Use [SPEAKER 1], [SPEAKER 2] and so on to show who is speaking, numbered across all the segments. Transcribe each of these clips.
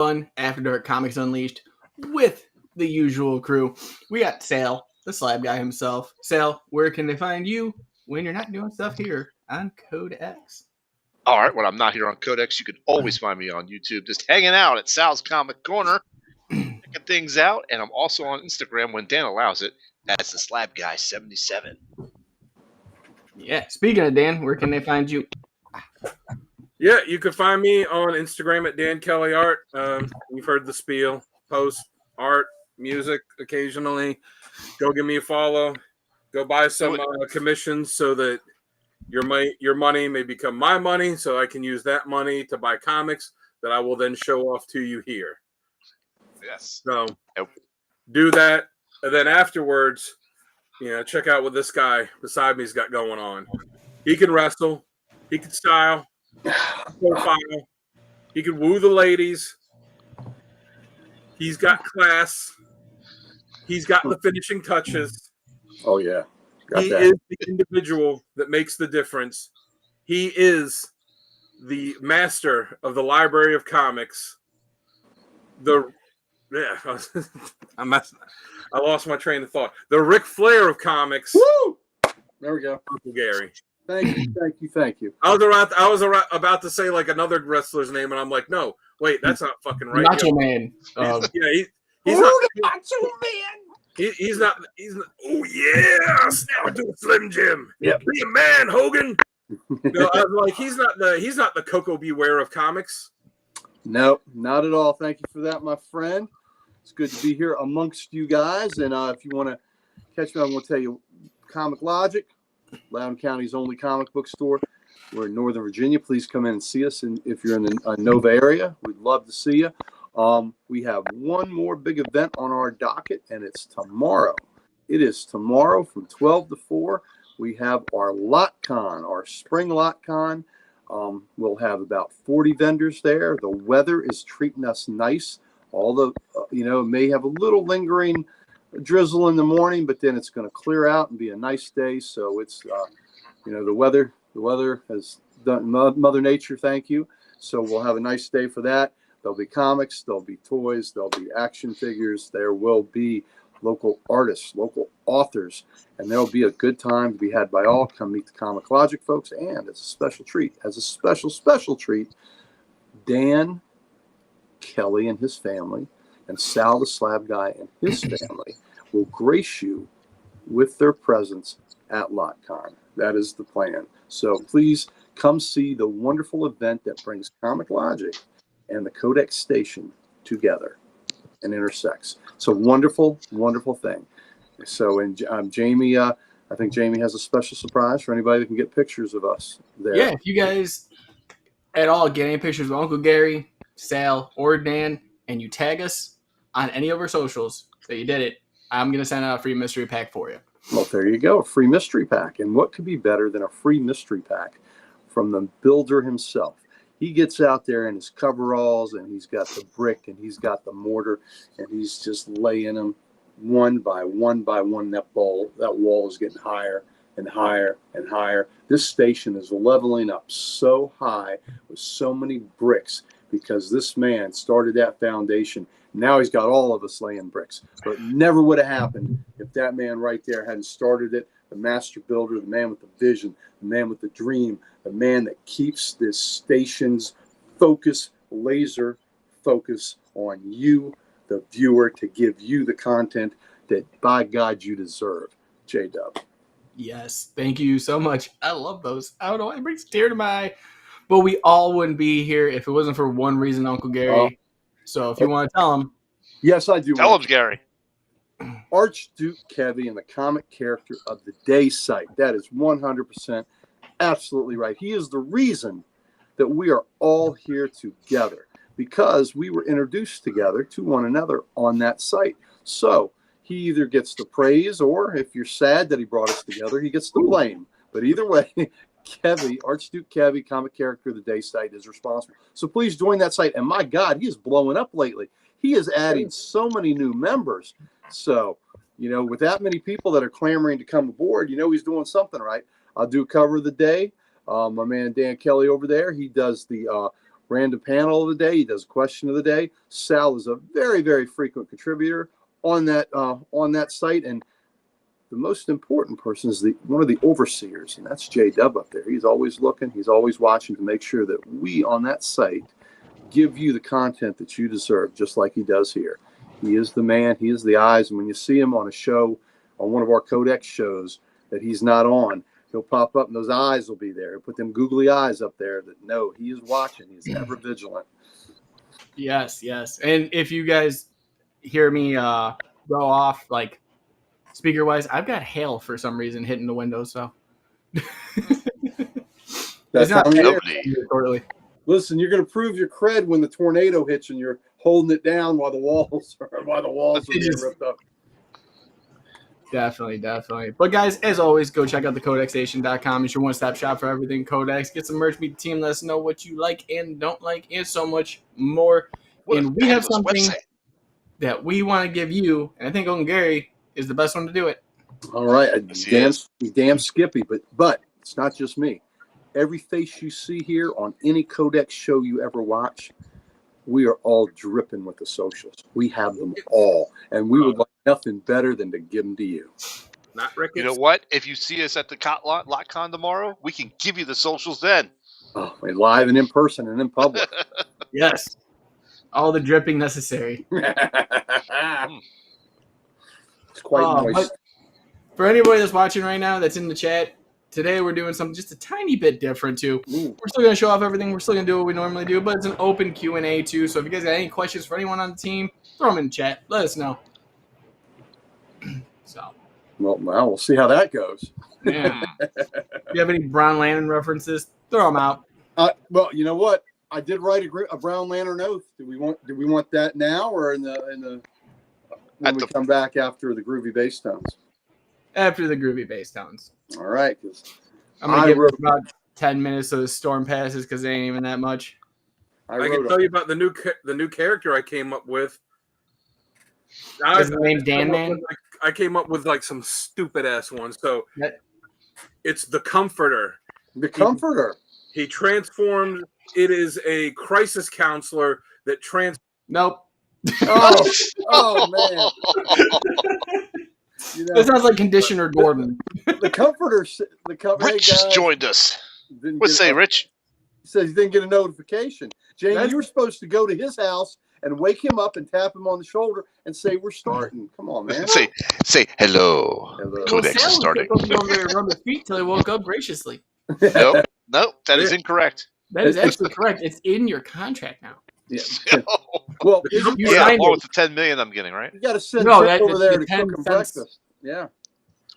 [SPEAKER 1] fun After Dark Comics Unleashed with the usual crew. We got Sal, the slab guy himself. Sal, where can they find you when you're not doing stuff here on Code X?
[SPEAKER 2] All right, when I'm not here on Codex, you can always find me on YouTube, just hanging out at Sal's Comic Corner, checking things out, and I'm also on Instagram when Dan allows it. That's the Slab Guy 77.
[SPEAKER 1] Yeah. Speaking of Dan, where can they find you?
[SPEAKER 3] Yeah, you can find me on Instagram at Dan Kelly Art. You've heard the spiel. Post art, music occasionally. Go give me a follow. Go buy some commissions so that your money may become my money, so I can use that money to buy comics that I will then show off to you here.
[SPEAKER 2] Yes.
[SPEAKER 3] So do that, and then afterwards, check out what this guy beside me's got going on. He can wrestle. He can style. Profile. He can woo the ladies. He's got class. He's got the finishing touches.
[SPEAKER 4] Oh, yeah.
[SPEAKER 3] He is the individual that makes the difference. He is the master of the Library of Comics. I lost my train of thought. The Ric Flair of comics.
[SPEAKER 4] Woo! There we go.
[SPEAKER 3] Uncle Gary.
[SPEAKER 4] Thank you.
[SPEAKER 3] I was about to say like another wrestler's name, and I'm like, no, wait, that's not fucking right.
[SPEAKER 1] Macho Man.
[SPEAKER 3] He's not. Macho Man. He's not. Oh yeah, snap to the Slim Jim.
[SPEAKER 4] Yeah,
[SPEAKER 3] be a man, Hogan. No, I was like, he's not the Coco Beware of comics.
[SPEAKER 4] No, not at all. Thank you for that, my friend. It's good to be here amongst you guys. And if you want to catch me, I'm going to tell you, Comic Logic, Loudoun County's only comic book store. We're in Northern Virginia. Please come in and see us. And if you're in the Nova area, we'd love to see you. We have one more big event on our docket, and it's tomorrow. It is tomorrow from 12 to 4. We have our LotCon, our spring LotCon. We'll have about 40 vendors there. The weather is treating us nice. Although, it may have a little lingering drizzle in the morning, but then it's going to clear out and be a nice day. So it's, the weather has done Mother Nature. Thank you. So we'll have a nice day for that. There'll be comics, there'll be toys, there'll be action figures. There will be local artists, local authors, and there'll be a good time to be had by all. Come meet the Comic Logic folks. And as a special treat, Dan Kelly and his family and Sal the Slab Guy and his family will grace you with their presence at LotCon. That is the plan. So please come see the wonderful event that brings Comic Logic and the Codex Station together and intersects. It's a wonderful, wonderful thing. So, and Jamie, I think Jamie has a special surprise for anybody that can get pictures of us there.
[SPEAKER 1] Yeah, if you guys at all get any pictures of Uncle Gary, Sal, or Dan, and you tag us on any of our socials that you did it, I'm going to send out a free mystery pack for you.
[SPEAKER 4] Well, there you go, a free mystery pack. And what could be better than a free mystery pack from the builder himself? He gets out there in his coveralls, and he's got the brick, and he's got the mortar, and he's just laying them one by one by one. That wall is getting higher and higher and higher. This station is leveling up so high with so many bricks because this man started that foundation. Now he's got all of us laying bricks, but it never would have happened if that man right there hadn't started it. The master builder, the man with the vision, the man with the dream, the man that keeps this station's laser focus on you, the viewer, to give you the content that, by God, you deserve. J-Dub.
[SPEAKER 1] Yes, thank you so much. I love those. I don't know, it brings a tear to my eye. But we all wouldn't be here if it wasn't for one reason, Uncle Gary. So if you want to tell him.
[SPEAKER 4] Yes, I do.
[SPEAKER 2] Tell him, Gary.
[SPEAKER 4] Archduke Kevy and the comic character of the day site. That is 100% absolutely right. He is the reason that we are all here together because we were introduced together to one another on that site. So he either gets the praise, or if you're sad that he brought us together, he gets the blame. But either way, Kevy, Archduke Kevy, comic character of the day site, is responsible. So please join that site. And my God, he is blowing up lately. He is adding so many new members. So, with that many people that are clamoring to come aboard, he's doing something right. I'll do cover of the day. My man Dan Kelly over there, he does the random panel of the day. He does question of the day. Sal is a very, very frequent contributor on that site, and the most important person is one of the overseers, and that's J-Dub up there. He's always looking. He's always watching to make sure that we on that site give you the content that you deserve, just like he does here. He is the man. He is the eyes. And when you see him on a show, on one of our Codex shows that he's not on, he'll pop up and those eyes will be there. He'll put them googly eyes up there that know he is watching. He's ever vigilant.
[SPEAKER 1] Yes, yes. And if you guys hear me go off, like speaker-wise, I've got hail for some reason hitting the window, so.
[SPEAKER 4] That's
[SPEAKER 1] not
[SPEAKER 2] lovely.
[SPEAKER 4] Listen, you're going to prove your cred when the tornado hits and you're holding it down while the walls are being ripped up.
[SPEAKER 1] Definitely, definitely. But guys, as always, go check out the CodexStation.com. It's your one-stop shop for everything Codex. Get some merch, meet the team, let us know what you like and don't like, and so much more. And we have something that we want to give you, and I think Uncle Gary is the best one to do it.
[SPEAKER 4] All right. Damn Skippy, but it's not just me. Every face you see here on any Codex show you ever watch, we are all dripping with the socials. We have them all, and we would like nothing better than to give them to you.
[SPEAKER 3] Not Rick.
[SPEAKER 2] You know what? If you see us at the LotCon tomorrow, we can give you the socials then.
[SPEAKER 4] Oh, and live and in person and in public.
[SPEAKER 1] Yes. All the dripping necessary.
[SPEAKER 4] It's quite moist.
[SPEAKER 1] For anybody that's watching right now that's in the chat, today we're doing something just a tiny bit different too.
[SPEAKER 4] Ooh.
[SPEAKER 1] We're still going to show off everything. We're still going to do what we normally do, but it's an open Q&A too. So if you guys got any questions for anyone on the team, throw them in the chat. Let us know. So.
[SPEAKER 4] Well, we'll see how that goes.
[SPEAKER 1] Yeah. If you have any Brown Lantern references, throw them out.
[SPEAKER 4] Well, you know what? I did write a Brown Lantern oath. Do we want that now or when we come back after the Groovy Bass Tones?
[SPEAKER 1] After the Groovy Bass Tones.
[SPEAKER 4] All right.
[SPEAKER 1] I'm going to give it about 10 minutes so the storm passes because it ain't even that much.
[SPEAKER 3] I can tell you about the new character I came up with.
[SPEAKER 1] Is his name Dan Man?
[SPEAKER 3] I came up with like some stupid ass ones. So it's the Comforter.
[SPEAKER 4] The Comforter.
[SPEAKER 3] He transformed. It is a crisis counselor that
[SPEAKER 1] Nope.
[SPEAKER 4] Oh man.
[SPEAKER 1] It sounds like Conditioner Gordon.
[SPEAKER 4] The Comforter.
[SPEAKER 2] Rich just joined us. What's say, Rich?
[SPEAKER 4] He says he didn't get a notification. Jamie, you were supposed to go to his house and wake him up and tap him on the shoulder and say, "We're starting." Come on, man.
[SPEAKER 2] Say hello. Codex is starting.
[SPEAKER 1] Over there and rub his feet till he woke up graciously.
[SPEAKER 2] Nope, that is incorrect.
[SPEAKER 1] That is actually correct. It's in your contract now.
[SPEAKER 4] Yeah. Well,
[SPEAKER 2] along with the $10 million I'm getting, right?
[SPEAKER 4] You got to send over there to cook him
[SPEAKER 1] cents
[SPEAKER 4] breakfast. Yeah.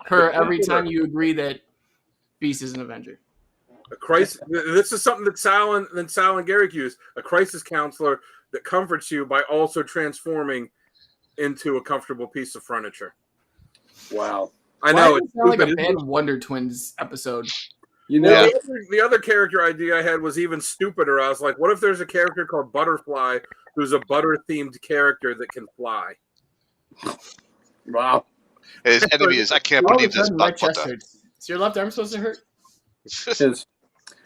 [SPEAKER 1] Per every time you agree that Beast is an Avenger.
[SPEAKER 3] A crisis. This is something that Sal and Garrick use. A crisis counselor that comforts you by also transforming into a comfortable piece of furniture.
[SPEAKER 4] Wow.
[SPEAKER 3] I know.
[SPEAKER 1] It sounds like a bad Wonder Twins episode.
[SPEAKER 4] You know,
[SPEAKER 3] the other character idea I had was even stupider. I was like, what if there's a character called Butterfly who's a butter-themed character that can fly?
[SPEAKER 4] Wow.
[SPEAKER 2] His enemy is, I can't believe this.
[SPEAKER 1] Is your left arm supposed to hurt?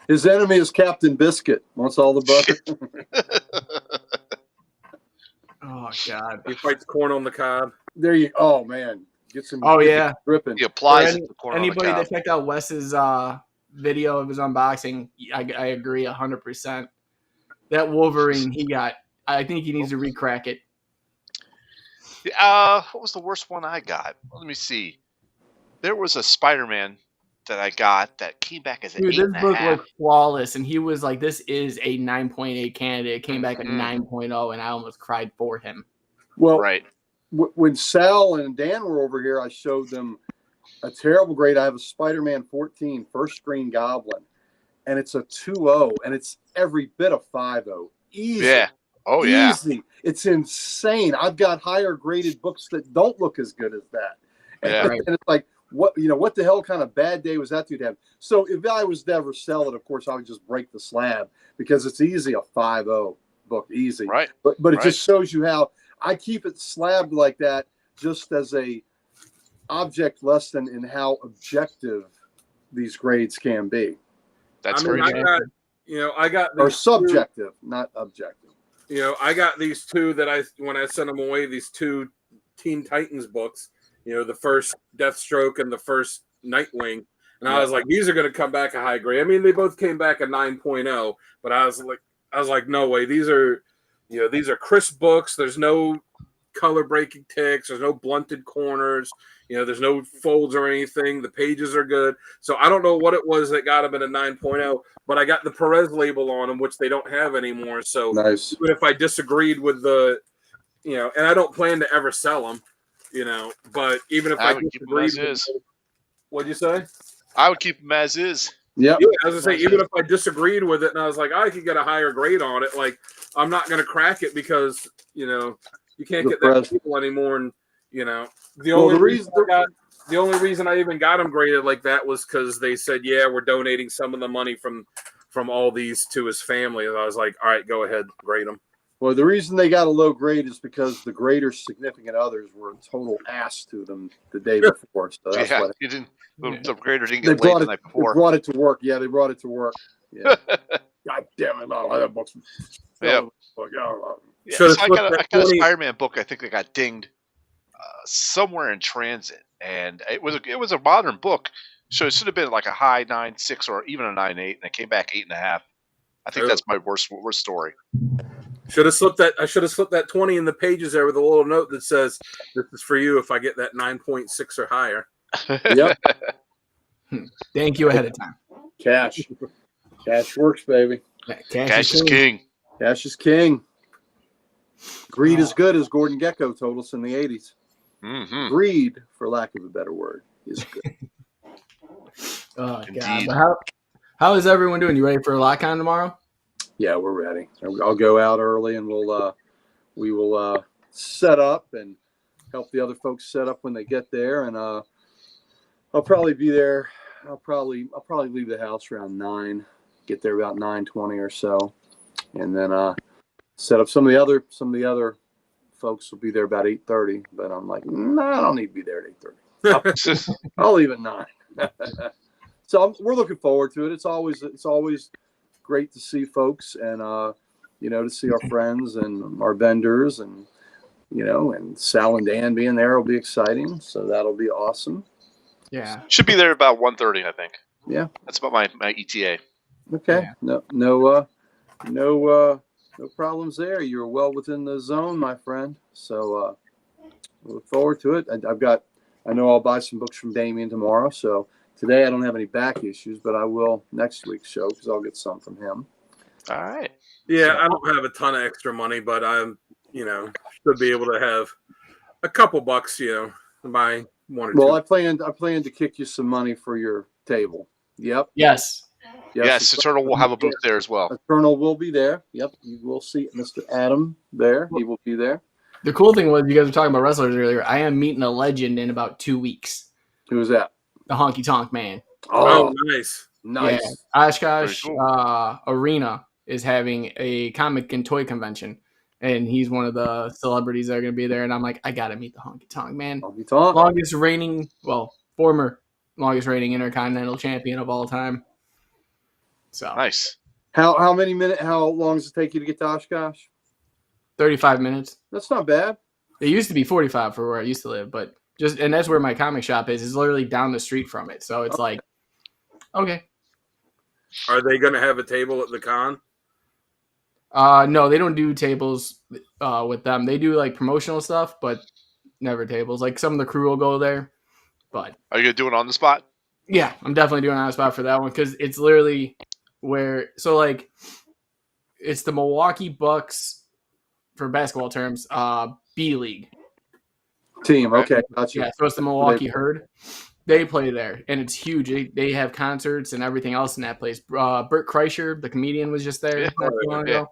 [SPEAKER 4] His enemy is Captain Biscuit. Wants all the butter.
[SPEAKER 1] Oh, God.
[SPEAKER 3] He fights corn on the cob.
[SPEAKER 4] There you Oh, man. Get some dripping.
[SPEAKER 2] He applies it to corn on the
[SPEAKER 1] anybody
[SPEAKER 2] cob.
[SPEAKER 1] that checked out Wes's video of his unboxing, I agree 100%. That Wolverine he got, I think he needs to recrack it.
[SPEAKER 2] What was the worst one I got? Let me see. There was a Spider-Man that I got that came back as an 8.5.
[SPEAKER 1] This book looked flawless, and he was like, this is a 9.8 candidate. It came back at 9.0, and I almost cried for him.
[SPEAKER 4] Well,
[SPEAKER 2] right.
[SPEAKER 4] When Sal and Dan were over here, I showed them a terrible grade. I have a Spider-Man 14 first Green Goblin, and it's a 2.0, and it's every bit of 5.0. Easy. Yeah.
[SPEAKER 2] Oh, yeah.
[SPEAKER 4] Easy. It's insane. I've got higher graded books that don't look as good as that. And it's like, what the hell kind of bad day was that dude have? So if I was to ever sell it, of course, I would just break the slab because it's easy, a 5.0 book, easy.
[SPEAKER 2] Right.
[SPEAKER 4] But it just shows you how I keep it slabbed like that just as a object lesson in how objective these grades can be.
[SPEAKER 2] That's very good.
[SPEAKER 3] I got
[SPEAKER 4] or subjective, not objective.
[SPEAKER 3] I got these two that when I sent them away, these two Teen Titans books, the first Deathstroke and the first Nightwing. And I was like, these are going to come back a high grade. I mean, they both came back a 9.0, but I was like, no way. These are crisp books. There's no color breaking ticks. There's no blunted corners. There's no folds or anything. The pages are good. So I don't know what it was that got them at a 9.0, but I got the Perez label on them, which they don't have anymore. So
[SPEAKER 4] nice.
[SPEAKER 3] Even if I disagreed with the, and I don't plan to ever sell them, but even if I disagreed with them, what'd you say?
[SPEAKER 2] I would keep them as is.
[SPEAKER 3] Yep. Yeah, as I say, even if I disagreed with it and I was like, I could get a higher grade on it, like I'm not going to crack it because, you can't get that people anymore. And, the only reason I even got them graded like that was because they said, yeah, we're donating some of the money from all these to his family. And I was like, all right, go ahead, grade them.
[SPEAKER 4] Well, the reason they got a low grade is because the greater significant others were a total ass to them the day before. So that's what
[SPEAKER 2] you didn't. The grader didn't get laid the night before.
[SPEAKER 4] They brought it to work. Yeah, they brought it to work. Yeah. God damn it! That book's.
[SPEAKER 2] Yeah. So I got a Spider-Man book. I think they got dinged somewhere in transit, and it was a modern book, so it should have been like a high 9.6 or even a 9.8, and it came back 8.5. I think that's my worst story.
[SPEAKER 3] I should have slipped that 20 in the pages there with a little note that says, "This is for you if I get that 9.6 or higher."
[SPEAKER 4] Yep.
[SPEAKER 1] Thank you ahead of time.
[SPEAKER 4] Cash works, baby.
[SPEAKER 2] Cash is king.
[SPEAKER 4] Cash is king. Greed is good, as Gordon Gekko told us in the 80s.
[SPEAKER 2] Mm-hmm.
[SPEAKER 4] Greed, for lack of a better word, is good.
[SPEAKER 1] Oh, God. But how is everyone doing? You ready for a LocCon tomorrow?
[SPEAKER 4] Yeah, we're ready. I'll go out early and we will set up and help the other folks set up when they get there. And I'll probably be there. I'll probably leave the house around 9, get there about 9:20 or so, and then set up. Some of the other folks will be there about 8:30. But I'm like, no, I don't need to be there at 8:30. I'll leave at 9. So we're looking forward to it. It's always great to see folks and to see our friends and our vendors and and Sal and Dan being there will be exciting. So that'll be awesome.
[SPEAKER 1] Yeah,
[SPEAKER 2] should be there about 1:30, I think.
[SPEAKER 4] Yeah,
[SPEAKER 2] that's about my ETA.
[SPEAKER 4] Okay, yeah. No problems there. You're well within the zone, my friend. So look forward to it. I know I'll buy some books from Damien tomorrow. So today I don't have any back issues, but I will next week's show because I'll get some from him.
[SPEAKER 2] All right.
[SPEAKER 3] Yeah, I don't have a ton of extra money, but I'm should be able to have a couple bucks. Buy one or two.
[SPEAKER 4] Well, I plan to kick you some money for your table. Yep.
[SPEAKER 1] Yes.
[SPEAKER 2] Yes, Eternal will have a booth there as well.
[SPEAKER 4] Eternal will be there. Yep, you will see Mr. Adam there. He will be there.
[SPEAKER 1] The cool thing was you guys were talking about wrestlers earlier. I am meeting a legend in about 2 weeks.
[SPEAKER 4] Who's that?
[SPEAKER 1] The Honky Tonk Man.
[SPEAKER 3] Oh, nice.
[SPEAKER 4] Nice.
[SPEAKER 1] Yeah. Oshkosh Arena is having a comic and toy convention, and he's one of the celebrities that are going to be there. And I'm like, I got to meet the Honky Tonk Man.
[SPEAKER 4] Honky Tonk.
[SPEAKER 1] Former longest reigning Intercontinental Champion of all time. So
[SPEAKER 2] nice.
[SPEAKER 4] How long does it take you to get to Oshkosh?
[SPEAKER 1] 35 minutes.
[SPEAKER 4] That's not bad.
[SPEAKER 1] It used to be 45 for where I used to live, but and that's where my comic shop is. It's literally down the street from it. So it's like, okay.
[SPEAKER 3] Are they going to have a table at the con?
[SPEAKER 1] No, they don't do tables with them. They do like promotional stuff, but never tables. Like some of the crew will go there. But
[SPEAKER 2] are you going to do it on the spot?
[SPEAKER 1] Yeah, I'm definitely doing it on the spot for that one because it's literally it's the Milwaukee Bucks, for basketball terms, B League
[SPEAKER 4] team. Okay, gotcha.
[SPEAKER 1] Yeah, so it's the Milwaukee Herd. They play there, and it's huge. They have concerts and everything else in that place. Bert Kreischer, the comedian, was just there not too long ago.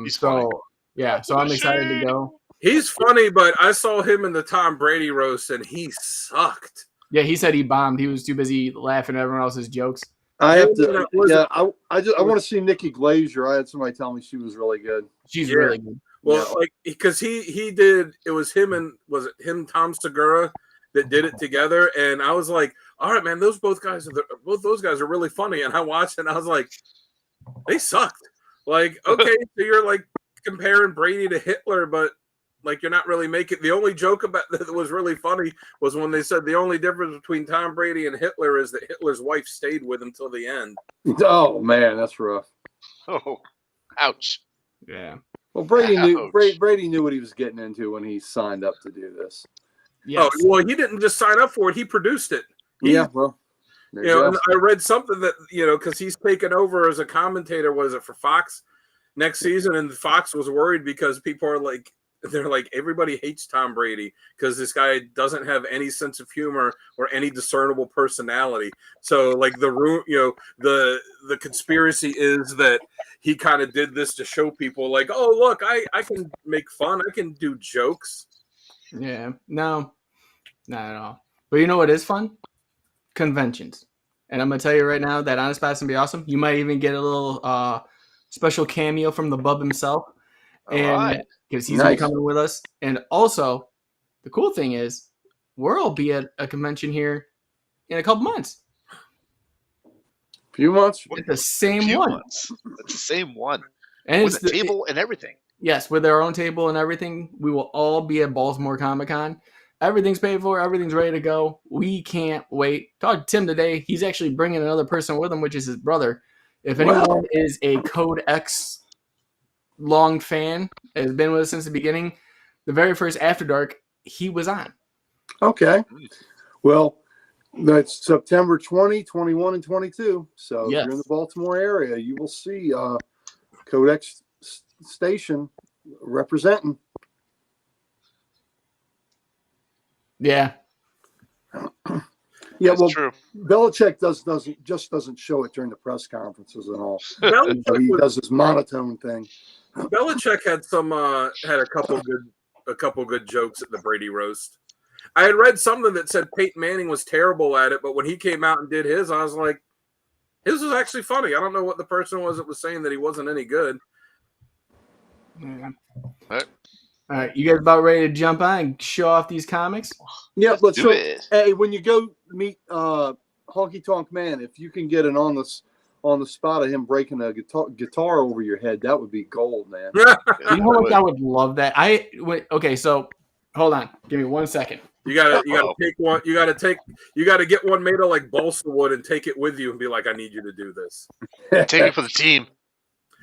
[SPEAKER 1] So I'm excited to go.
[SPEAKER 3] He's funny, but I saw him in the Tom Brady roast, and he sucked.
[SPEAKER 1] Yeah, he said he bombed. He was too busy laughing at everyone else's jokes.
[SPEAKER 4] I have to. Yeah, I want to see Nikki Glazier. I had somebody tell me she was really good.
[SPEAKER 1] She's really good.
[SPEAKER 3] Well, because he did. It was him and was it him, Tom Segura, that did it together, and I was like, all right, man, both those guys are really funny. And I watched it, and I was like, they sucked. Like, okay, so you're like comparing Brady to Hitler, but like you're not really making. The only joke about that was really funny was when they said the only difference between Tom Brady and Hitler is that Hitler's wife stayed with him till the end.
[SPEAKER 4] Oh man, that's rough.
[SPEAKER 2] Oh, ouch.
[SPEAKER 1] Yeah.
[SPEAKER 4] Well, Brady knew
[SPEAKER 2] Ouch.
[SPEAKER 4] Brady knew what he was getting into when he signed up to do this.
[SPEAKER 1] Yes.
[SPEAKER 3] Oh, well, he didn't just sign up for it; he produced it.
[SPEAKER 4] Yeah, well, there you go.
[SPEAKER 3] And I read something that because he's taken over as a commentator. Was it for Fox next season? And Fox was worried because people are like, they're like, everybody hates Tom Brady because this guy doesn't have any sense of humor or any discernible personality. So like the conspiracy is that he kind of did this to show people like, oh, look, I can make fun. I can do jokes.
[SPEAKER 1] Yeah. No, not at all. But you know what is fun? Conventions. And I'm going to tell you right now that Honest Pat's going to be awesome. You might even get a little special cameo from the bub himself. And because he's going to be coming with us. And also, the cool thing is, we'll be at a convention here in a couple months.
[SPEAKER 4] Few months.
[SPEAKER 1] It's the same one.
[SPEAKER 2] It's the same one.
[SPEAKER 1] And
[SPEAKER 2] with the table and everything.
[SPEAKER 1] Yes, with our own table and everything. We will all be at Baltimore Comic-Con. Everything's paid for. Everything's ready to go. We can't wait. Talked to Tim today. He's actually bringing another person with him, which is his brother. If anyone is a Code X long fan, has been with us since the beginning, the very first After Dark, he was on.
[SPEAKER 4] Okay. Well, that's September 20, 21, and 22. So if you're in the Baltimore area, you will see Code X station representing.
[SPEAKER 1] Yeah.
[SPEAKER 4] Yeah,
[SPEAKER 2] that's true.
[SPEAKER 4] Belichick doesn't show it during the press conferences and all. He does this monotone thing.
[SPEAKER 3] Belichick had had a couple good jokes at the Brady roast. I had read something that said Peyton Manning was terrible at it, but when he came out and did his, I was like, his was actually funny. I don't know what the person was that was saying that he wasn't any good.
[SPEAKER 1] Yeah.
[SPEAKER 2] All
[SPEAKER 1] right, you guys about ready to jump on and show off these comics?
[SPEAKER 4] Yeah, let's
[SPEAKER 2] do it.
[SPEAKER 4] Hey, when you go meet Honky Tonk Man, if you can get an on the spot of him breaking a guitar over your head, that would be gold, man.
[SPEAKER 1] You know how much I would love that. Okay, so hold on, give me 1 second.
[SPEAKER 3] You gotta take one. You gotta get one made of like balsa wood and take it with you and be like, I need you to do this.
[SPEAKER 2] Take it for the team.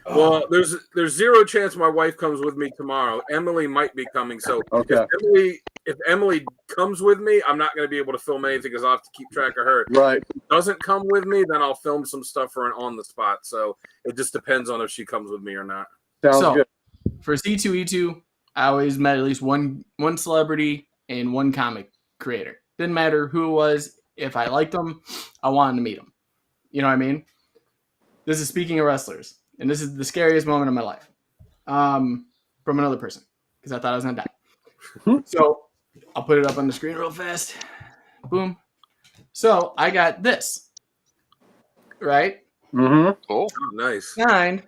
[SPEAKER 3] Well, there's zero chance my wife comes with me tomorrow. Emily might be coming, so if Emily comes with me, I'm not going to be able to film anything because I'll have to keep track of her.
[SPEAKER 4] Right.
[SPEAKER 3] If she doesn't come with me, then I'll film some stuff for an on the spot. So it just depends on if she comes with me or not.
[SPEAKER 4] Sounds good.
[SPEAKER 1] For C2E2, I always met at least one celebrity and one comic creator. Didn't matter who it was. If I liked them, I wanted to meet them. You know what I mean? This is speaking of wrestlers. And this is the scariest moment of my life from another person because I thought I was going to die. So I'll put it up on the screen real fast. Boom. So I got this. Right?
[SPEAKER 4] Mm-hmm.
[SPEAKER 2] Cool.
[SPEAKER 3] Oh, nice.
[SPEAKER 1] Signed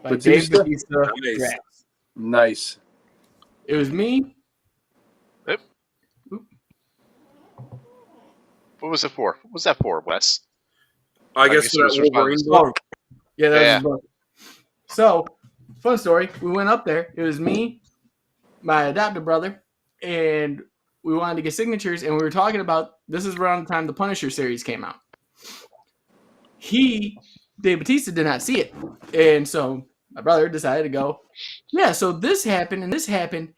[SPEAKER 1] by Dave Bautista.
[SPEAKER 4] Nice.
[SPEAKER 1] It was me.
[SPEAKER 2] Yep. What was it for? What was that for, Wes?
[SPEAKER 3] I guess it was Wolverine book.
[SPEAKER 1] Yeah, that was his book. So, fun story. We went up there. It was me, my adopted brother, and we wanted to get signatures, and we were talking about, this is around the time the Punisher series came out. Dave Bautista did not see it. And so my brother decided to go, yeah, so this happened and this happened.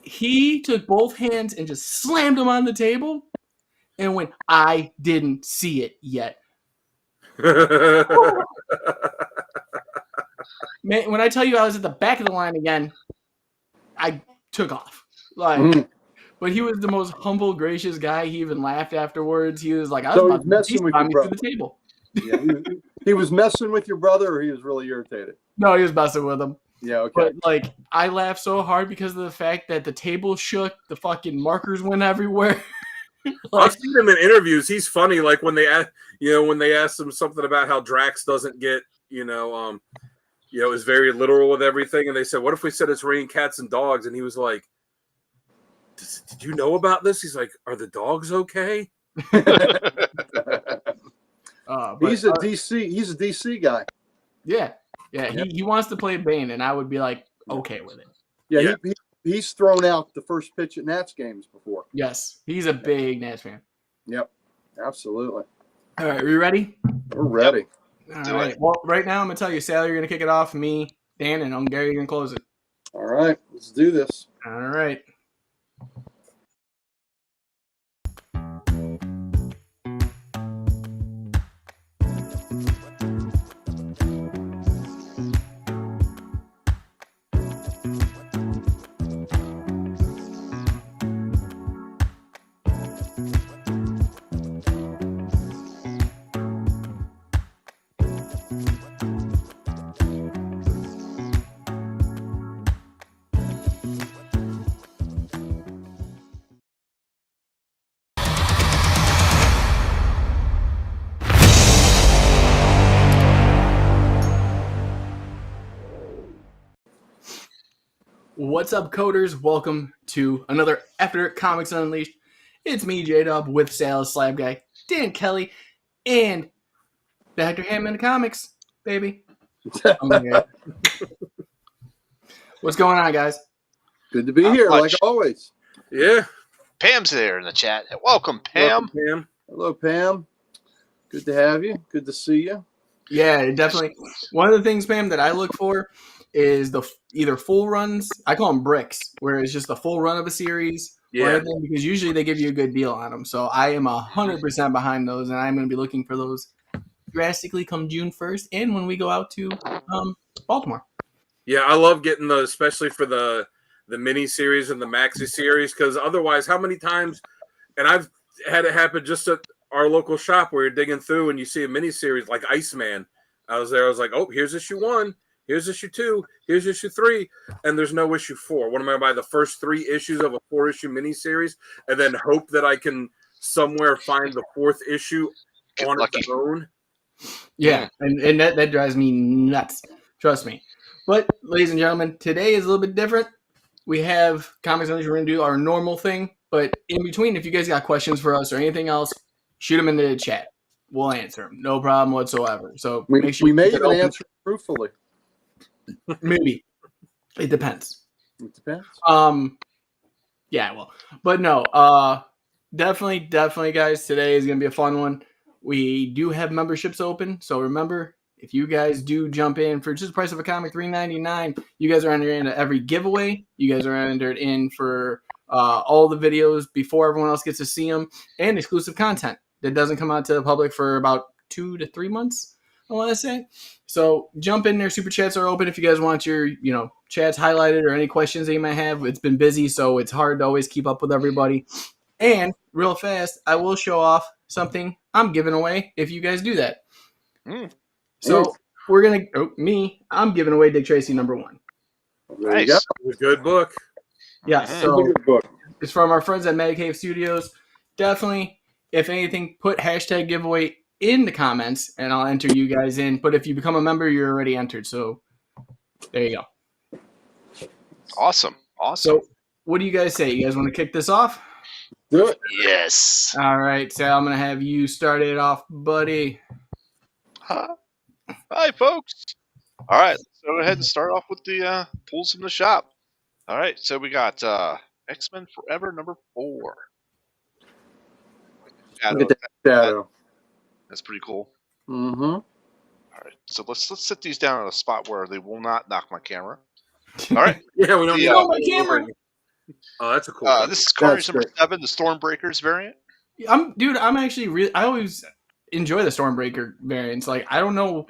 [SPEAKER 1] He took both hands and just slammed them on the table and went, I didn't see it yet. Man, when I tell you I was at the back of the line again, I took off. But he was the most humble, gracious guy. He even laughed afterwards. He was like, I was about to
[SPEAKER 4] messing with you,
[SPEAKER 1] the table.
[SPEAKER 4] Yeah, he was messing with your brother, or he was really irritated?
[SPEAKER 1] No, he was messing with him.
[SPEAKER 4] Yeah, okay.
[SPEAKER 1] But I laughed so hard because of the fact that the table shook, the fucking markers went everywhere.
[SPEAKER 3] I've seen him in interviews. He's funny. Like when they asked him something about how Drax doesn't get, is very literal with everything, and they said, "What if we said it's raining cats and dogs?" And he was like, "Did you know about this?" He's like, "Are the dogs okay?"
[SPEAKER 4] He's a DC guy.
[SPEAKER 1] Yeah. He wants to play Bane, and I would be like, okay with it.
[SPEAKER 4] Yeah, he's thrown out the first pitch at Nats games before.
[SPEAKER 1] Yes, he's a big Nats fan.
[SPEAKER 4] Yep, absolutely.
[SPEAKER 1] All right, are you ready?
[SPEAKER 4] We're ready.
[SPEAKER 1] All right. Well, right now I'm gonna tell you, Sally, you're gonna kick it off. Me, Dan, and Gary, you're gonna close it.
[SPEAKER 4] All right, let's do this.
[SPEAKER 1] All right. What's up, coders? Welcome to another After Comics Unleashed. It's me, J-Dub, with Sal, Slab Guy, Dan Kelly, and Dr. Hammond Comics, baby. What's going on, guys?
[SPEAKER 4] Good to be here, like always.
[SPEAKER 3] Yeah.
[SPEAKER 2] Pam's there in the chat. Welcome, Pam.
[SPEAKER 3] Welcome, Pam.
[SPEAKER 4] Hello, Pam. Good to have you. Good to see you.
[SPEAKER 1] Yeah, definitely. One of the things, Pam, that I look for is the either full runs. I call them bricks, where it's just the full run of a series.
[SPEAKER 3] Yeah.
[SPEAKER 1] Or anything, because usually they give you a good deal on them. So I am 100% behind those, and I'm going to be looking for those drastically come June 1st and when we go out to Baltimore.
[SPEAKER 3] Yeah, I love getting those, especially for the mini series and the maxi series, because otherwise, how many times, and I've had it happen just at our local shop where you're digging through and you see a mini series like Iceman. I was there, I was like, oh, here's issue 1, here's issue 2, here's issue 3, and there's no issue 4. What am I going to buy the first 3 issues of a 4-issue mini series and then hope that I can somewhere find the 4th issue on its own?
[SPEAKER 1] Yeah, and that drives me nuts. Trust me. But, ladies and gentlemen, today is a little bit different. We have Comics Unleashed. We're going to do our normal thing. But in between, if you guys got questions for us or anything else, shoot them into the chat. We'll answer them. No problem whatsoever. So make sure
[SPEAKER 4] we may even answer truthfully.
[SPEAKER 1] Maybe. It depends.
[SPEAKER 4] It depends.
[SPEAKER 1] Yeah, well. But no, definitely, guys, today is going to be a fun one. We do have memberships open. So remember, if you guys do jump in for just the price of a comic, $3.99, you guys are entered into every giveaway. You guys are entered in for all the videos before everyone else gets to see them, and exclusive content that doesn't come out to the public for about 2 to 3 months, I want to say. So jump in there. Super chats are open if you guys want your chats highlighted or any questions that you might have. It's been busy, so it's hard to always keep up with everybody. And real fast, I will show off something I'm giving away if you guys do that. So we're going to, I'm giving away Dick Tracy #1.
[SPEAKER 4] There you go.
[SPEAKER 3] A good book.
[SPEAKER 1] Yeah, so it's from our friends at Mad Cave Studios. Definitely, if anything, put hashtag giveaway in the comments, and I'll enter you guys in. But if you become a member, you're already entered. So there you go.
[SPEAKER 2] Awesome.
[SPEAKER 1] So what do you guys say? You guys want to kick this off?
[SPEAKER 4] Do it.
[SPEAKER 2] Yes.
[SPEAKER 1] All right, Sal, I'm going to have you start it off, buddy.
[SPEAKER 2] Hi, folks. All right, let's go ahead and start off with the pulls from the shop. All right, so we got X-Men Forever #4.
[SPEAKER 4] Look at that shadow.
[SPEAKER 2] That's pretty cool.
[SPEAKER 4] Mm-hmm.
[SPEAKER 2] All right, so let's sit these down in a spot where they will not knock my camera. All right.
[SPEAKER 3] Yeah, we don't
[SPEAKER 1] need my camera.
[SPEAKER 3] Oh, that's a cool.
[SPEAKER 2] This is Carnage #7, the Stormbreakers variant.
[SPEAKER 1] I'm actually I always enjoy the Stormbreaker variants. Like, I don't know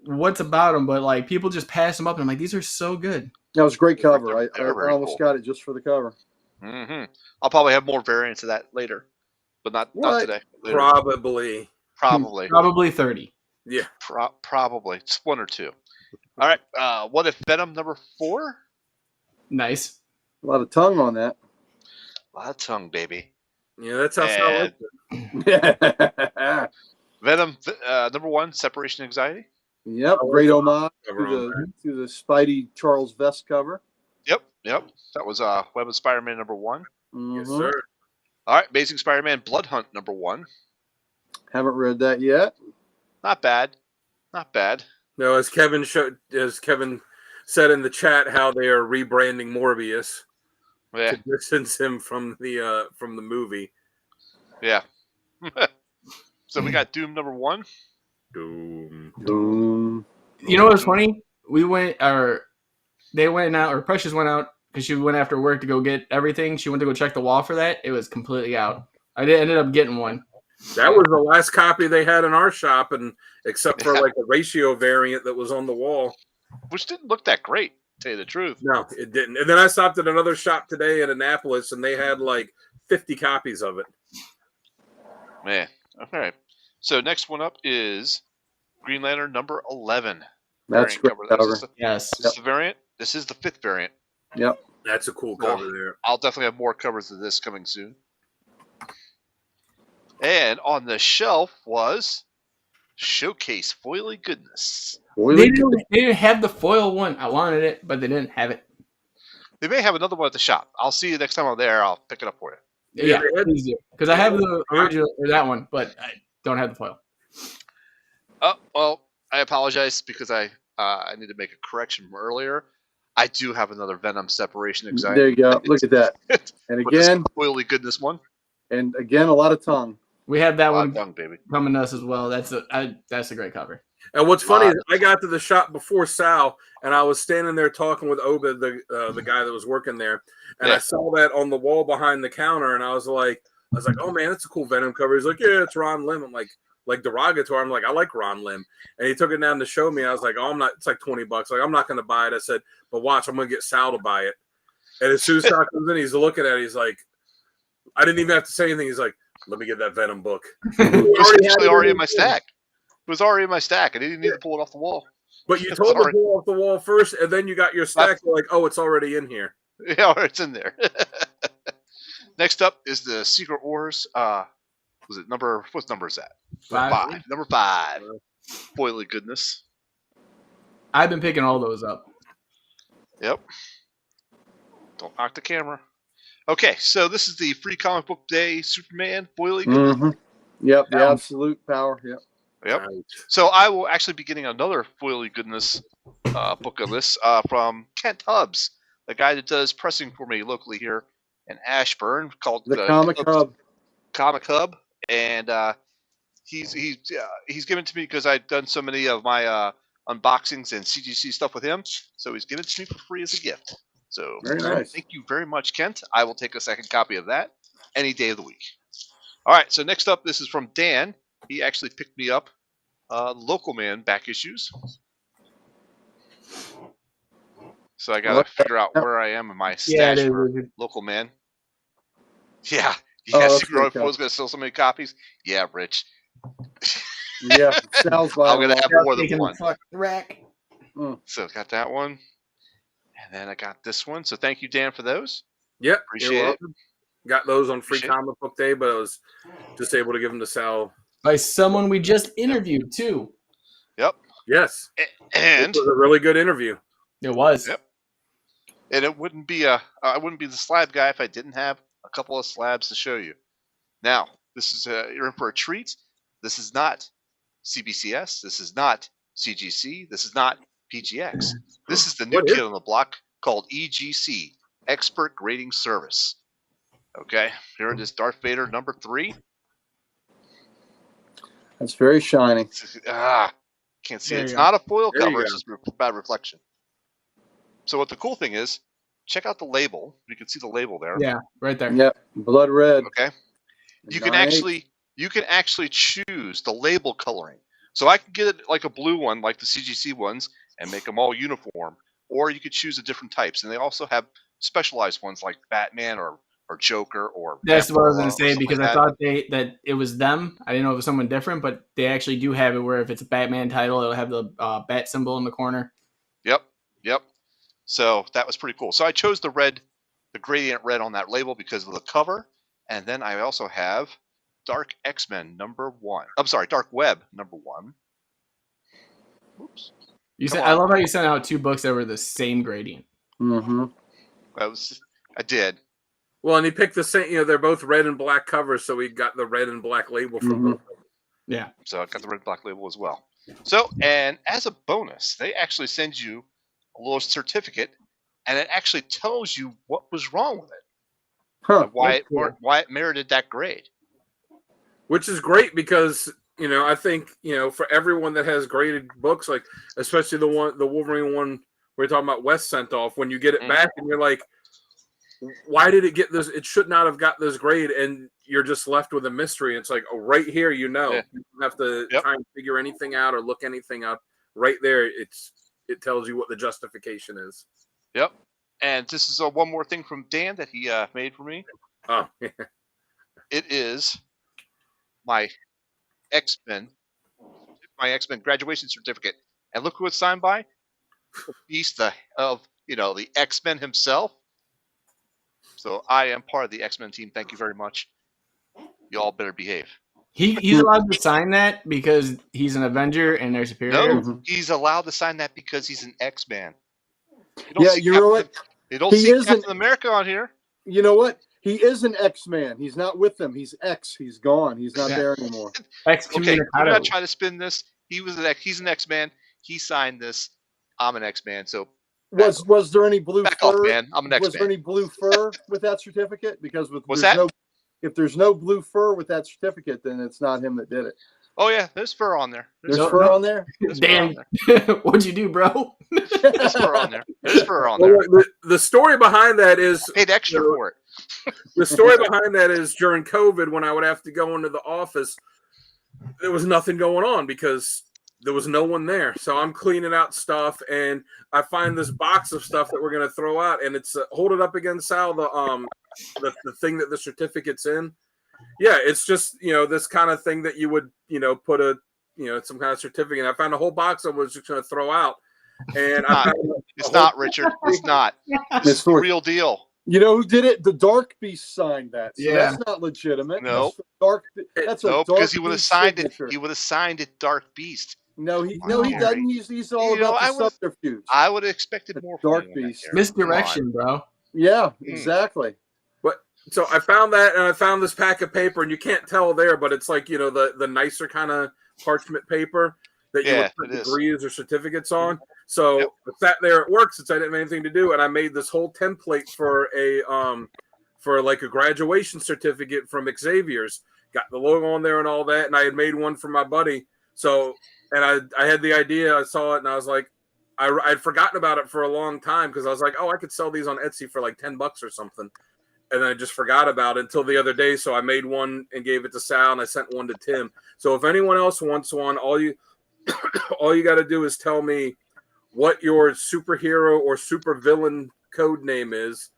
[SPEAKER 1] what's about them, but like people just pass them up, and I'm like, these are so good.
[SPEAKER 4] That was a great cover. I almost
[SPEAKER 2] cool.
[SPEAKER 4] got it just for the cover.
[SPEAKER 2] Mm-hmm. I'll probably have more variants of that later, but not today. Later.
[SPEAKER 1] Probably 30.
[SPEAKER 3] Yeah,
[SPEAKER 2] probably it's 1 or 2. All right. What if Venom #4?
[SPEAKER 1] Nice.
[SPEAKER 4] A lot of tongue on that.
[SPEAKER 2] A lot of tongue, baby.
[SPEAKER 3] Yeah, that's how Sal likes it.
[SPEAKER 2] Venom #1, Separation Anxiety.
[SPEAKER 4] Yep, great homage to the Spidey Charles Vest cover.
[SPEAKER 2] Yep. That was Web of Spider-Man #1.
[SPEAKER 4] Mm-hmm.
[SPEAKER 3] Yes, sir.
[SPEAKER 2] All right, Amazing Spider-Man Blood Hunt #1.
[SPEAKER 4] Haven't read that yet.
[SPEAKER 2] Not bad.
[SPEAKER 3] No, as Kevin said in the chat, how they are rebranding Morbius to distance him from the movie.
[SPEAKER 2] Yeah. So we got Doom number 1.
[SPEAKER 3] Doom.
[SPEAKER 1] You know what's funny? They went out, or Precious went out because she went after work to go get everything. She went to go check the wall for that. It was completely out. I ended up getting one.
[SPEAKER 3] That was the last copy they had in our shop, and except for like a ratio variant that was on the wall,
[SPEAKER 2] which didn't look that great, to tell you the truth.
[SPEAKER 3] No, it didn't. And then I stopped at another shop today in Annapolis, and they had like 50 copies of it.
[SPEAKER 2] Man, all right. So next one up is Green Lantern number 11.
[SPEAKER 4] That's great cover.
[SPEAKER 1] Yes.
[SPEAKER 2] This is the variant. This is the 5th variant.
[SPEAKER 4] Yep.
[SPEAKER 3] That's a cool cover there.
[SPEAKER 2] I'll definitely have more covers of this coming soon. And on the shelf was Showcase Foily Goodness.
[SPEAKER 1] They didn't have the foil one. I wanted it, but they didn't have it.
[SPEAKER 2] They may have another one at the shop. I'll see you next time I'm there. I'll pick it up for you.
[SPEAKER 1] Yeah, please do. Because I have the original, or that one, but I don't have the foil.
[SPEAKER 2] Oh, well, I apologize because I need to make a correction from earlier. I do have another Venom separation anxiety.
[SPEAKER 4] There you go. Look at that. And again,
[SPEAKER 2] Foily Goodness one.
[SPEAKER 4] And again, a lot of tongue.
[SPEAKER 1] We have that one
[SPEAKER 2] tongue, baby.
[SPEAKER 1] coming to us as well. That's a great cover.
[SPEAKER 3] And what's funny is I got to the shop before Sal, and I was standing there talking with Oba, the guy that was working there, and I saw that on the wall behind the counter, and I was like, oh man, that's a cool Venom cover. He's like, yeah, it's Ron Lim. I'm like derogatory. I'm like, I like Ron Lim, and he took it down to show me. I was like, oh, I'm not. It's like $20. Like, I'm not going to buy it. I said, but watch, I'm going to get Sal to buy it. And as soon as Sal comes in, he's looking at it. He's like, I didn't even have to say anything. He's like, let me get that Venom book.
[SPEAKER 2] It was already in my stack. It was already in my stack. I didn't need to pull it off the wall.
[SPEAKER 3] But you told me to pull off the wall first, and then you got your stack. You're like, oh, it's already in here.
[SPEAKER 2] Yeah, it's in there. Next up is the Secret Wars. Was it number? What number is that? 5. Number 5. Foily Goodness.
[SPEAKER 1] I've been picking all those up.
[SPEAKER 2] Yep. Don't knock the camera. Okay, so this is the Free Comic Book Day Superman Foily Goodness.
[SPEAKER 4] Mm-hmm. Yep, the absolute power. Yep.
[SPEAKER 2] Right. So I will actually be getting another Foily Goodness book of this from Kent Hubbs, the guy that does pressing for me locally here in Ashburn, called
[SPEAKER 4] the Comic Hub.
[SPEAKER 2] Comic Hub, and he's given it to me because I've done so many of my unboxings and CGC stuff with him. So he's given it to me for free as a gift. So
[SPEAKER 4] very nice.
[SPEAKER 2] Thank you very much, Kent. I will take a second copy of that any day of the week. All right. So next up, this is from Dan. He actually picked me up Local Man back issues. So I got to figure out where I am in my stash for Local Man. Yeah. Secret was going to sell so many copies. Yeah, Rich.
[SPEAKER 4] Yeah, sounds like
[SPEAKER 2] I'm going to have more than one.
[SPEAKER 1] Rack.
[SPEAKER 2] So got that one. And then I got this one. So thank you, Dan, for those.
[SPEAKER 3] Yep.
[SPEAKER 2] Appreciate it.
[SPEAKER 3] Got those on Free Comic Book Day, but I was just able to give them to Sal.
[SPEAKER 1] By someone we just interviewed, too.
[SPEAKER 2] Yep.
[SPEAKER 3] Yes.
[SPEAKER 2] And
[SPEAKER 3] it was a really good interview.
[SPEAKER 1] It was.
[SPEAKER 2] Yep. And it wouldn't be I wouldn't be the slab guy if I didn't have a couple of slabs to show you. Now, this is you're in for a treat. This is not CBCS. This is not CGC. This is not PGX. This is the new kid on the block called EGC, Expert Grading Service. Okay, here it is, Darth Vader number 3.
[SPEAKER 4] That's very shiny.
[SPEAKER 2] Can't see it. It's not a foil cover. It's just bad reflection. So what the cool thing is, check out the label. You can see the label there.
[SPEAKER 1] Yeah, right there.
[SPEAKER 4] Yep, blood red.
[SPEAKER 2] Okay. You can actually choose the label coloring. So I can get it like a blue one, like the CGC ones, and make them all uniform. Or you could choose the different types, and they also have specialized ones like Batman or Joker or.
[SPEAKER 1] That's what I was going to say because I thought that it was them. I didn't know it was someone different, but they actually do have it where if it's a Batman title, it'll have the bat symbol in the corner.
[SPEAKER 2] Yep. So that was pretty cool. So I chose the gradient red on that label because of the cover, and then I also have Dark X-Men number 1. I'm sorry, Dark Web number 1. Oops.
[SPEAKER 1] I love how you sent out 2 books that were the same gradient.
[SPEAKER 4] Mm-hmm.
[SPEAKER 2] I did.
[SPEAKER 3] Well, and he picked the same. They're both red and black covers, so we got the red and black label from both.
[SPEAKER 1] Yeah.
[SPEAKER 2] So I got the red and black label as well. So, and as a bonus, they actually send you a little certificate, and it actually tells you what was wrong with it, and why it merited that grade.
[SPEAKER 3] Which is great because I think for everyone that has graded books, like especially the Wolverine one we're talking about, Wes sent off. When you get it back and you're like, why did it get this? It should not have got this grade, and you're just left with a mystery. It's like, oh, right here, you don't have to try and figure anything out or look anything up. Right there, it tells you what the justification is.
[SPEAKER 2] Yep. And this is one more thing from Dan that he made for me.
[SPEAKER 3] Oh, yeah.
[SPEAKER 2] It is my X-Men graduation certificate, and look who it's signed by. The beast of the X-Men himself. So I am part of the X-Men team. Thank you very much. You all better behave.
[SPEAKER 1] He's allowed to sign that because he's an Avenger and they're superior?
[SPEAKER 2] No, he's allowed to sign that because he's an X-Man.
[SPEAKER 4] You know what?
[SPEAKER 2] They don't see Captain America on here.
[SPEAKER 4] You know what? He is an X-Man. He's not with them. He's X. He's gone. He's not there anymore.
[SPEAKER 2] Okay, I'm not trying to spin this. He's an X-Man. He signed this. I'm an X-Man. So
[SPEAKER 4] was there any blue
[SPEAKER 2] back
[SPEAKER 4] fur?
[SPEAKER 2] off, man. I'm an X-Man.
[SPEAKER 4] Was there any blue fur with that certificate? Because if there's no blue fur with that certificate, then it's not him that did it.
[SPEAKER 2] Oh yeah, there's fur on there.
[SPEAKER 4] There's fur on there.
[SPEAKER 1] Dan, what'd you do, bro?
[SPEAKER 2] There's fur on there. There's fur on there.
[SPEAKER 3] The story behind that is
[SPEAKER 2] paid extra for it.
[SPEAKER 3] The story behind that is during COVID, when I would have to go into the office, there was nothing going on because there was no one there. So I'm cleaning out stuff, and I find this box of stuff that we're going to throw out, and it's hold it up again, Sal. The thing that the certificate's in. Yeah, it's just this kind of thing that you would put some kind of certificate. I found a whole box I was just going to throw out, and
[SPEAKER 2] it's not Richard. It's not. It's the real deal.
[SPEAKER 4] You know who did it? The Dark Beast signed that. So that's not legitimate.
[SPEAKER 2] No, because he would have signed it. He would have signed it, Dark Beast.
[SPEAKER 4] No, he doesn't. He's all about the subterfuge.
[SPEAKER 2] I would have expected more.
[SPEAKER 4] Dark Beast.
[SPEAKER 1] Misdirection, bro.
[SPEAKER 4] Yeah, exactly.
[SPEAKER 3] So I found that, and I found this pack of paper, and you can't tell there, but it's like the nicer kind of parchment paper that you would put degrees or certificates on. So I sat there at work since I didn't have anything to do, and I made this whole template for a graduation certificate from Xavier's. Got the logo on there and all that, and I had made one for my buddy. So, and I had the idea, I saw it, and I was like, I'd forgotten about it for a long time because I was like, oh, I could sell these on Etsy for like $10 or something. And I just forgot about it until the other day. So I made one and gave it to Sal, and I sent one to Tim. So if anyone else wants one, all you got to do is tell me what your superhero or supervillain code name is,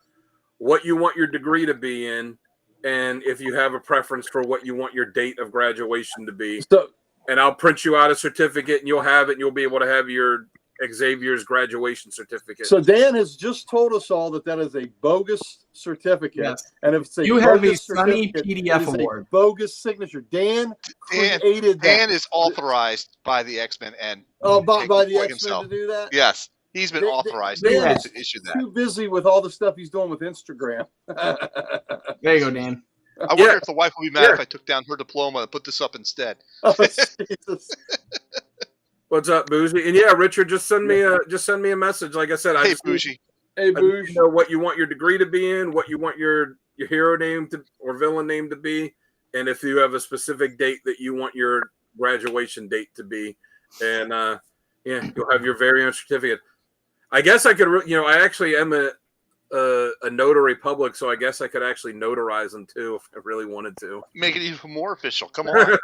[SPEAKER 3] what you want your degree to be in, and if you have a preference for what you want your date of graduation to be. And I'll print you out a certificate, and you'll have it, and you'll be able to have your Xavier's graduation certificate.
[SPEAKER 4] So Dan has just told us all that is a bogus certificate, and if it's
[SPEAKER 1] you have a sunny PDF award,
[SPEAKER 4] bogus signature. Dan created that.
[SPEAKER 2] Dan is authorized by the X-Men and
[SPEAKER 4] by the X-Men to do that.
[SPEAKER 2] Yes, he's been authorized
[SPEAKER 4] to
[SPEAKER 2] issue that.
[SPEAKER 4] Too busy with all the stuff he's doing with Instagram.
[SPEAKER 1] There you go, Dan.
[SPEAKER 2] I wonder if the wife would be mad if I took down her diploma and put this up instead.
[SPEAKER 4] Oh, Jesus.
[SPEAKER 3] What's up, Bougie? And Richard, just send me a message. Like I said,
[SPEAKER 2] hey, Bougie.
[SPEAKER 4] Hey, Bougie.
[SPEAKER 3] Know what you want your degree to be in, what you want your hero name to or villain name to be, and if you have a specific date that you want your graduation date to be, and you'll have your very own certificate. I guess I could, I actually am a notary public, so I guess I could actually notarize them too if I really wanted to.
[SPEAKER 2] Make it even more official. Come on.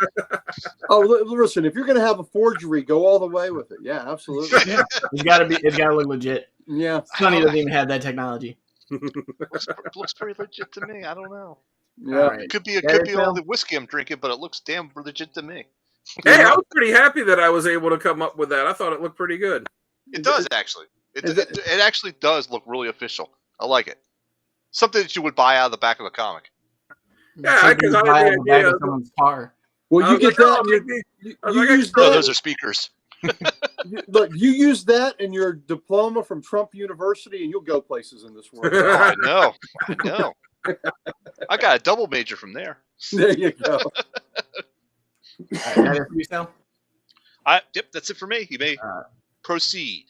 [SPEAKER 4] Listen, if you're going to have a forgery, go all the way with it. Yeah, absolutely.
[SPEAKER 1] Yeah. It's got to look legit.
[SPEAKER 4] Yeah.
[SPEAKER 1] Sonny doesn't even have that technology.
[SPEAKER 2] Looks pretty legit to me. I don't know.
[SPEAKER 4] Yeah.
[SPEAKER 2] Right. It could be all the whiskey I'm drinking, but it looks damn legit to me.
[SPEAKER 3] Hey, I was pretty happy that I was able to come up with that. I thought it looked pretty good.
[SPEAKER 2] It does, actually. It actually does look really official. I like it. Something that you would buy out of the back of a comic.
[SPEAKER 3] Yeah, because I had the idea
[SPEAKER 1] of someone's car.
[SPEAKER 4] Well, you get that. You use that.
[SPEAKER 2] Those are speakers.
[SPEAKER 4] Look, you use that in your diploma from Trump University, and you'll go places in this world.
[SPEAKER 2] I know. I got a double major from there.
[SPEAKER 4] There you go.
[SPEAKER 1] All right,
[SPEAKER 2] Yep, that's it for me. You may proceed.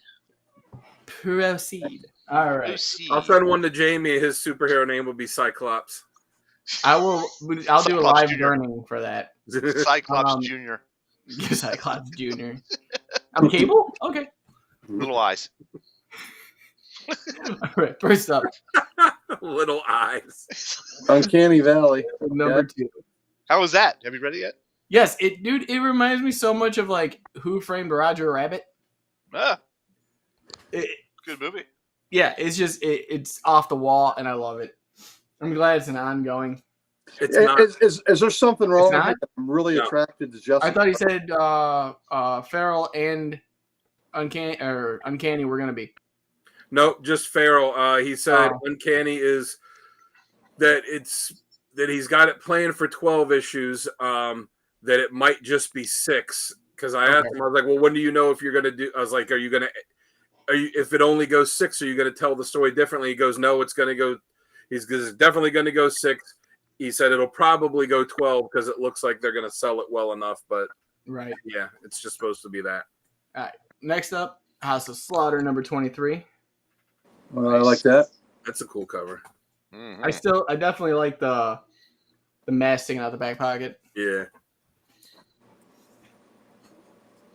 [SPEAKER 1] Proceed. All right.
[SPEAKER 2] Proceed.
[SPEAKER 3] I'll send one to Jamie. His superhero name will be Cyclops.
[SPEAKER 1] I'll do a
[SPEAKER 2] Cyclops
[SPEAKER 1] live
[SPEAKER 2] Jr.
[SPEAKER 1] burning for that.
[SPEAKER 2] Cyclops Jr.
[SPEAKER 1] Cyclops Jr. I'm Cable? Okay.
[SPEAKER 2] Little eyes.
[SPEAKER 1] All right. First up,
[SPEAKER 3] Little eyes.
[SPEAKER 4] Uncanny Valley.
[SPEAKER 1] number 2.
[SPEAKER 2] How was that? Have you read it yet?
[SPEAKER 1] Yes, it reminds me so much of like Who Framed Roger Rabbit.
[SPEAKER 2] Ah,
[SPEAKER 1] It,
[SPEAKER 2] good movie.
[SPEAKER 1] yeah, it's just it's off the wall, and I love it. I'm glad it's an ongoing.
[SPEAKER 3] It's not.
[SPEAKER 4] Is there something wrong with
[SPEAKER 1] not?
[SPEAKER 4] it? I'm really
[SPEAKER 3] No.
[SPEAKER 4] attracted to Justin.
[SPEAKER 1] I thought he said Feral and Uncanny were gonna be.
[SPEAKER 3] Nope, just Farrell. He said
[SPEAKER 1] Oh.
[SPEAKER 3] Uncanny is that he's got it planned for 12 issues. That it might just be 6. Because I asked him, I was like, "Well, when do you know if you're gonna do?" I was like, if it only goes 6, are you gonna tell the story differently?" He goes, "No, it's gonna go. It's definitely gonna go 6." He said it'll probably go 12 because it looks like they're gonna sell it well enough. But
[SPEAKER 1] Right.
[SPEAKER 3] yeah, it's just supposed to be that.
[SPEAKER 1] All right. Next up, House of Slaughter number 23.
[SPEAKER 4] I like that.
[SPEAKER 3] That's a cool cover.
[SPEAKER 2] Mhm.
[SPEAKER 1] I definitely like the mask sticking out the back pocket.
[SPEAKER 3] Yeah.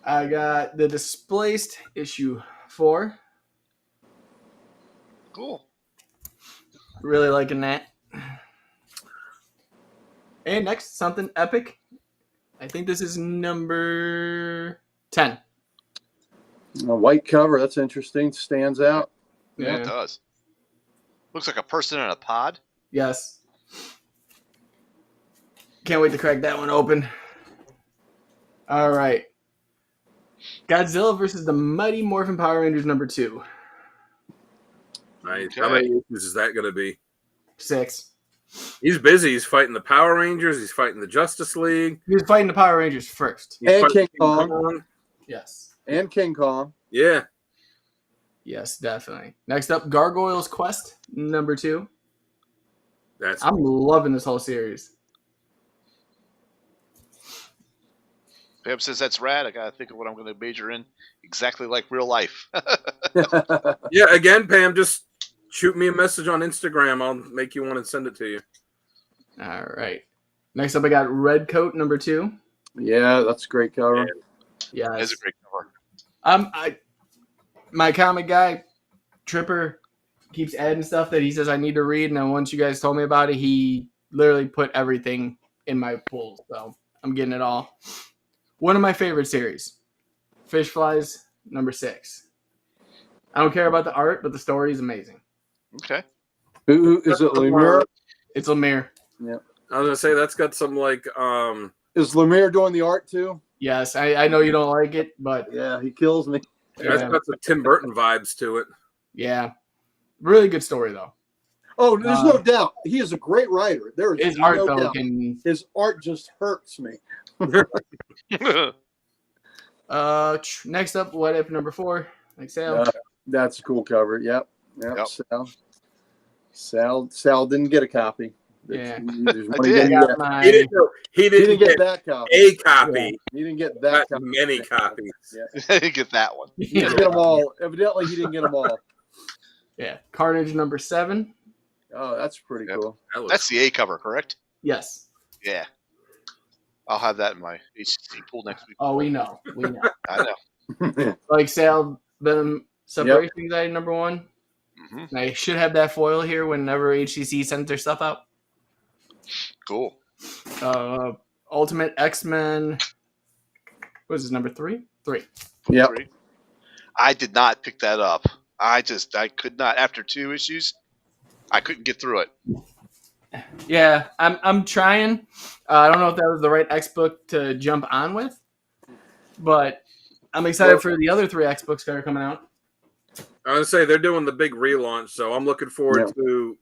[SPEAKER 1] I got the Displaced issue 4.
[SPEAKER 2] Cool.
[SPEAKER 1] Really liking that. And next, something epic. I think this is number 10.
[SPEAKER 4] A white cover. That's interesting. Stands out.
[SPEAKER 2] Yeah, it does. Looks like a person in a pod.
[SPEAKER 1] Yes. Can't wait to crack that one open. All right. Godzilla versus the Mighty Morphin Power Rangers number 2.
[SPEAKER 3] Nice.
[SPEAKER 2] Okay.
[SPEAKER 3] How many issues is that going to be?
[SPEAKER 1] 6.
[SPEAKER 3] He's busy. He's fighting the Power Rangers. He's fighting the Justice League.
[SPEAKER 1] He was fighting the Power Rangers first.
[SPEAKER 3] He's
[SPEAKER 4] And
[SPEAKER 3] fighting
[SPEAKER 4] King Kong.
[SPEAKER 1] Yes.
[SPEAKER 4] And King Kong.
[SPEAKER 3] Yeah.
[SPEAKER 1] Yes, definitely. Next up, Gargoyles Quest number 2.
[SPEAKER 3] That's
[SPEAKER 1] I'm loving this whole series.
[SPEAKER 2] Pam says that's rad. I gotta think of what I'm gonna major in. Exactly like real life.
[SPEAKER 3] yeah. Again, Pam, just shoot me a message on Instagram. I'll make you one and send it to you.
[SPEAKER 1] All right. Next up, I got Red Coat number 2.
[SPEAKER 4] Yeah, that's a great cover.
[SPEAKER 1] Yes.
[SPEAKER 2] That's a great cover.
[SPEAKER 1] My comic guy, Tripper, keeps adding stuff that he says I need to read, and then once you guys told me about it, he literally put everything in my pool, so I'm getting it all. One of my favorite series, Fish Flies number 6. I don't care about the art, but the story is amazing.
[SPEAKER 2] Okay.
[SPEAKER 4] Who is it? Lemire?
[SPEAKER 1] It's Lemire.
[SPEAKER 4] Yeah.
[SPEAKER 3] I was gonna say that's got some like
[SPEAKER 4] Is Lemire doing the art too?
[SPEAKER 1] Yes, I know you don't like it, but
[SPEAKER 4] Yeah, he kills me.
[SPEAKER 3] that's got some Tim Burton vibes to it.
[SPEAKER 1] yeah, really good story though.
[SPEAKER 4] Oh, there's no doubt. He is a great writer. There is
[SPEAKER 1] His
[SPEAKER 4] no
[SPEAKER 1] art though
[SPEAKER 4] doubt.
[SPEAKER 1] can.
[SPEAKER 4] His art just hurts me.
[SPEAKER 1] Next up, What If number 4. Like Sal.
[SPEAKER 4] That's a cool cover. Yep. Sal didn't get a copy.
[SPEAKER 1] Yeah.
[SPEAKER 4] There's one
[SPEAKER 2] I
[SPEAKER 4] he
[SPEAKER 2] did.
[SPEAKER 4] didn't get.
[SPEAKER 1] My,
[SPEAKER 3] He didn't get
[SPEAKER 4] that copy.
[SPEAKER 3] a copy.
[SPEAKER 4] He didn't get that
[SPEAKER 3] Not
[SPEAKER 4] copy.
[SPEAKER 3] many copies.
[SPEAKER 4] Yeah.
[SPEAKER 2] I didn't get that one.
[SPEAKER 4] He didn't get them all. Evidently, he didn't get them all.
[SPEAKER 1] Yeah. Carnage number 7.
[SPEAKER 4] Oh, that's pretty
[SPEAKER 2] Yep.
[SPEAKER 4] cool.
[SPEAKER 2] That's the A cover, correct?
[SPEAKER 1] Yes.
[SPEAKER 2] Yeah. I'll have that in my HCC pool next week.
[SPEAKER 1] Oh, we know. We know.
[SPEAKER 2] I know.
[SPEAKER 1] Like Sal, Venom Separation Anxiety number 1.
[SPEAKER 2] Mm-hmm.
[SPEAKER 1] I should have that foil here whenever HCC sends their stuff out.
[SPEAKER 2] Cool.
[SPEAKER 1] Ultimate X-Men. What is this, number 3? 3.
[SPEAKER 4] Yep.
[SPEAKER 2] I did not pick that up. I could not. After 2 issues, I couldn't get through it.
[SPEAKER 1] Yeah, I'm trying. I don't know if that was the right X book to jump on with, but I'm excited for the other 3 X books that are coming out.
[SPEAKER 3] I was gonna say they're doing the big relaunch, so I'm looking forward to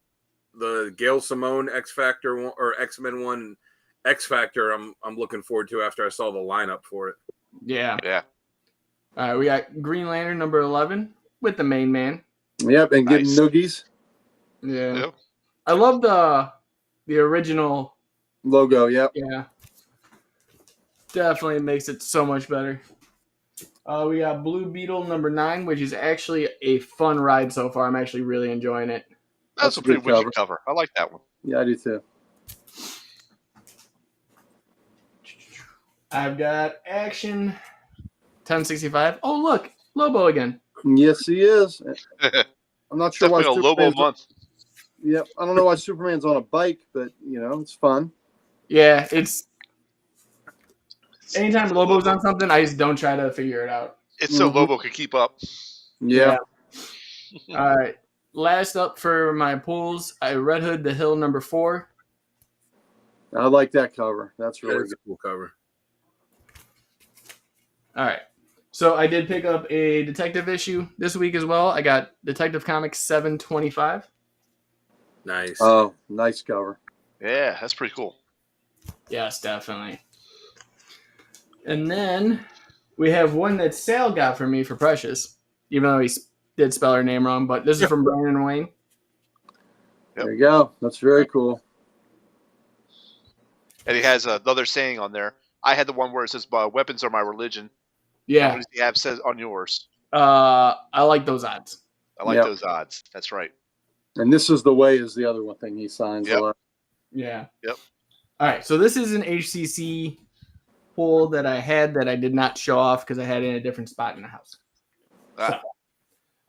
[SPEAKER 3] the Gail Simone X Factor one, or X-Men 1 X Factor. I'm looking forward to after I saw the lineup for it.
[SPEAKER 1] Yeah.
[SPEAKER 2] Yeah.
[SPEAKER 1] All right, we got Green Lantern number 11 with the main man.
[SPEAKER 4] Yep, and getting
[SPEAKER 2] Nice.
[SPEAKER 4] noogies
[SPEAKER 1] Yeah.
[SPEAKER 2] Yep.
[SPEAKER 1] I love the original.
[SPEAKER 4] logo. Yep.
[SPEAKER 1] Yeah. Definitely makes it so much better. We got Blue Beetle number 9, which is actually a fun ride so far. I'm actually really enjoying it.
[SPEAKER 2] That's a pretty wicked cover. I like that one.
[SPEAKER 4] Yeah, I do too.
[SPEAKER 1] I've got Action 1065. Oh, look, Lobo again.
[SPEAKER 4] Yes, he is. I'm not sure why
[SPEAKER 2] Definitely a Lobo month.
[SPEAKER 4] Yep, I don't know why Superman's on a bike, but it's fun.
[SPEAKER 1] Yeah, it's anytime Lobo's on something, I just don't try to figure it out.
[SPEAKER 2] It's so Lobo can keep up.
[SPEAKER 4] Yeah.
[SPEAKER 1] All right. Last up for my pulls, Red Hood the Hill number 4.
[SPEAKER 4] I like that cover. That's really
[SPEAKER 3] a cool cover.
[SPEAKER 1] All right. So I did pick up a detective issue this week as well. I got Detective Comics 725.
[SPEAKER 3] Nice.
[SPEAKER 4] Oh, nice cover.
[SPEAKER 2] Yeah, that's pretty cool.
[SPEAKER 1] Yes, definitely. And then we have one that Sal got for me for Precious, even though he did spell her name wrong. But this is from Brian and Wayne.
[SPEAKER 4] There you go. That's very cool.
[SPEAKER 2] And he has another saying on there. I had the one where it says, "Weapons are my religion."
[SPEAKER 1] Yeah.
[SPEAKER 2] What does he have says on yours?
[SPEAKER 1] I like those odds.
[SPEAKER 2] I like those odds. That's right.
[SPEAKER 4] And This Is the Way is the other one thing he signs a lot.
[SPEAKER 1] Yeah.
[SPEAKER 2] Yep.
[SPEAKER 1] All right. So this is an HCC pull that I had that I did not show off because I had it in a different spot in the house. So,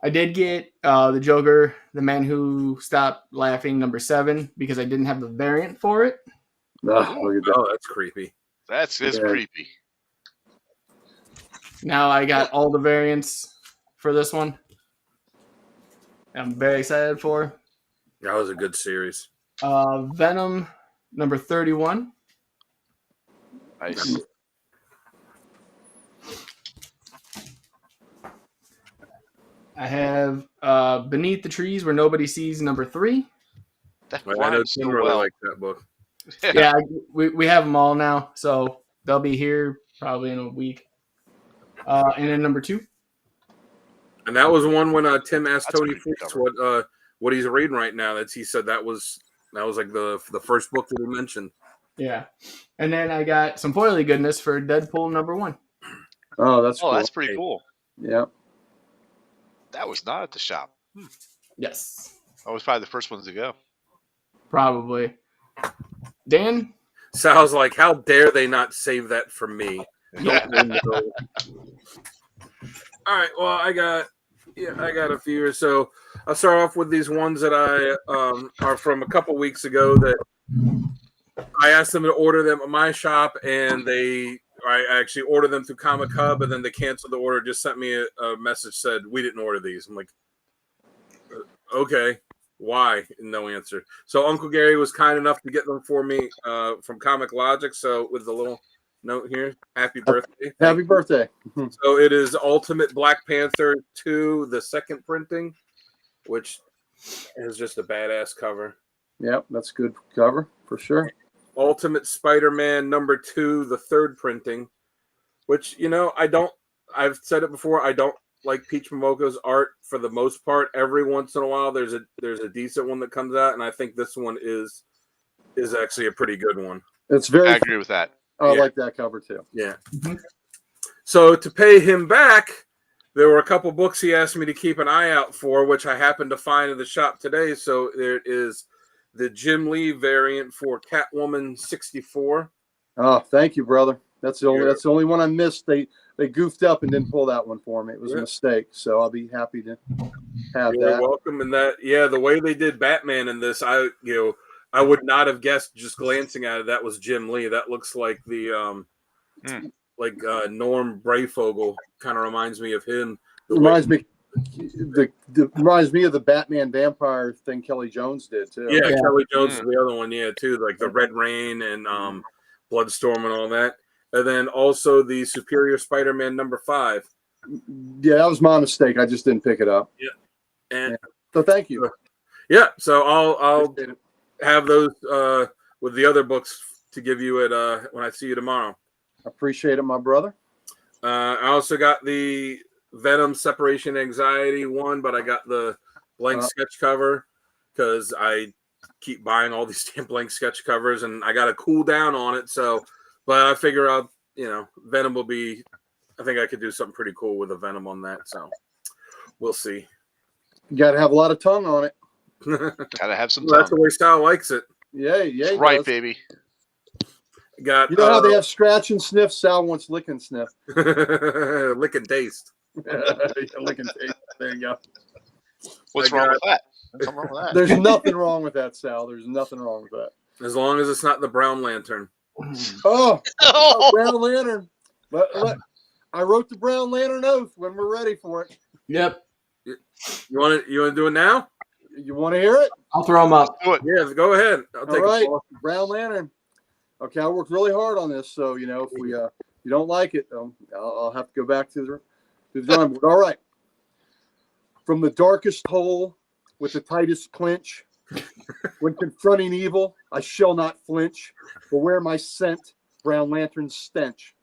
[SPEAKER 1] I did get the Joker, The Man Who Stopped Laughing, number 7, because I didn't have the variant for it.
[SPEAKER 3] Oh, that's creepy.
[SPEAKER 2] That's creepy.
[SPEAKER 1] Now I got all the variants for this one. I'm very excited for.
[SPEAKER 3] That was a good series.
[SPEAKER 1] Venom number 31.
[SPEAKER 2] Nice.
[SPEAKER 1] I have Beneath the Trees Where Nobody Sees number 3.
[SPEAKER 3] I know Tim really likes that book.
[SPEAKER 1] Yeah, we have them all now, so they'll be here probably in a week. And then number 2.
[SPEAKER 3] And that was one when Tim asked Tony Fuchs what he's reading right now. He said that was like the first book that he mentioned.
[SPEAKER 1] Yeah, and then I got some foily goodness for Deadpool number 1.
[SPEAKER 4] Oh, that's cool.
[SPEAKER 2] That's pretty cool.
[SPEAKER 4] Yeah.
[SPEAKER 2] That was not at the shop.
[SPEAKER 1] Yes.
[SPEAKER 2] I was probably the first ones to go.
[SPEAKER 1] Probably. Dan?
[SPEAKER 3] Sal's like, how dare they not save that for me? All right. Well, I got a few or so. I'll start off with these ones that are from a couple weeks ago that I asked them to order them at my shop, and I actually ordered them through Comic Hub, and then they canceled the order. Just sent me a message said we didn't order these. I'm like, okay, why? No answer. So Uncle Gary was kind enough to get them for me from Comic Logic. So with the little note here, happy birthday!
[SPEAKER 4] Happy birthday!
[SPEAKER 3] So it is Ultimate Black Panther 2, the second printing, which is just a badass cover.
[SPEAKER 4] Yep, that's a good cover for sure.
[SPEAKER 3] Ultimate Spider-Man number 2, the third printing, which, I've said it before, I don't like Peach Momoko's art for the most part. Every once in a while there's a decent one that comes out, and I think this one is actually a pretty good one.
[SPEAKER 2] I agree with that.
[SPEAKER 4] I like that cover too.
[SPEAKER 3] Yeah. Mm-hmm. So to pay him back, there were a couple books he asked me to keep an eye out for, which I happened to find in the shop today. So there is the Jim Lee variant for Catwoman 64.
[SPEAKER 4] Oh, thank you, brother. That's the only one I missed. They goofed up and didn't pull that one for me. It was a mistake. So I'll be happy to have that.
[SPEAKER 3] You're welcome. And the way they did Batman in this, I would not have guessed just glancing at it that was Jim Lee. That looks like the Norm Brayfogle. Kind of reminds me of him.
[SPEAKER 4] Reminds me of the Batman vampire thing Kelly Jones did too.
[SPEAKER 3] Yeah. Kelly Jones is the other one, too, like the Red Rain and Bloodstorm and all that. And then also the Superior Spider-Man number 5.
[SPEAKER 4] Yeah, that was my mistake. I just didn't pick it up.
[SPEAKER 3] Yeah. And
[SPEAKER 4] so thank you.
[SPEAKER 3] Yeah, so I'll have those with the other books to give you when I see you tomorrow.
[SPEAKER 4] Appreciate it, my brother.
[SPEAKER 3] I also got the Venom Separation Anxiety one, but I got the blank sketch cover because I keep buying all these damn blank sketch covers, and I got to cool down on it. So, but I figure out, Venom will be I think I could do something pretty cool with a Venom on that. So we'll see.
[SPEAKER 4] You got to have a lot of tongue on it.
[SPEAKER 2] Gotta have some
[SPEAKER 3] Well, that's
[SPEAKER 2] tongue.
[SPEAKER 3] the way Sal likes it.
[SPEAKER 4] Yeah,
[SPEAKER 2] That's
[SPEAKER 4] he
[SPEAKER 2] right,
[SPEAKER 4] does.
[SPEAKER 2] baby.
[SPEAKER 3] Got
[SPEAKER 4] You know how they have scratch and sniff? Sal wants lick and sniff.
[SPEAKER 3] lick and taste.
[SPEAKER 4] Lick and taste. There you go.
[SPEAKER 2] What's wrong with that? There's nothing wrong with that.
[SPEAKER 4] There's nothing wrong with that, Sal. There's nothing wrong with that.
[SPEAKER 3] As long as it's not the Brown Lantern.
[SPEAKER 4] Oh, Brown Lantern. But I wrote the Brown Lantern oath when we're ready for it.
[SPEAKER 1] Yep.
[SPEAKER 3] You want to do it now?
[SPEAKER 4] You want to hear it?
[SPEAKER 1] I'll throw them up.
[SPEAKER 2] Do it.
[SPEAKER 3] Yeah, go ahead. I'll take
[SPEAKER 4] All right,
[SPEAKER 3] a
[SPEAKER 4] Brown Lantern. Okay, I worked really hard on this, so if we you don't like it, I'll have to go back to the drawing board. All right. From the darkest hole with the tightest clinch, when confronting evil, I shall not flinch, but wear my scent, Brown Lantern's stench.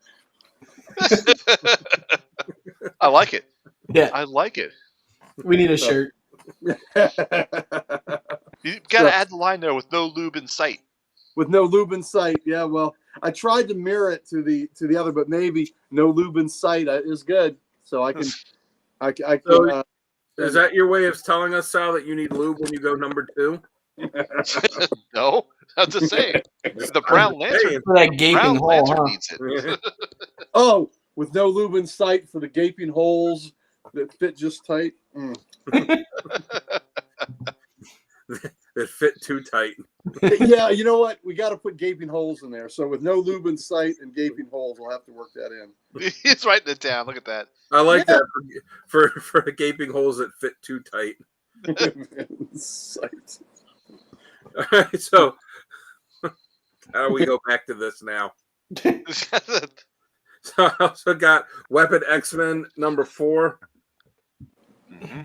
[SPEAKER 2] I like it.
[SPEAKER 1] Yeah.
[SPEAKER 2] I like it.
[SPEAKER 1] We need a shirt.
[SPEAKER 2] You gotta add the line there with no lube in sight.
[SPEAKER 4] With no lube in sight. Yeah, well, I tried to mirror it to the other, but maybe no lube in sight is good. So I can.
[SPEAKER 3] So, is that your way of telling us, Sal, that you need lube when you go number 2?
[SPEAKER 2] No, I'm just saying. The Brown Lantern.
[SPEAKER 1] For that gaping
[SPEAKER 2] Brown
[SPEAKER 1] hole,
[SPEAKER 2] Lantern
[SPEAKER 1] huh?
[SPEAKER 2] needs it.
[SPEAKER 4] Oh, with no lube in sight for the gaping holes that fit just tight.
[SPEAKER 3] It fit too tight.
[SPEAKER 4] Yeah, you know what? We got to put gaping holes in there. So with no lube in sight and gaping holes, we'll have to work that in.
[SPEAKER 2] He's writing it down. Look at that.
[SPEAKER 3] I like that for gaping holes that fit too tight.
[SPEAKER 4] Sight.
[SPEAKER 3] All right, so how do we go back to this now? So I also got Weapon X-Men number 4.
[SPEAKER 2] Mm-hmm.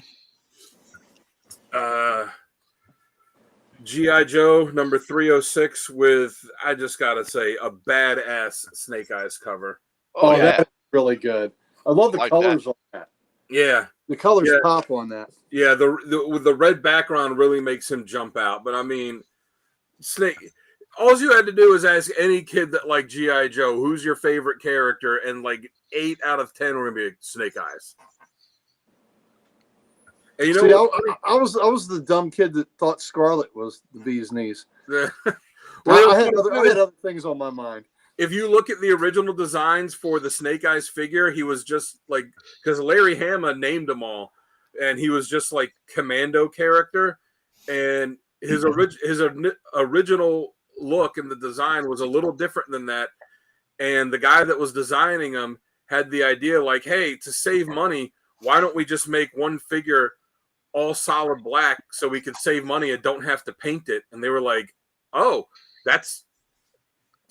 [SPEAKER 3] G.I. Joe number 306 with, I just gotta say, a badass Snake Eyes cover.
[SPEAKER 2] Oh, yeah.
[SPEAKER 4] That's really good. I love the
[SPEAKER 2] Like
[SPEAKER 4] colors on that.
[SPEAKER 3] Yeah,
[SPEAKER 4] The colors pop on that.
[SPEAKER 3] yeah. With the red background really makes him jump out. But I mean, Snake. All you had to do is ask any kid that liked G.I. Joe, who's your favorite character, and like 8 out of 10 were gonna be Snake Eyes. And you know,
[SPEAKER 4] I was the dumb kid that thought Scarlet was the bee's knees.
[SPEAKER 3] well,
[SPEAKER 4] I had other things on my mind.
[SPEAKER 3] if you look at the original designs for the Snake Eyes figure, he was just like, because Larry Hama named them all, and he was just like commando character, and his original look and the design was a little different than that. And the guy that was designing them had the idea like, hey, to save money, why don't we just make one figure all solid black so we could save money and don't have to paint it? And they were like, oh, that's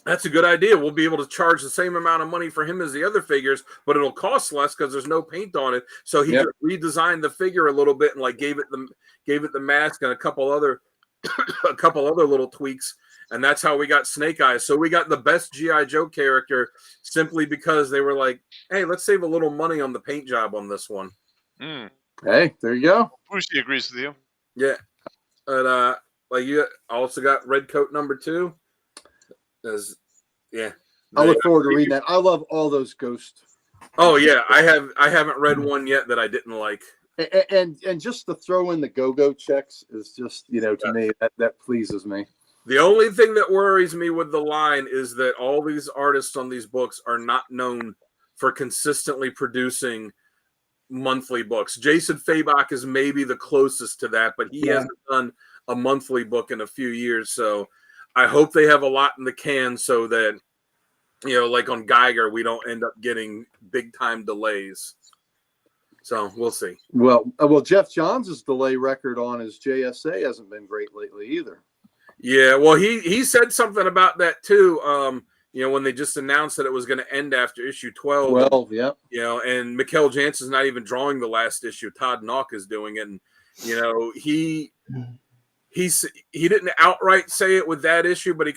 [SPEAKER 3] a good idea. We'll be able to charge the same amount of money for him as the other figures, but it'll cost less because there's no paint on it. So he redesigned the figure a little bit and like gave it the mask and a couple other little tweaks. And that's how we got Snake Eyes. So we got the best G.I. Joe character simply because they were like, hey, let's save a little money on the paint job on this one.
[SPEAKER 2] Mm.
[SPEAKER 4] Hey, there you go.
[SPEAKER 2] Brucey agrees with you.
[SPEAKER 3] Yeah. And like you also got Red Coat number 2.
[SPEAKER 4] I look forward to reading that. I love all those Ghost.
[SPEAKER 3] Oh yeah, I haven't read one yet that I didn't like.
[SPEAKER 4] And just to throw in the go-go checks is just, to me, that pleases me.
[SPEAKER 3] The only thing that worries me with the line is that all these artists on these books are not known for consistently producing monthly books. Jason Fabok is maybe the closest to that, but he hasn't done a monthly book in a few years. So I hope they have a lot in the can so that, like on Geiger, we don't end up getting big time delays. So we'll see.
[SPEAKER 4] Well, Jeff Johns' delay record on his JSA hasn't been great lately either.
[SPEAKER 3] Yeah, well, he said something about that too. When they just announced that it was going to end after issue 12.
[SPEAKER 4] 12, yeah.
[SPEAKER 3] And Mikkel Jansen's not even drawing the last issue. Todd Nauck is doing it. And, he didn't outright say it with that issue, but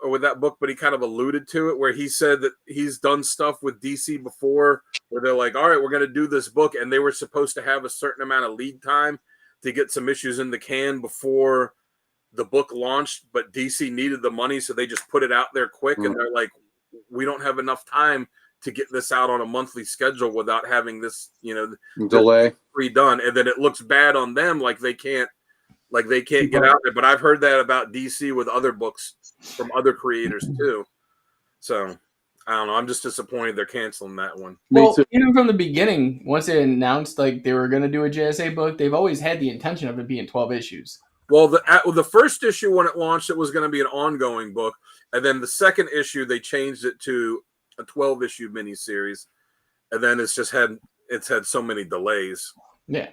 [SPEAKER 3] with that book, but he kind of alluded to it where he said that he's done stuff with DC before where they're like, all right, we're going to do this book. And they were supposed to have a certain amount of lead time to get some issues in the can before the book launched, but DC needed the money, so they just put it out there quick. And they're like, we don't have enough time to get this out on a monthly schedule without having this,
[SPEAKER 4] delay
[SPEAKER 3] redone, and then it looks bad on them, like they can't get out there. But I've heard that about DC with other books from other creators too. So I don't know. I'm just disappointed they're canceling that one.
[SPEAKER 1] Well, even from the beginning, once they announced like they were going to do a JSA book, they've always had the intention of it being 12 issues.
[SPEAKER 3] Well, the first issue when it launched, it was going to be an ongoing book, and then the second issue they changed it to a 12-issue miniseries, and then it's had so many delays.
[SPEAKER 1] Yeah.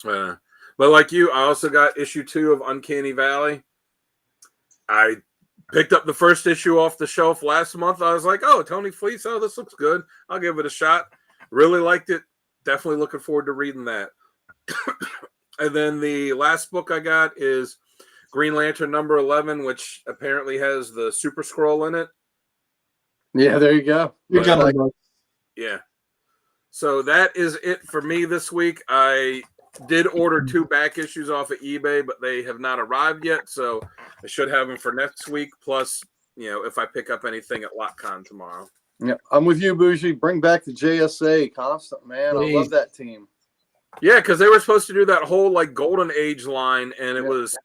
[SPEAKER 3] But like you, I also got issue 2 of Uncanny Valley. I picked up the first issue off the shelf last month. I was like, oh, Tony Fleece, oh, this looks good. I'll give it a shot. Really liked it. Definitely looking forward to reading that. And then the last book I got is Green Lantern number 11, which apparently has the Super Scroll in it.
[SPEAKER 4] Yeah, there you go.
[SPEAKER 3] Yeah. So that is it for me this week. I did order 2 back issues off of eBay, but they have not arrived yet. So I should have them for next week. Plus, if I pick up anything at LotCon tomorrow.
[SPEAKER 4] Yeah, I'm with you, Bougie. Bring back the JSA constant, man.
[SPEAKER 1] Please.
[SPEAKER 4] I love that team.
[SPEAKER 3] Yeah, because they were supposed to do that whole like Golden Age line, and it was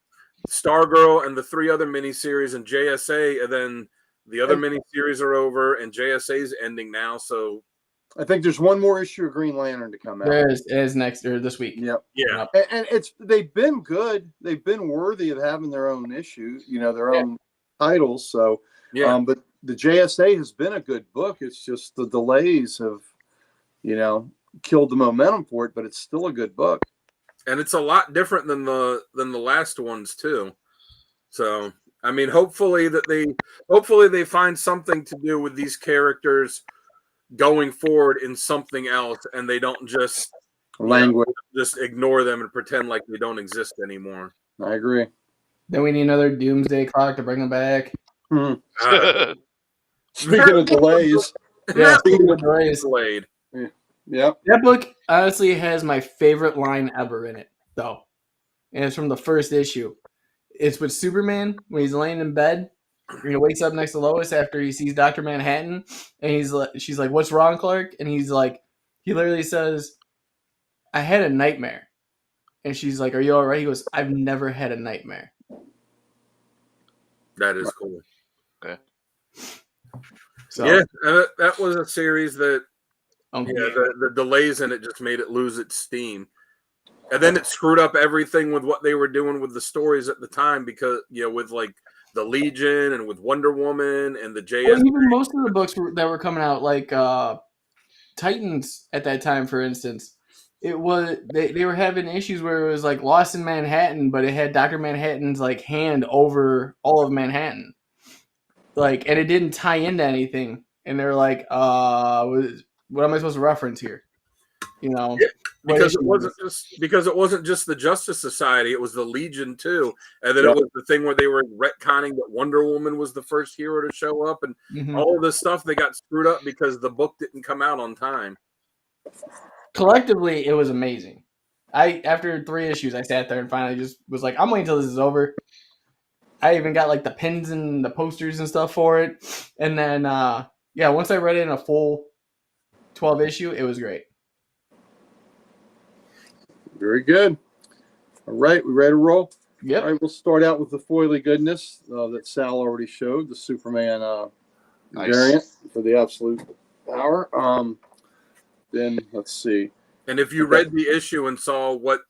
[SPEAKER 3] Stargirl and the 3 other miniseries and JSA, and then the other miniseries are over, and JSA's ending now. So
[SPEAKER 4] I think there's one more issue of Green Lantern to come out.
[SPEAKER 1] There is next or this week.
[SPEAKER 4] Yep.
[SPEAKER 3] Yeah.
[SPEAKER 4] And they've been good. They've been worthy of having their own issue, their own titles. So but the JSA has been a good book. It's just the delays have, killed the momentum for it, but it's still a good book.
[SPEAKER 3] And it's a lot different than the last ones too. So I mean, hopefully they find something to do with these characters going forward in something else, and they don't just just ignore them and pretend like they don't exist anymore.
[SPEAKER 4] I agree.
[SPEAKER 1] Then we need another Doomsday Clock to bring them back.
[SPEAKER 4] Speaking of delays,
[SPEAKER 1] speaking of delays,
[SPEAKER 3] delayed.
[SPEAKER 4] Yeah.
[SPEAKER 1] That book honestly has my favorite line ever in it, though. And it's from the first issue. It's with Superman when he's laying in bed. He wakes up next to Lois after he sees Dr. Manhattan. And she's like, "What's wrong, Clark?" And he's like, he literally says, "I had a nightmare." And she's like, "Are you all right?" He goes, "I've never had a nightmare."
[SPEAKER 3] That is cool.
[SPEAKER 2] Okay.
[SPEAKER 1] So,
[SPEAKER 3] that was a series that
[SPEAKER 1] okay.
[SPEAKER 3] the delays in it just made it lose its steam. And then it screwed up everything with what they were doing with the stories at the time because, with like the Legion and with Wonder Woman and the JS.
[SPEAKER 1] Well, even most of the books that were coming out, like Titans at that time, for instance, it was they were having issues where it was like Lost in Manhattan, but it had Dr. Manhattan's like hand over all of Manhattan. Like, and it didn't tie into anything. And they're like, what am I supposed to reference here? Because
[SPEAKER 3] it wasn't just the Justice Society, it was the Legion too. And then it was the thing where they were retconning that Wonder Woman was the first hero to show up, and all of this stuff they got screwed up because the book didn't come out on time.
[SPEAKER 1] Collectively, it was amazing. After 3 issues, I sat there and finally just was like, I'm waiting until this is over. I even got like the pins and the posters and stuff for it. And then, once I read it in a full 12 issue, it was great.
[SPEAKER 4] Very good. All right, we ready to roll?
[SPEAKER 1] Yep.
[SPEAKER 4] All right, we'll start out with the foily goodness that Sal already showed, the Superman variant for the absolute power. Then let's see.
[SPEAKER 3] And if you read the issue and saw what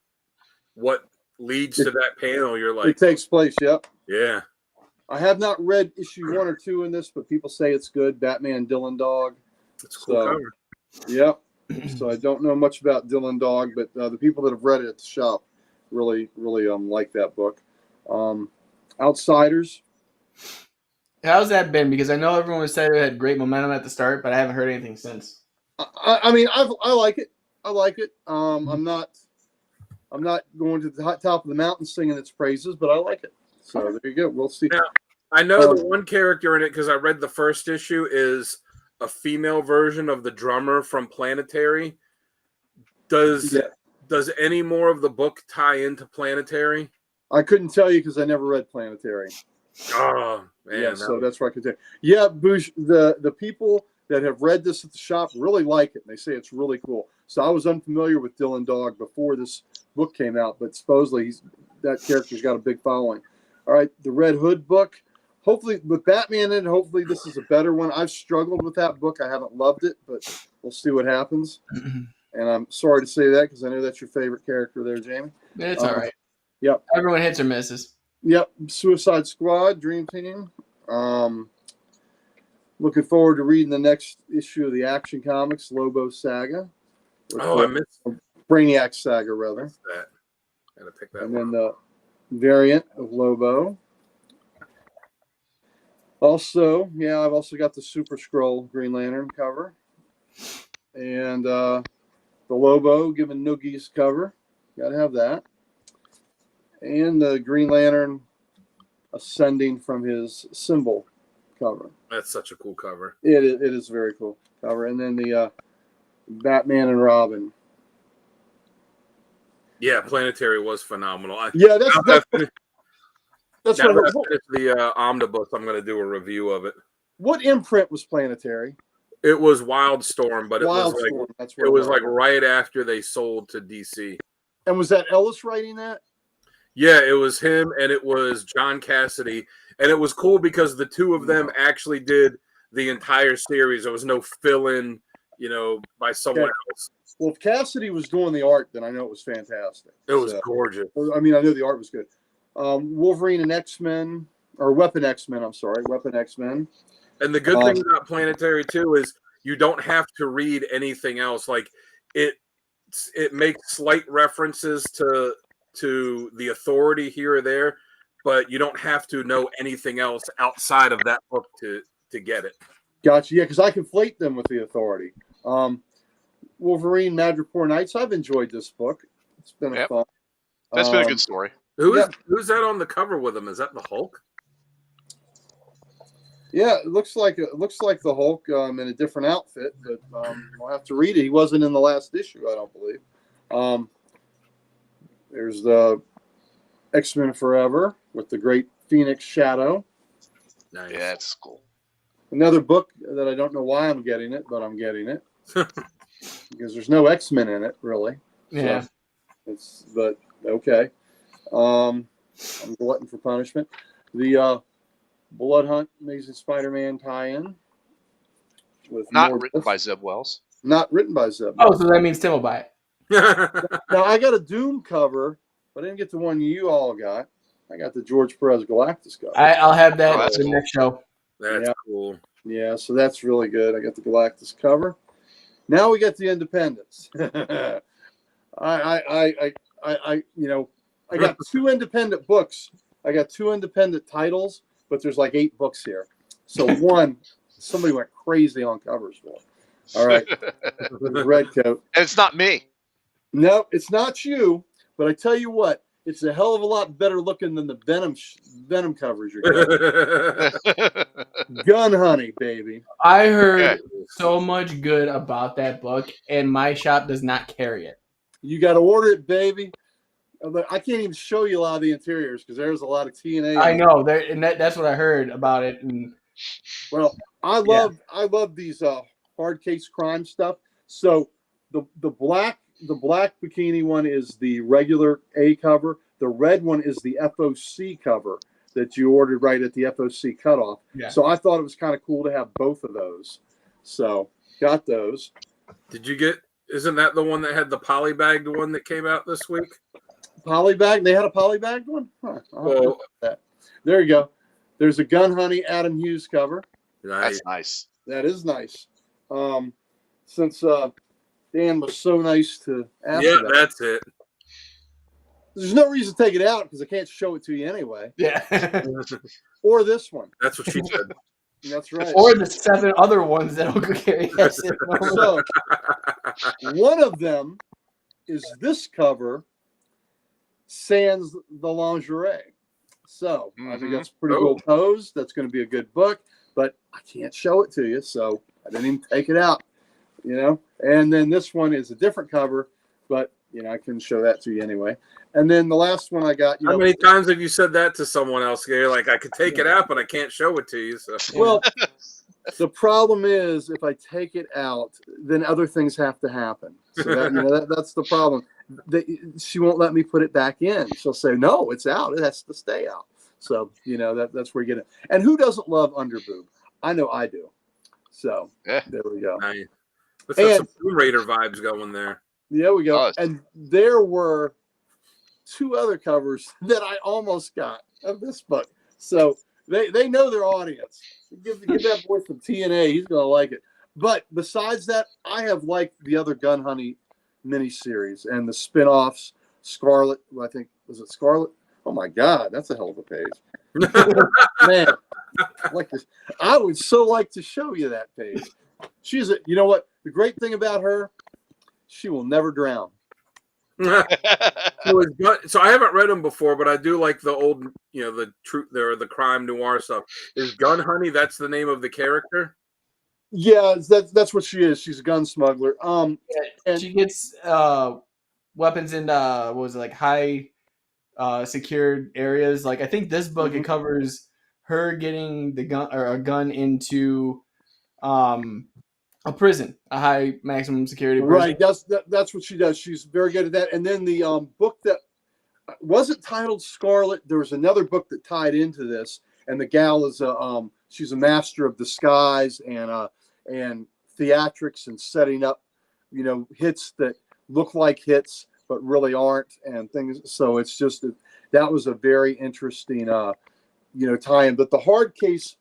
[SPEAKER 3] leads to that panel, you're like,
[SPEAKER 4] it takes place. Yep.
[SPEAKER 3] Yeah.
[SPEAKER 4] I have not read issue 1 or 2 in this, but people say it's good. Batman, Dylan Dog.
[SPEAKER 3] It's a cool cover.
[SPEAKER 4] Yep. So I don't know much about Dylan Dog, but the people that have read it at the shop really like that book. Outsiders.
[SPEAKER 1] How's that been? Because I know everyone said it had great momentum at the start, but I haven't heard anything since.
[SPEAKER 4] I mean, I like it. I like it. I'm not going to the top of the mountain singing its praises, but I like it. So there you go. We'll see.
[SPEAKER 3] Now, I know the one character in it because I read the first issue is a female version of the drummer from Planetary. Does any more of the book tie into Planetary?
[SPEAKER 4] I couldn't tell you because I never read Planetary.
[SPEAKER 3] Oh man,
[SPEAKER 4] yeah, so that's where I could tell you. Yeah, Bush, the people that have read this at the shop really like it. And they say it's really cool. So I was unfamiliar with Dylan Dog before this book came out, but supposedly that character's got a big following. All right, the Red Hood book. Hopefully, with Batman in it, hopefully this is a better one. I've struggled with that book. I haven't loved it, but we'll see what happens. And I'm sorry to say that because I know that's your favorite character there, Jamie.
[SPEAKER 1] It's all right.
[SPEAKER 4] Yep.
[SPEAKER 1] Everyone hits or misses.
[SPEAKER 4] Yep. Suicide Squad, Dream Team. Looking forward to reading the next issue of the Action Comics Lobo Saga.
[SPEAKER 3] I missed
[SPEAKER 4] Brainiac Saga, rather.
[SPEAKER 3] that. Gotta pick that
[SPEAKER 4] And
[SPEAKER 3] one.
[SPEAKER 4] then the variant of Lobo. Also, I've also got the Super Skrull Green Lantern cover. And the Lobo giving Noogie's cover. Got to have that. And the Green Lantern ascending from his symbol cover.
[SPEAKER 3] That's such a cool cover.
[SPEAKER 4] It is a very cool cover. And then the Batman and Robin.
[SPEAKER 3] Yeah, Planetary was phenomenal.
[SPEAKER 4] That's
[SPEAKER 3] now
[SPEAKER 4] what I heard.
[SPEAKER 3] finished the omnibus. I'm going to do a review of it.
[SPEAKER 4] What imprint was Planetary?
[SPEAKER 3] It was Wildstorm, but
[SPEAKER 4] Wildstorm. That's what
[SPEAKER 3] it was like right after they sold to DC.
[SPEAKER 4] And was that Ellis writing that?
[SPEAKER 3] Yeah, it was him and it was John Cassidy. And it was cool because the two of them actually did the entire series. There was no fill-in, by someone else.
[SPEAKER 4] Well, if Cassidy was doing the art, then I know it was fantastic.
[SPEAKER 3] It was gorgeous.
[SPEAKER 4] I mean, I know the art was good. Wolverine and X-Men, or Weapon X-Men, Weapon X-Men.
[SPEAKER 3] And the good thing about Planetary, too, is you don't have to read anything else. Like, it makes slight references to the Authority here or there, but you don't have to know anything else outside of that book to get it.
[SPEAKER 4] Gotcha. Yeah, because I conflate them with the Authority. Wolverine, Madripoor Nights. I've enjoyed this book. It's been a fun.
[SPEAKER 2] That's been a good story.
[SPEAKER 3] Who's that on the cover with him? Is that the Hulk?
[SPEAKER 4] Yeah, it looks like the Hulk in a different outfit, but we'll have to read it. He wasn't in the last issue, I don't believe. There's the X-Men Forever with the Great Phoenix Shadow.
[SPEAKER 3] Nice.
[SPEAKER 2] Yeah, that's cool.
[SPEAKER 4] Another book that I don't know why I'm getting it, but I'm getting it because there's no X-Men in it, really.
[SPEAKER 1] Yeah.
[SPEAKER 4] So but okay. I'm glutton for punishment. The Blood Hunt Amazing Spider-Man tie-in with
[SPEAKER 2] Not written by Zeb Wells.
[SPEAKER 4] Not written by Zeb.
[SPEAKER 1] Oh, so that means Tim will buy it.
[SPEAKER 4] Now I got a Doom cover, but I didn't get the one you all got. I got the George Perez Galactus cover.
[SPEAKER 1] I'll have that
[SPEAKER 2] that's
[SPEAKER 1] for the
[SPEAKER 2] cool.
[SPEAKER 1] next show.
[SPEAKER 3] That's cool.
[SPEAKER 4] Yeah, so that's really good. I got the Galactus cover. Now we got the Independents. I got two independent books. I got two independent titles, but there's like 8 books here. So one, somebody went crazy on covers for. All right, Red Coat.
[SPEAKER 2] And it's not me.
[SPEAKER 4] No, it's not you. But I tell you what, it's a hell of a lot better looking than the Venom covers you're getting. Gun Honey, baby.
[SPEAKER 1] I heard so much good about that book, and my shop does not carry it.
[SPEAKER 4] You got to order it, baby. I can't even show you a lot of the interiors because there's a lot of TNA.
[SPEAKER 1] I know, and that's what I heard about it. And
[SPEAKER 4] well, I love these hard case crime stuff. So the black bikini one is the regular A cover. The red one is the FOC cover that you ordered right at the FOC cutoff.
[SPEAKER 1] Yeah.
[SPEAKER 4] So I thought it was kind of cool to have both of those. So got those.
[SPEAKER 3] Did you get? Isn't that the one that had the polybagged one that came out this week?
[SPEAKER 4] Polybag? They had a polybagged one? Huh.
[SPEAKER 3] Well,
[SPEAKER 4] That. There you go. There's a Gun Honey Adam Hughes cover.
[SPEAKER 3] Nice.
[SPEAKER 2] That's nice.
[SPEAKER 4] That is nice. Since Dan was so nice to ask that.
[SPEAKER 3] That's it.
[SPEAKER 4] There's no reason to take it out because I can't show it to you anyway.
[SPEAKER 1] yeah,
[SPEAKER 4] Or this one.
[SPEAKER 3] That's what she said.
[SPEAKER 4] That's right.
[SPEAKER 1] or the 7 other ones that will carry us.
[SPEAKER 4] So, one of them is this cover, sans the lingerie. So I think that's a pretty cool pose. That's going to be a good book, but I can't show it to you, so I didn't even take it out. And then this one is a different cover, but I can show that to you anyway. And then the last one I got.
[SPEAKER 3] How many times have you said that to someone else? You're like, I could take it out, but I can't show it to you. So.
[SPEAKER 4] Well, The problem is, if I take it out, then other things have to happen. So that's the problem. She won't let me put it back in. She'll say, "No, it's out. It has to stay out." So that's where you get it. And who doesn't love underboob? I know I do. So there we go.
[SPEAKER 3] Nice. Let's have some Tomb Raider vibes going there.
[SPEAKER 4] Yeah, we go.
[SPEAKER 2] Oh,
[SPEAKER 4] and there were 2 other covers that I almost got of this book. So they know their audience. Give that boy some TNA. He's going to like it. But besides that, I have liked the other Gun Honey miniseries and the spin-offs. Scarlet, I think, was it Scarlet? Oh, my God. That's a hell of a page. Man, I like this. I would so like to show you that page. You know what? The great thing about her, she will never drown.
[SPEAKER 3] So I haven't read them before, but I do like the old, the crime noir stuff. Is Gun Honey? That's the name of the character.
[SPEAKER 4] Yeah, that's what she is. She's a gun smuggler. And
[SPEAKER 1] she gets weapons in what was it, like high secured areas. Like I think this book it covers her getting the gun or a gun into a prison, a high maximum security prison.
[SPEAKER 4] Right, that's what she does. She's very good at that. And then the book that wasn't titled Scarlet, there was another book that tied into this, and the gal is she's a master of disguise and theatrics and setting up, hits that look like hits but really aren't and things. So it's just that was a very interesting tie-in. But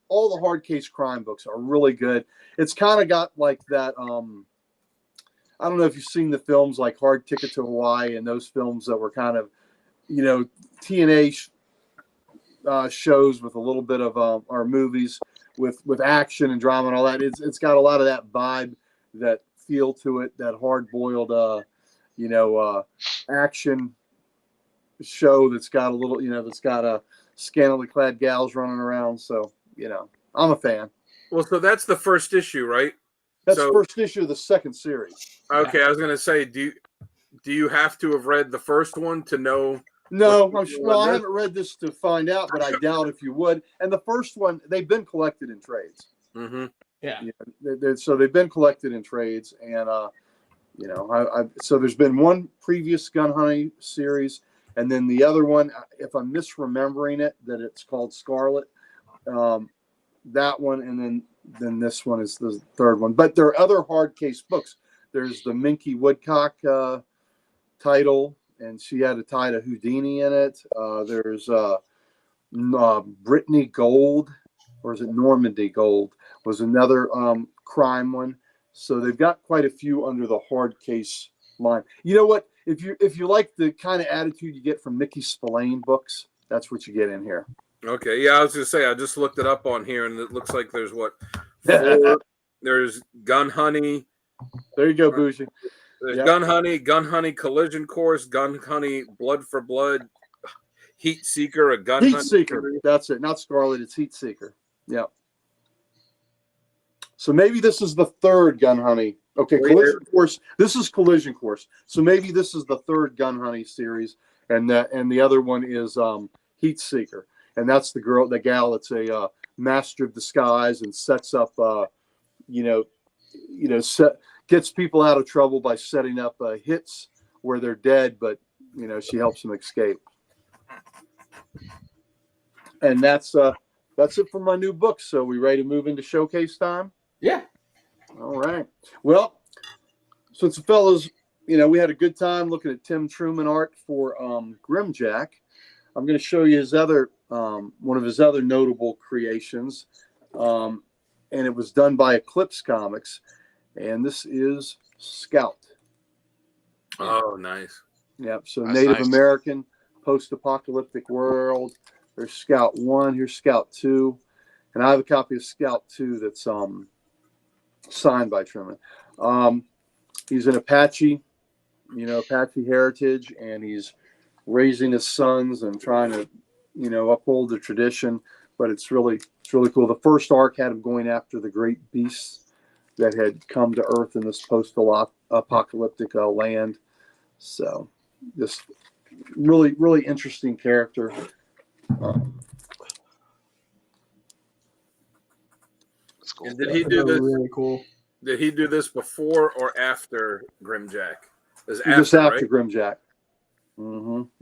[SPEAKER 4] all the hard case crime books are really good. It's kind of got like that. I don't know if you've seen the films like Hard Ticket to Hawaii and those films that were kind of, TNA shows with a little bit of our movies with action and drama and all that. It's got a lot of that vibe, that feel to it, that hard-boiled, action show that's got a little, that's got a scantily clad gals running around. So, I'm a fan.
[SPEAKER 3] Well, so that's the first issue, right?
[SPEAKER 4] That's the first issue of the second series.
[SPEAKER 3] Okay, I was going to say, do you have to have read the first one to know?
[SPEAKER 4] No, I haven't read this to find out, but I doubt if you would. And the first one, they've been collected in trades.
[SPEAKER 3] Mm-hmm.
[SPEAKER 1] Yeah.
[SPEAKER 4] So they've been collected in trades, and so there's been one previous Gun Honey series, and then the other one, if I'm misremembering it, that it's called Scarlet. That one, and then this one is the third one. But there are other hard case books. There's the Minky Woodcock title, and she had a tie to Houdini in it. There's Brittany Gold, or is it Normandy Gold, was another crime one. So they've got quite a few under the hard case line. You know what? If you like the kind of attitude you get from Mickey Spillane books, that's what you get in here.
[SPEAKER 3] Okay, yeah, I was going to say, I just looked it up on here, and it looks like there's 4. There's Gun Honey.
[SPEAKER 4] There you go, Bougie.
[SPEAKER 3] There's Gun Honey Collision Course, Gun Honey Blood for Blood, Heat Seeker, a Gun
[SPEAKER 4] Heat
[SPEAKER 3] Honey
[SPEAKER 4] Seeker.
[SPEAKER 3] series.
[SPEAKER 4] That's it. Not Scarlet, it's Heat Seeker. Yeah. So maybe this is the third Gun Honey. Okay, Collision Course. This is Collision Course. So maybe this is the third Gun Honey series, and the other one is Heat Seeker. And that's the gal that's a master of disguise and sets up, gets people out of trouble by setting up hits where they're dead, but she helps them escape. And that's it for my new book. So we ready to move into showcase time?
[SPEAKER 1] Yeah.
[SPEAKER 4] All right. Well, since the fellas, we had a good time looking at Tim Truman art for Grimjack, I'm going to show you his other one of his other notable creations, and it was done by Eclipse Comics, and this is Scout.
[SPEAKER 3] Oh, nice.
[SPEAKER 4] Yep. So
[SPEAKER 2] That's
[SPEAKER 4] Native
[SPEAKER 2] nice.
[SPEAKER 4] American, post-apocalyptic world. There's Scout 1. Here's Scout 2, and I have a copy of Scout 2 that's signed by Truman. He's an Apache, Apache heritage, and he's raising his sons and trying to uphold the tradition, but it's really cool. The first arc had him going after the great beasts that had come to Earth in this post-apocalyptic land. So, just really interesting character.
[SPEAKER 2] That's cool.
[SPEAKER 3] And did he do
[SPEAKER 1] They're
[SPEAKER 3] this?
[SPEAKER 1] really cool.
[SPEAKER 3] Did he do this before or after Grimjack?
[SPEAKER 4] Just after
[SPEAKER 3] right?
[SPEAKER 4] Grimjack.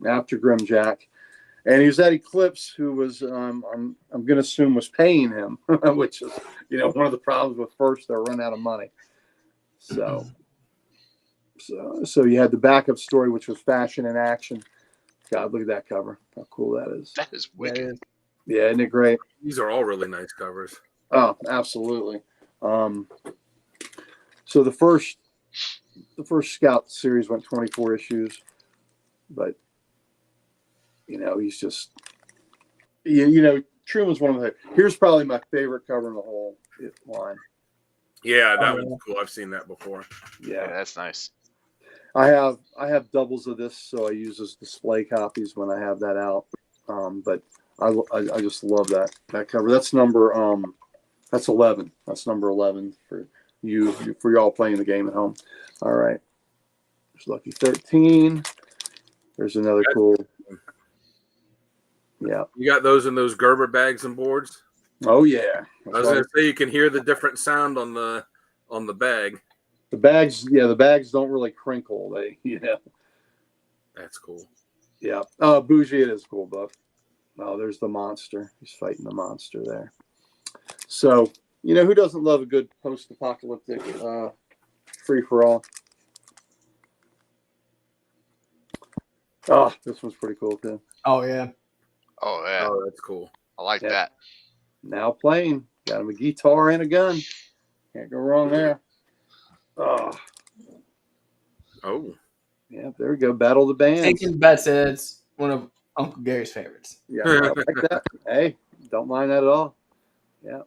[SPEAKER 4] After Grimjack. And he was at Eclipse, who was I'm going to assume was paying him, which is one of the problems with First. They'll run out of money. So you had the backup story, which was Fashion in Action. God, look at that cover! How cool that is.
[SPEAKER 2] That is wicked.
[SPEAKER 4] Yeah, isn't it great?
[SPEAKER 3] These are all really nice covers.
[SPEAKER 4] Oh, absolutely. So the first Scout series went 24 issues, but he's just Truman's one of the. Here's probably my favorite cover in the whole line.
[SPEAKER 3] Yeah, that was cool. I've seen that before.
[SPEAKER 2] Yeah, that's nice.
[SPEAKER 4] I have doubles of this, so I use as display copies when I have that out. But I just love that cover. That's number that's 11. That's number 11 for y'all playing the game at home. All right. There's Lucky 13. There's another cool. Yeah.
[SPEAKER 3] You got those in those Gerber bags and boards?
[SPEAKER 4] Oh yeah.
[SPEAKER 3] I was going to say you can hear the different sound on the bag.
[SPEAKER 4] The bags don't really crinkle. They
[SPEAKER 3] That's cool.
[SPEAKER 4] Yeah. Bougie, it is cool, Buff. Oh, there's the monster. He's fighting the monster there. So, who doesn't love a good post-apocalyptic free-for-all? Oh, this one's pretty cool, too.
[SPEAKER 1] Oh, yeah.
[SPEAKER 2] Oh, yeah.
[SPEAKER 3] Oh, that's cool.
[SPEAKER 2] I like that.
[SPEAKER 4] Now playing. Got him a guitar and a gun. Can't go wrong there. Oh. Yeah, there we go. Battle of the Bands.
[SPEAKER 1] Taking bets that it's one of Uncle Gary's favorites.
[SPEAKER 4] Yeah, I like that. Hey, don't mind that at all. Yeah.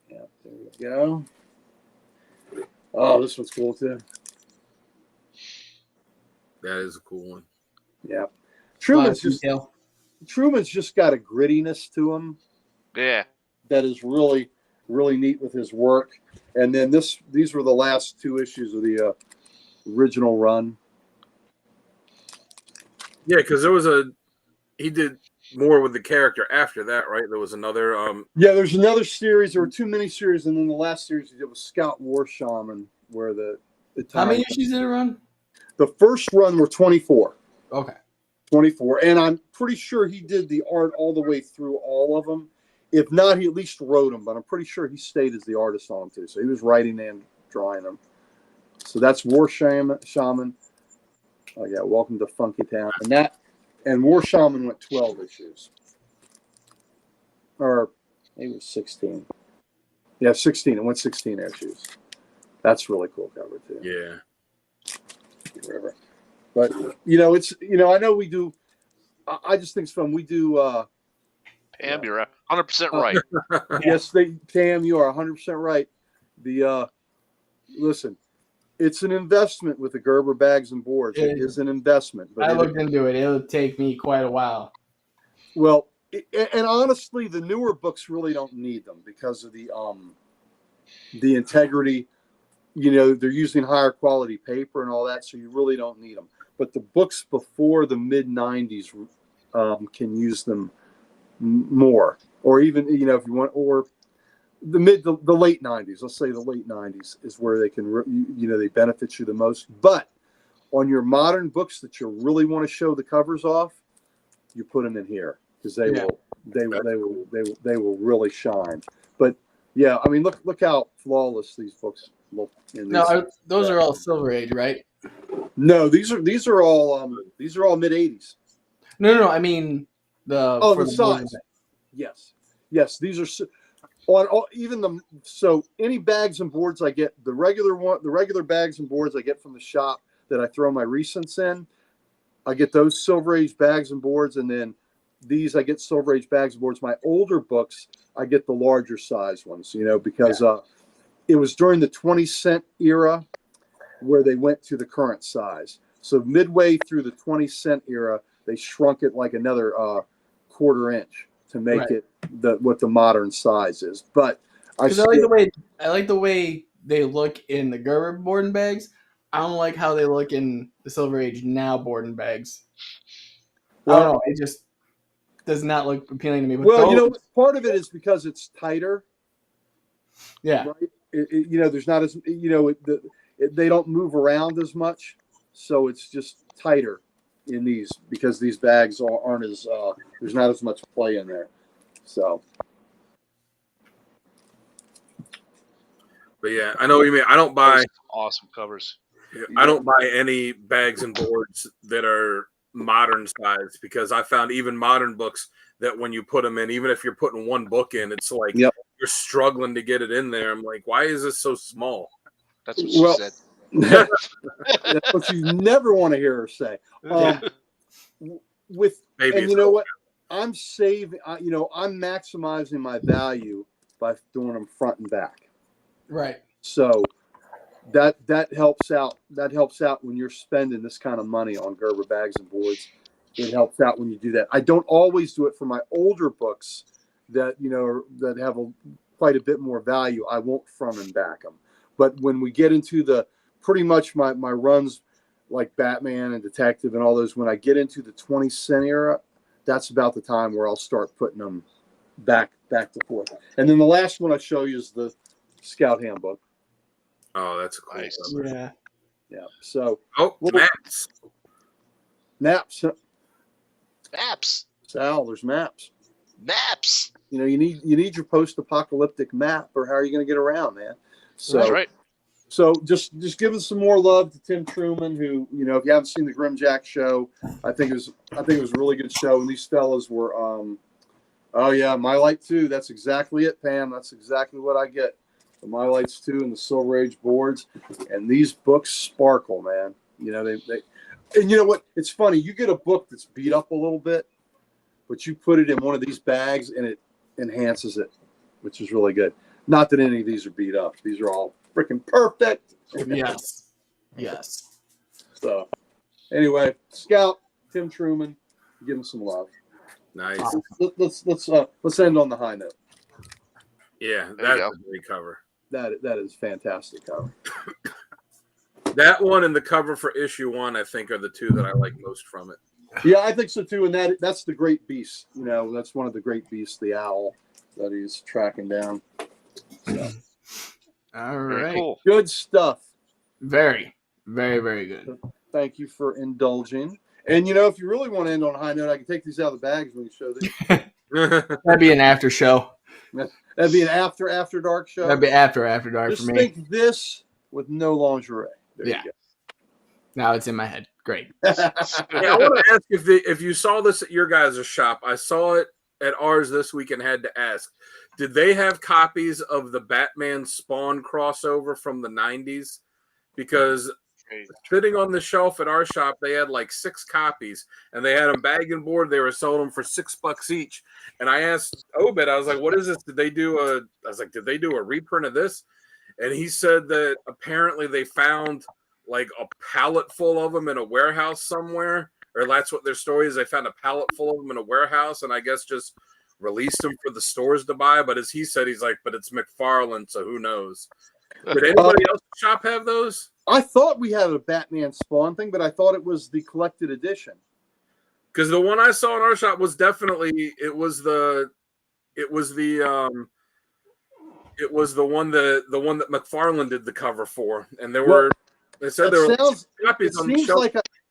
[SPEAKER 4] Yeah, there we go. Oh, this one's cool, too.
[SPEAKER 3] That is a cool one.
[SPEAKER 4] Yeah. Truman's just got a grittiness to him.
[SPEAKER 2] Yeah.
[SPEAKER 4] That is really, really neat with his work. And then these were the last 2 issues of the original run.
[SPEAKER 3] Yeah, because he did more with the character after that, right? There was another.
[SPEAKER 4] Yeah, there's another series. There were 2 miniseries, and then the last series he did was Scout War Shaman, where the
[SPEAKER 1] How many issues did it run?
[SPEAKER 4] The first run were 24.
[SPEAKER 1] Okay.
[SPEAKER 4] 24, and I'm pretty sure he did the art all the way through all of them. If not, he at least wrote them, but I'm pretty sure he stayed as the artist on them too. So he was writing and drawing them. So that's War Shaman. Oh yeah, Welcome to Funky Town, and War Shaman went 12 issues, or maybe it was 16. Yeah, 16. It went 16 issues. That's really cool cover too.
[SPEAKER 3] Yeah.
[SPEAKER 4] Whatever. But it's I know we do. I just think it's fun. We do.
[SPEAKER 2] Pam, you're 100% right.
[SPEAKER 4] Yes, Pam, you are 100% right. Listen, it's an investment with the Gerber bags and boards. It is an investment. But
[SPEAKER 1] I looked into it. It'll take me quite a while.
[SPEAKER 4] Well, and honestly, the newer books really don't need them because of the integrity. They're using higher quality paper and all that, so you really don't need them. But the books before the mid 90s can use them more, or even if you want, or the late 90s. Let's say the late 90s is where they can they benefit you the most. But on your modern books that you really want to show the covers off, you put them in here because they will really shine. But yeah, I mean look how flawless these books look.
[SPEAKER 1] Those are all Silver Age, right?
[SPEAKER 4] No, these are all mid 80s.
[SPEAKER 1] No. I mean the
[SPEAKER 4] size. Yes. These are on even so any bags and boards I get, the regular bags and boards I get from the shop that I throw my recents in, I get those Silver Age bags and boards, and then these I get Silver Age bags and boards. My older books I get the larger size ones, because it was during the 20-cent era where they went to the current size. So midway through the 20-cent era, they shrunk it like another quarter inch to make it what the modern size is. But I
[SPEAKER 1] like the way they look in the Gerber boarding bags. I don't like how they look in the Silver Age now boarding bags. I don't know. It just does not look appealing to me. But
[SPEAKER 4] part of it is because it's tighter.
[SPEAKER 1] Yeah.
[SPEAKER 4] Right? There's not as they don't move around as much, so it's just tighter in these because these bags aren't as there's not as much play in there. So.
[SPEAKER 3] But yeah, I know what you mean. I don't buy
[SPEAKER 2] awesome covers.
[SPEAKER 3] I don't buy any bags and boards that are modern size because I found even modern books that when you put them in, even if you're putting one book in, it's like you're struggling to get it in there. I'm like, why is this so small?
[SPEAKER 2] That's what she said.
[SPEAKER 4] That's what you never want to hear her say. You know what? I'm saving. I'm maximizing my value by doing them front and back.
[SPEAKER 1] Right.
[SPEAKER 4] So that helps out. That helps out when you're spending this kind of money on Gerber bags and boards. It helps out when you do that. I don't always do it for my older books that that have quite a bit more value. I won't front and back them. But when we get into the pretty much my runs like Batman and Detective and all those, when I get into the 20-cent era, that's about the time where I'll start putting them back to forth. And then the last one I show you is the Scout Handbook.
[SPEAKER 3] Oh, that's cool.
[SPEAKER 2] Nice.
[SPEAKER 1] Yeah.
[SPEAKER 4] Yeah. So
[SPEAKER 3] maps.
[SPEAKER 4] Sal, there's maps.
[SPEAKER 2] Maps.
[SPEAKER 4] You need your post-apocalyptic map, or how are you going to get around, man? So,
[SPEAKER 2] that's right.
[SPEAKER 4] So just giving some more love to Tim Truman, who if you haven't seen the Grim Jack show, I think it was a really good show, and these fellas were oh yeah, My Light 2. That's exactly it, Pam. That's exactly what I get. The My Lights 2 and the Silver Age boards, and these books sparkle, man. They and you know what? It's funny. You get a book that's beat up a little bit, but you put it in one of these bags and it enhances it, which is really good. Not that any of these are beat up. These are all freaking perfect.
[SPEAKER 1] Yes.
[SPEAKER 4] So anyway, Scout, Tim Truman, give him some love.
[SPEAKER 3] Nice.
[SPEAKER 4] Let's end on the high note.
[SPEAKER 3] Yeah, that's a great cover.
[SPEAKER 4] That is fantastic cover.
[SPEAKER 3] That one and the cover for issue 1, I think, are the two that I like most from it.
[SPEAKER 4] Yeah, I think so too. And that's the great beast. That's one of the great beasts, the owl that he's tracking down. So.
[SPEAKER 1] All
[SPEAKER 2] Very
[SPEAKER 1] right.
[SPEAKER 2] cool.
[SPEAKER 4] Good stuff.
[SPEAKER 1] Very, very, very good.
[SPEAKER 4] Thank you for indulging. And if you really want to end on a high note, I can take these out of the bags when you show these.
[SPEAKER 1] That'd be an after show.
[SPEAKER 4] That'd be an after dark show.
[SPEAKER 1] That'd be after dark
[SPEAKER 4] Just
[SPEAKER 1] for me.
[SPEAKER 4] think this with no lingerie. There you go.
[SPEAKER 1] Now it's in my head. Great.
[SPEAKER 3] I want to ask if you saw this at your guys' shop. I saw it at ours this week and had to ask, did they have copies of the Batman Spawn crossover from the 90s? Because sitting on the shelf at our shop, they had like 6 copies, and they had them bag and board. They were selling them for $6 each. And I asked Obed, I was like, what is this? Did they do a reprint of this? And he said that apparently they found like a pallet full of them in a warehouse somewhere, or that's what their story is. They found a pallet full of them in a warehouse, and I guess just released them for the stores to buy. But as he said, he's like, but it's McFarlane, so who knows? Did anybody else shop have those?
[SPEAKER 4] I thought we had a Batman Spawn thing, but I thought it was the collected edition.
[SPEAKER 3] Because the one I saw in our shop was definitely the one that McFarlane did the cover for, and there were copies on the shelf.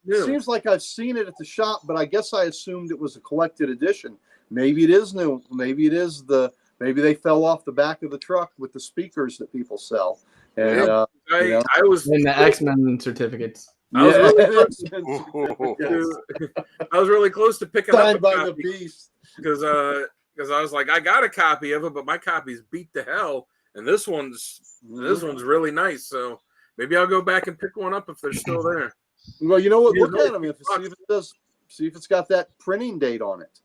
[SPEAKER 4] It seems like I've seen it at the shop, but I guess I assumed it was a collected edition. Maybe it is new. Maybe they fell off the back of the truck with the speakers that people sell. And
[SPEAKER 3] I was
[SPEAKER 1] in the X-Men certificates.
[SPEAKER 3] I was really close to picking up a
[SPEAKER 4] by the
[SPEAKER 3] copy
[SPEAKER 4] beast
[SPEAKER 3] because I was like, I got a copy of it, but my copy's beat to hell, and this one's really nice. So maybe I'll go back and pick one up if they're still there.
[SPEAKER 4] Well, you know what? Look at them. See if it's got that printing date on it.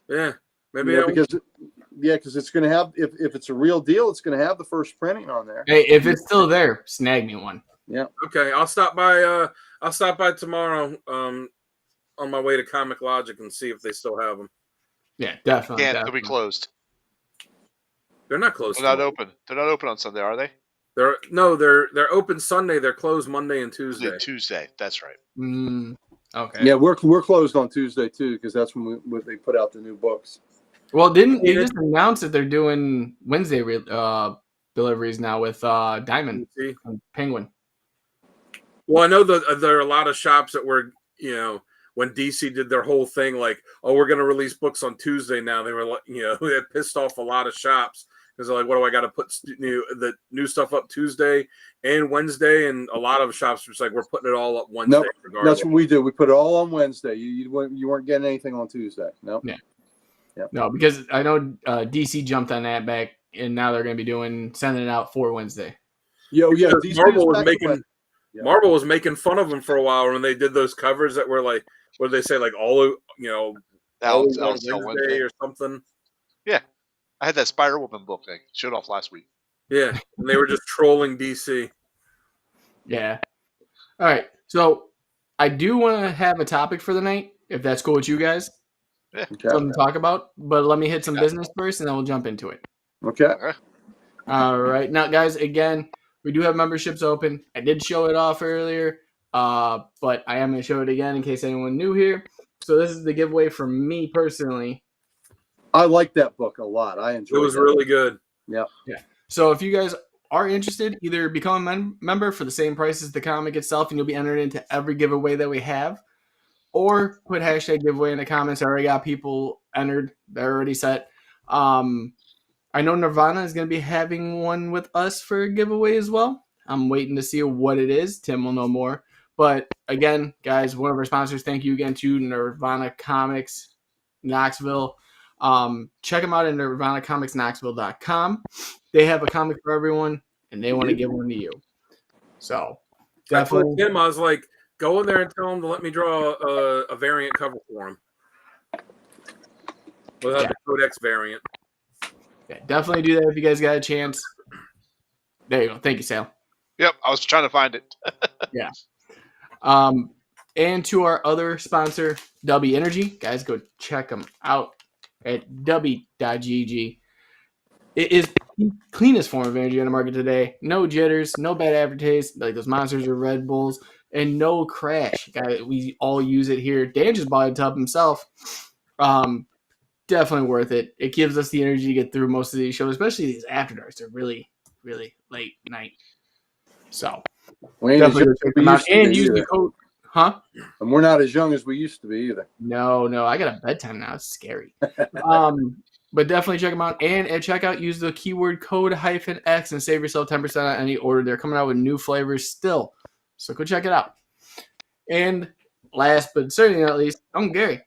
[SPEAKER 3] Yeah, maybe
[SPEAKER 4] because it's going to have if it's a real deal, it's going to have the first printing on there.
[SPEAKER 1] Hey, if it's still there, snag me one.
[SPEAKER 4] Yeah.
[SPEAKER 3] Okay, I'll stop by tomorrow on my way to Comic Logic and see if they still have them.
[SPEAKER 1] Yeah, definitely.
[SPEAKER 2] They'll be closed.
[SPEAKER 3] They're not closed.
[SPEAKER 2] They're not open. They're not open on Sunday, are they?
[SPEAKER 3] They're open Sunday. They're closed Monday and Tuesday.
[SPEAKER 2] Tuesday. That's right.
[SPEAKER 1] Okay.
[SPEAKER 4] Yeah, we're closed on Tuesday too because that's when they put out the new books.
[SPEAKER 1] Well, didn't they just announce that they're doing Wednesday deliveries now with Diamond and Penguin.
[SPEAKER 3] Well, I know that there are a lot of shops that were, when DC did their whole thing, like, oh, we're going to release books on Tuesday now. They were, they pissed off a lot of shops because they're like, what do I got to put the new stuff up Tuesday and Wednesday? And a lot of shops were just like, we're putting it all up Wednesday.
[SPEAKER 4] Nope,
[SPEAKER 3] regardless.
[SPEAKER 4] that's what we do. We put it all on Wednesday. You weren't getting anything on Tuesday. No.
[SPEAKER 1] Yeah. Yep. No, because I know DC jumped on that back, and now they're going to be sending it out for Wednesday.
[SPEAKER 4] Yeah.
[SPEAKER 3] Marvel was making fun of them for a while when they did those covers that were like, what did they say, like all Wednesday or something.
[SPEAKER 2] Yeah, I had that Spider-Woman book I showed off last week.
[SPEAKER 3] Yeah, and they were just trolling DC.
[SPEAKER 1] Yeah. All right, so I do want to have a topic for the night, if that's cool with you guys.
[SPEAKER 2] Yeah.
[SPEAKER 4] Okay.
[SPEAKER 1] Something to talk about, but let me hit some business first, and then we'll jump into it.
[SPEAKER 4] Okay.
[SPEAKER 1] All right, now guys, again, we do have memberships open. I did show it off earlier, but I am going to show it again in case anyone new here. So this is the giveaway from me personally.
[SPEAKER 4] I like that book a lot. I enjoyed it.
[SPEAKER 3] It was really good.
[SPEAKER 4] Yeah.
[SPEAKER 1] Yeah. So if you guys are interested, either become a member for the same price as the comic itself, and you'll be entered into every giveaway that we have, or put hashtag giveaway in the comments. I already got people entered. They're already set. I know Nirvana is going to be having one with us for a giveaway as well. I'm waiting to see what it is. Tim will know more. But again, guys, one of our sponsors, thank you again to Nirvana Comics Knoxville. Check them out at nirvanacomicsknoxville.com. They have a comic for everyone, and they want to give one to you. So definitely.
[SPEAKER 3] I told Tim, I was like, go in there and tell him to let me draw a variant cover for him. We'll have the Codex variant.
[SPEAKER 1] Yeah, definitely do that if you guys got a chance. There you go. Thank you, Sal.
[SPEAKER 2] Yep, I was trying to find it.
[SPEAKER 1] Yeah. And to our other sponsor, W Energy. Guys, go check them out at w.gg. It is the cleanest form of energy on the market today. No jitters, no bad aftertaste, like those Monsters or Red Bulls, and no crash. Guys, we all use it here. Dan just bought a tub himself. Definitely worth it. It gives us the energy to get through most of these shows, especially these after darks. They're really, really late night. So definitely go check them out and use the code. Huh?
[SPEAKER 4] And we're not as young as we used to be either.
[SPEAKER 1] No. I got a bedtime now. It's scary. But definitely check them out. And at checkout, use the keyword code -X and save yourself 10% on any order. They're coming out with new flavors still. So go check it out. And last but certainly not least, I'm Gary.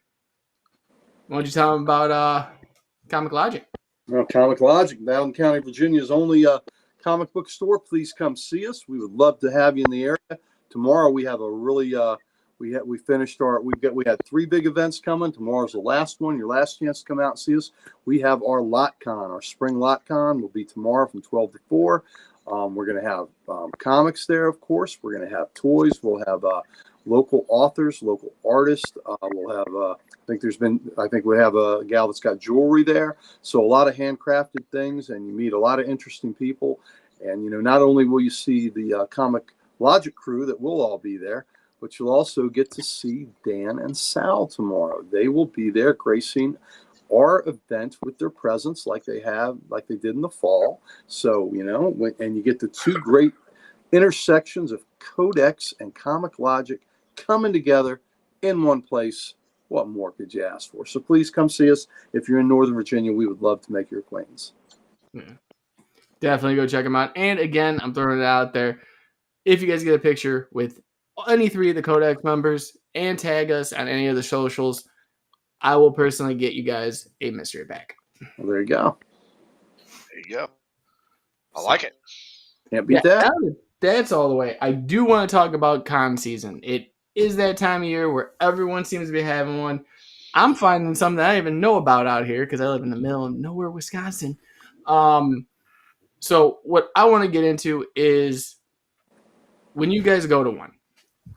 [SPEAKER 1] Why don't you tell them about Comic Logic?
[SPEAKER 4] Well, Comic Logic, Loudoun County, Virginia's only comic book store. Please come see us. We would love to have you in the area. Tomorrow we have a really we had 3 big events coming. Tomorrow's the last one. Your last chance to come out and see us. We have our LotCon, our spring LotCon will be tomorrow from 12 to 4. We're going to have comics there, of course. We're going to have toys. We'll have local authors, local artists. We'll have I think we have a gal that's got jewelry there. So a lot of handcrafted things, and you meet a lot of interesting people. And not only will you see the Comic Logic crew that will all be there, but you'll also get to see Dan and Sal tomorrow. They will be there gracing our event with their presence like they did in the fall. So, and you get the 2 great intersections of Codex and Comic Logic coming together in one place. What more could you ask for? So please come see us. If you're in Northern Virginia, we would love to make your acquaintance.
[SPEAKER 1] Yeah. Definitely go check them out. And again, I'm throwing it out there. If you guys get a picture with any 3 of the Codex members and tag us on any of the socials, I will personally get you guys a mystery bag.
[SPEAKER 4] Well, there you go.
[SPEAKER 2] There you go. I like it.
[SPEAKER 4] Can't beat that.
[SPEAKER 1] That's all the way. I do want to talk about con season. It is that time of year where everyone seems to be having one. I'm finding something that I didn't even know about out here because I live in the middle of nowhere, Wisconsin. So what I want to get into is when you guys go to one,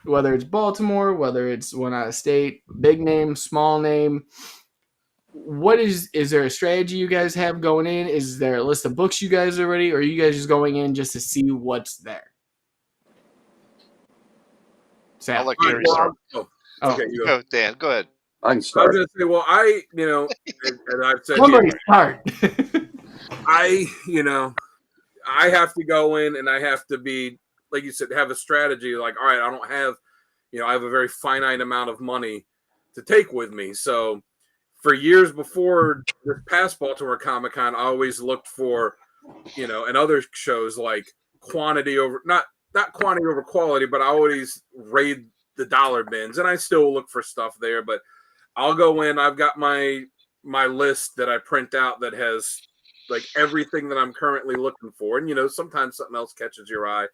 [SPEAKER 1] whether it's Baltimore, whether it's one out of state, big name, small name, is there a strategy you guys have going in? Is there a list of books you guys are ready, or are you guys just going in just to see what's there? Sam.
[SPEAKER 2] I'll let Gary start.
[SPEAKER 3] Okay,
[SPEAKER 2] you go, Dan. Go ahead.
[SPEAKER 4] I can start.
[SPEAKER 3] I was going to say, well, and I've said
[SPEAKER 1] somebody start.
[SPEAKER 3] I have to go in and I have to be, like you said, have a strategy. Like, all right, I don't have, I have a very finite amount of money to take with me. So for years before this past Baltimore Comic Con, I always looked for, and other shows like quantity over, not quantity over quality, but I always raid the dollar bins, and I still look for stuff there. But I'll go in. I've got my list that I print out that has like everything that I'm currently looking for, and sometimes something else catches your eye,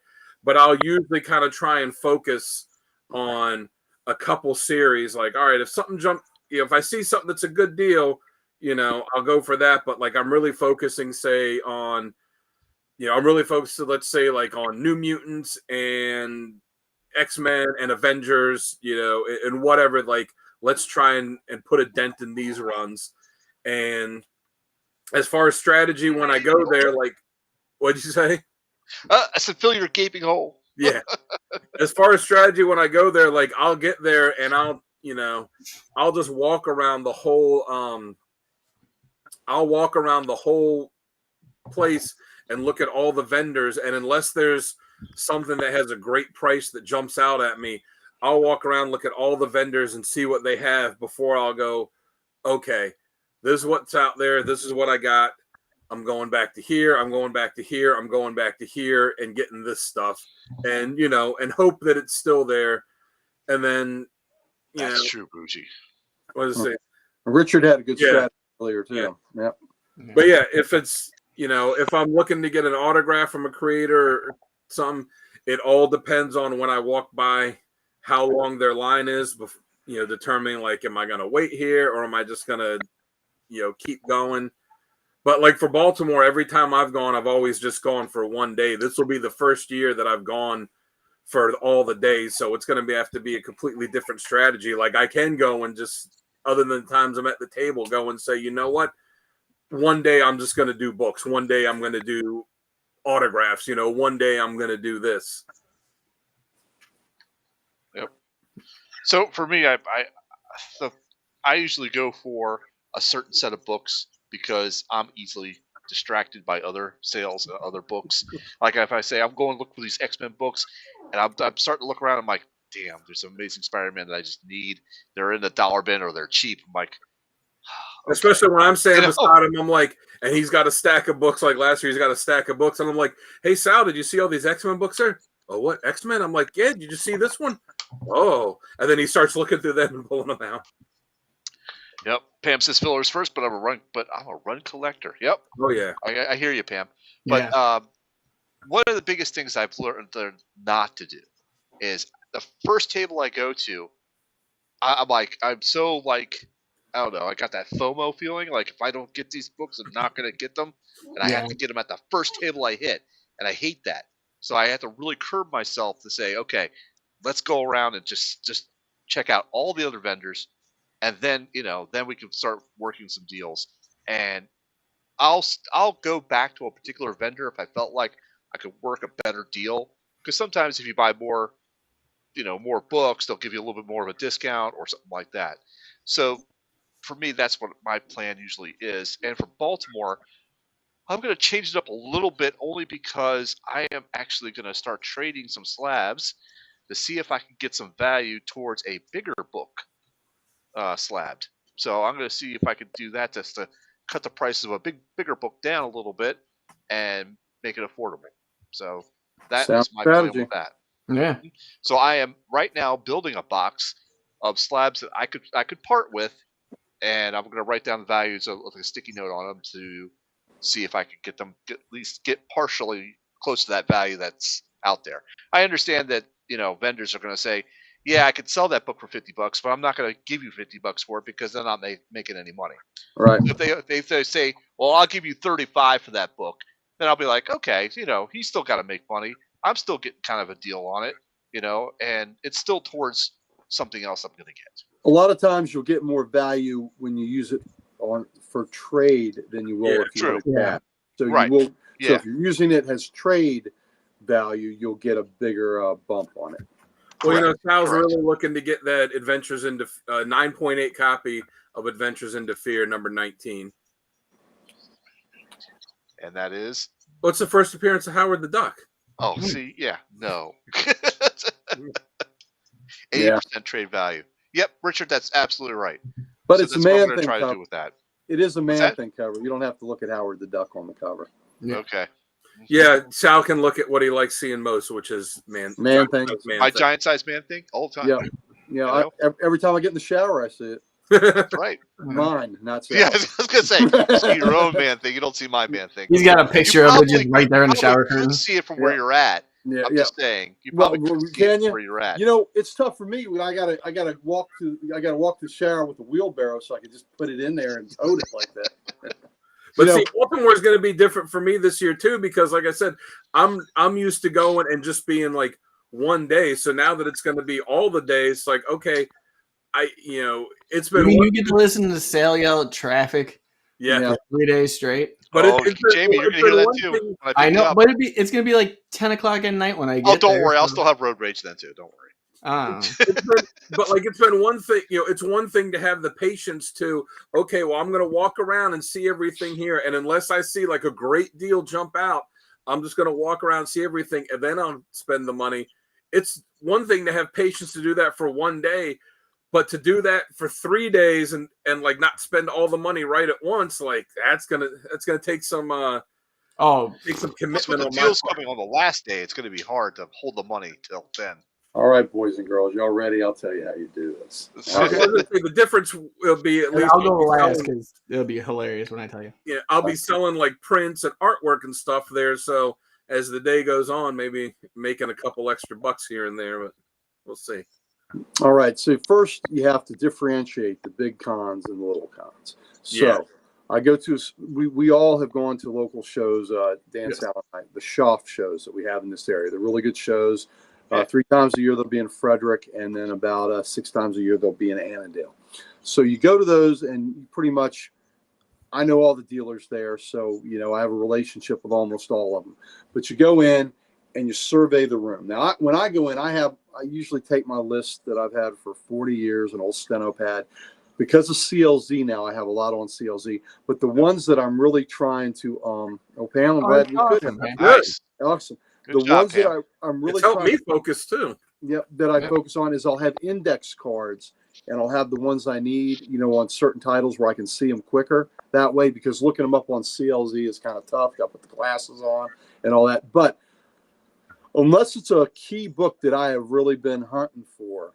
[SPEAKER 3] but I'll usually kind of try and focus on a couple series. Like, all right, if something if I see something that's a good deal, I'll go for that. But like, I'm really focusing, say, on, I'm really focused, let's say, like on New Mutants and X-Men and Avengers, and whatever. Like, let's try and put a dent in these runs. And as far as strategy, when I go there, like, what'd you say?
[SPEAKER 2] I said, fill your gaping hole.
[SPEAKER 3] Yeah. As far as strategy, when I go there, like, I'll get there and I'll just walk around the whole, place and look at all the vendors. And unless there's something that has a great price that jumps out at me, I'll walk around, look at all the vendors and see what they have before I'll go, okay, this is what's out there. This is what I got. I'm going back to here. I'm going back to here. I'm going back to here and getting this stuff, and and hope that it's still there. And then
[SPEAKER 2] that's true, Bougie.
[SPEAKER 3] What is it?
[SPEAKER 4] Richard had a good strategy earlier too. Yeah.
[SPEAKER 3] But yeah, if it's if I'm looking to get an autograph from a creator or something, it all depends on when I walk by, how long their line is. Determining like, am I going to wait here or am I just going to keep going? But like for Baltimore, every time I've gone, I've always just gone for one day. This will be the first year that I've gone for all the days. So it's going to have to be a completely different strategy. Like I can go and just, other than the times I'm at the table, go and say, you know what? One day I'm just going to do books. One day I'm going to do autographs. One day I'm going to do this.
[SPEAKER 2] Yep. So for me, I usually go for a certain set of books because I'm easily distracted by other sales, other books. Like if I say I'm going to look for these X-Men books, and I'm starting to look around, I'm like, damn, there's some amazing Spider-Man that I just need. They're in the dollar bin or they're cheap. I'm like,
[SPEAKER 3] okay. Especially when I'm standing beside him, I'm like, and he's got a stack of books. Like last year, he's got a stack of books, and I'm like, hey Sal, did you see all these X-Men books there? Oh, what X-Men? I'm like, yeah. Did you see this one? Oh, and then he starts looking through them and pulling them out.
[SPEAKER 2] Yep. Pam says fillers first, but I'm a run collector. Yep.
[SPEAKER 3] Oh yeah.
[SPEAKER 2] I hear you, Pam. But one of the biggest things I've learned not to do is the first table I go to, I'm so like, I don't know, I got that FOMO feeling. Like if I don't get these books, I'm not going to get them. And I have to get them at the first table I hit. And I hate that. So I have to really curb myself to say, okay, let's go around and just check out all the other vendors. And then, then we can start working some deals. And I'll go back to a particular vendor if I felt like I could work a better deal. Because sometimes if you buy more books, they'll give you a little bit more of a discount or something like that. So for me, that's what my plan usually is. And for Baltimore, I'm going to change it up a little bit only because I am actually going to start trading some slabs to see if I can get some value towards a bigger book. Slabbed. So I'm going to see if I can do that just to cut the price of a bigger book down a little bit and make it affordable. So that is my plan with that.
[SPEAKER 1] Yeah.
[SPEAKER 2] So I am right now building a box of slabs that I could part with, and I'm going to write down the values with a sticky note on them to see if I can get them at least get partially close to that value that's out there. I understand that vendors are going to say, yeah, I could sell that book for $50, but I'm not going to give you $50 for it because they're not making any money.
[SPEAKER 4] Right.
[SPEAKER 2] So if they say, well, I'll give you $35 for that book, then I'll be like, okay, he's still got to make money. I'm still getting kind of a deal on it, and it's still towards something else I'm going to get.
[SPEAKER 4] A lot of times you'll get more value when you use it for trade than you will if you want to cap. So
[SPEAKER 2] right.
[SPEAKER 4] You will. So if you're using it as trade value, you'll get a bigger bump on it.
[SPEAKER 3] Well, Sal's really looking to get that Adventures into 9.8 copy of Adventures into Fear number 19.
[SPEAKER 2] And that is
[SPEAKER 3] What's the first appearance of Howard the Duck?
[SPEAKER 2] Oh, see, yeah, no. 80%
[SPEAKER 4] Yeah.
[SPEAKER 2] trade value. Yep, Richard, that's absolutely right.
[SPEAKER 4] But
[SPEAKER 2] So
[SPEAKER 4] it's a
[SPEAKER 2] that's what I'm
[SPEAKER 4] man
[SPEAKER 2] going to
[SPEAKER 4] thing
[SPEAKER 2] try to
[SPEAKER 4] cover.
[SPEAKER 2] do with that.
[SPEAKER 4] It is a man
[SPEAKER 2] that?
[SPEAKER 4] thing cover. You don't have to look at Howard the Duck on the cover.
[SPEAKER 1] Yeah.
[SPEAKER 2] Okay.
[SPEAKER 3] Yeah, Sal can look at what he likes seeing most, which is
[SPEAKER 4] Man thing.
[SPEAKER 2] My giant-sized man thing all the time.
[SPEAKER 4] Yeah. Yeah. Every time I get in the shower, I see it.
[SPEAKER 2] That's right.
[SPEAKER 4] Mine, not Sal.
[SPEAKER 2] Yeah, I was going to say, you see your own man thing. You don't see my man thing.
[SPEAKER 1] He's got a picture of it just right there in the shower
[SPEAKER 2] You
[SPEAKER 1] curtain.
[SPEAKER 2] could see it from where you're at.
[SPEAKER 4] Yeah,
[SPEAKER 2] I'm just saying. You probably could see it from where you're at.
[SPEAKER 4] You know, it's tough for me when I gotta walk to the shower with a wheelbarrow so I can just put it in there and tote it like that.
[SPEAKER 3] But see, Baltimore is going to be different for me this year too, because like I said, I'm used to going and just being like one day. So now that it's going to be all the days, like okay, it's been.
[SPEAKER 1] You get to listen to Sal yell at traffic.
[SPEAKER 3] Yeah.
[SPEAKER 1] For 3 days straight.
[SPEAKER 3] But
[SPEAKER 2] Jamie, you're gonna hear that too.
[SPEAKER 1] I know, but it's gonna be like 10 o'clock at night when I get.
[SPEAKER 2] Oh, don't worry, I'll still have road rage then too. Don't worry.
[SPEAKER 3] But like it's been one thing, it's one thing to have the patience to, okay, well, I'm gonna walk around and see everything here, and unless I see like a great deal jump out, I'm just gonna walk around, see everything, and then I'll spend the money. It's one thing to have patience to do that for one day, but to do that for 3 days and like not spend all the money right at once, like that's gonna take some commitment.
[SPEAKER 2] When the deal's coming on the last day, it's gonna be hard to hold the money till then.
[SPEAKER 4] All right, boys and girls, y'all ready? I'll tell you how you do this.
[SPEAKER 3] Okay. The difference will be at least
[SPEAKER 1] I'll go last because it'll be hilarious when I tell you.
[SPEAKER 3] Yeah, I'll be selling like prints and artwork and stuff there. So as the day goes on, maybe making a couple extra bucks here and there, but we'll see.
[SPEAKER 4] All right. So first, you have to differentiate the big cons and the little cons. So I go to we all have gone to local shows. Dan, Sal, and I, the Schaff shows that we have in this area. They're really good shows. 3 times a year they'll be in Frederick, and then about 6 times a year they'll be in Annandale. So you go to those, and pretty much I know all the dealers there, so I have a relationship with almost all of them. But you go in and you survey the room. Now, when I go in, I usually take my list that I've had for 40 years, an old steno pad. Because of CLZ now, I have a lot on CLZ. But the ones that I'm really trying to, Pam, I'm glad you could.
[SPEAKER 2] Nice.
[SPEAKER 4] Awesome.
[SPEAKER 2] Good
[SPEAKER 4] the
[SPEAKER 2] job,
[SPEAKER 4] ones
[SPEAKER 2] Pam.
[SPEAKER 4] that I'm really
[SPEAKER 3] it's helped
[SPEAKER 4] trying
[SPEAKER 3] me focus too.
[SPEAKER 4] that I focus on is I'll have index cards, and I'll have the ones I need, on certain titles where I can see them quicker that way, because looking them up on CLZ is kind of tough. Got to put the glasses on and all that. But unless it's a key book that I have really been hunting for,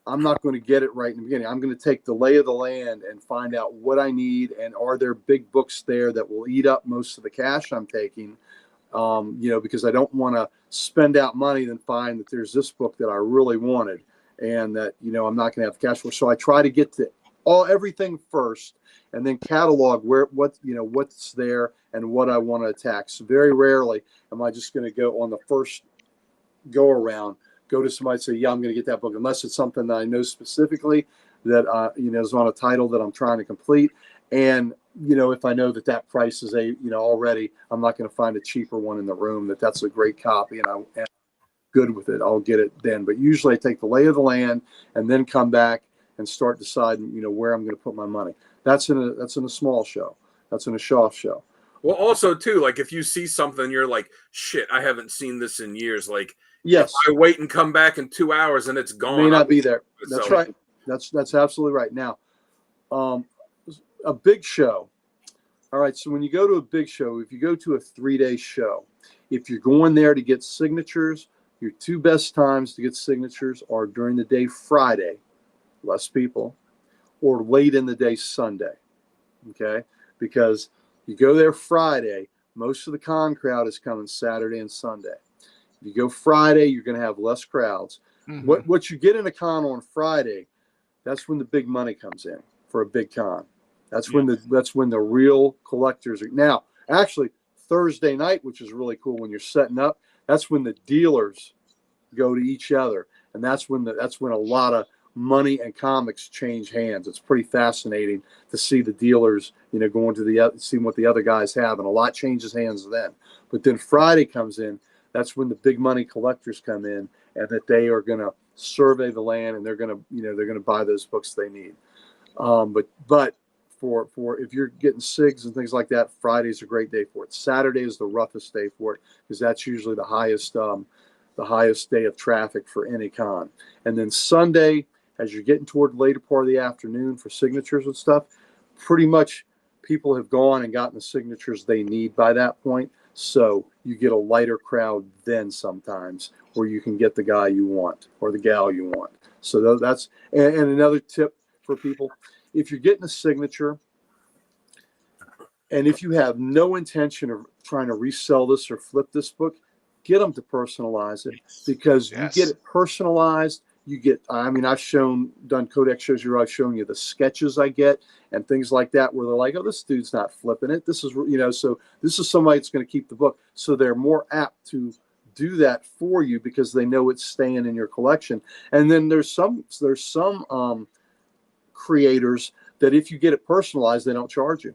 [SPEAKER 4] I'm not going to get it right in the beginning. I'm going to take the lay of the land and find out what I need, and are there big books there that will eat up most of the cash I'm taking, because I don't want to spend out money and find that there's this book that I really wanted and that, I'm not going to have the cash for. So I try to get to everything first and then catalog what's there and what I want to attack. So very rarely am I just going to go on the first go around, go to somebody and say, yeah, I'm going to get that book, unless it's something that I know specifically that, is on a title that I'm trying to complete. And, if I know that price is already, I'm not going to find a cheaper one in the room that's a great copy and I'm good with it. I'll get it then. But usually I take the lay of the land and then come back and start deciding, where I'm going to put my money. That's in a small show. That's in a Schaff show.
[SPEAKER 3] Well, also too, like if you see something, you're like, shit, I haven't seen this in years. Like,
[SPEAKER 4] yes,
[SPEAKER 3] if I wait and come back in 2 hours and it's gone.
[SPEAKER 4] May not be there. That's right. That's absolutely right. Now, a big show. All right. So when you go to a big show, if you go to a 3-day show, if you're going there to get signatures, your 2 best times to get signatures are during the day Friday, less people, or late in the day Sunday. Okay. Because you go there Friday, most of the con crowd is coming Saturday and Sunday. If you go Friday, you're going to have less crowds. Mm-hmm. What you get in a con on Friday, that's when the big money comes in for a big con. That's when the real collectors are. Now, actually, Thursday night, which is really cool when you're setting up, that's when the dealers go to each other, and that's when a lot of money and comics change hands. It's pretty fascinating to see the dealers, going to seeing what the other guys have, and a lot changes hands then. But then Friday comes in. That's when the big money collectors come in, and that they are going to survey the land, and they're going to buy those books they need. But for if you're getting SIGs and things like that, Friday's a great day for it. Saturday is the roughest day for it because that's usually the highest day of traffic for any con. And then Sunday, as you're getting toward the later part of the afternoon for signatures and stuff, pretty much people have gone and gotten the signatures they need by that point. So you get a lighter crowd then sometimes where you can get the guy you want or the gal you want. So that's, and another tip for people, if you're getting a signature and if you have no intention of trying to resell this or flip this book, get them to personalize it because you get it personalized. You get, I mean, I've done Codex shows where I've shown you the sketches I get and things like that where they're like, oh, this dude's not flipping it. This is, so this is somebody that's going to keep the book. So they're more apt to do that for you because they know it's staying in your collection. And then there's some creators that if you get it personalized, they don't charge you.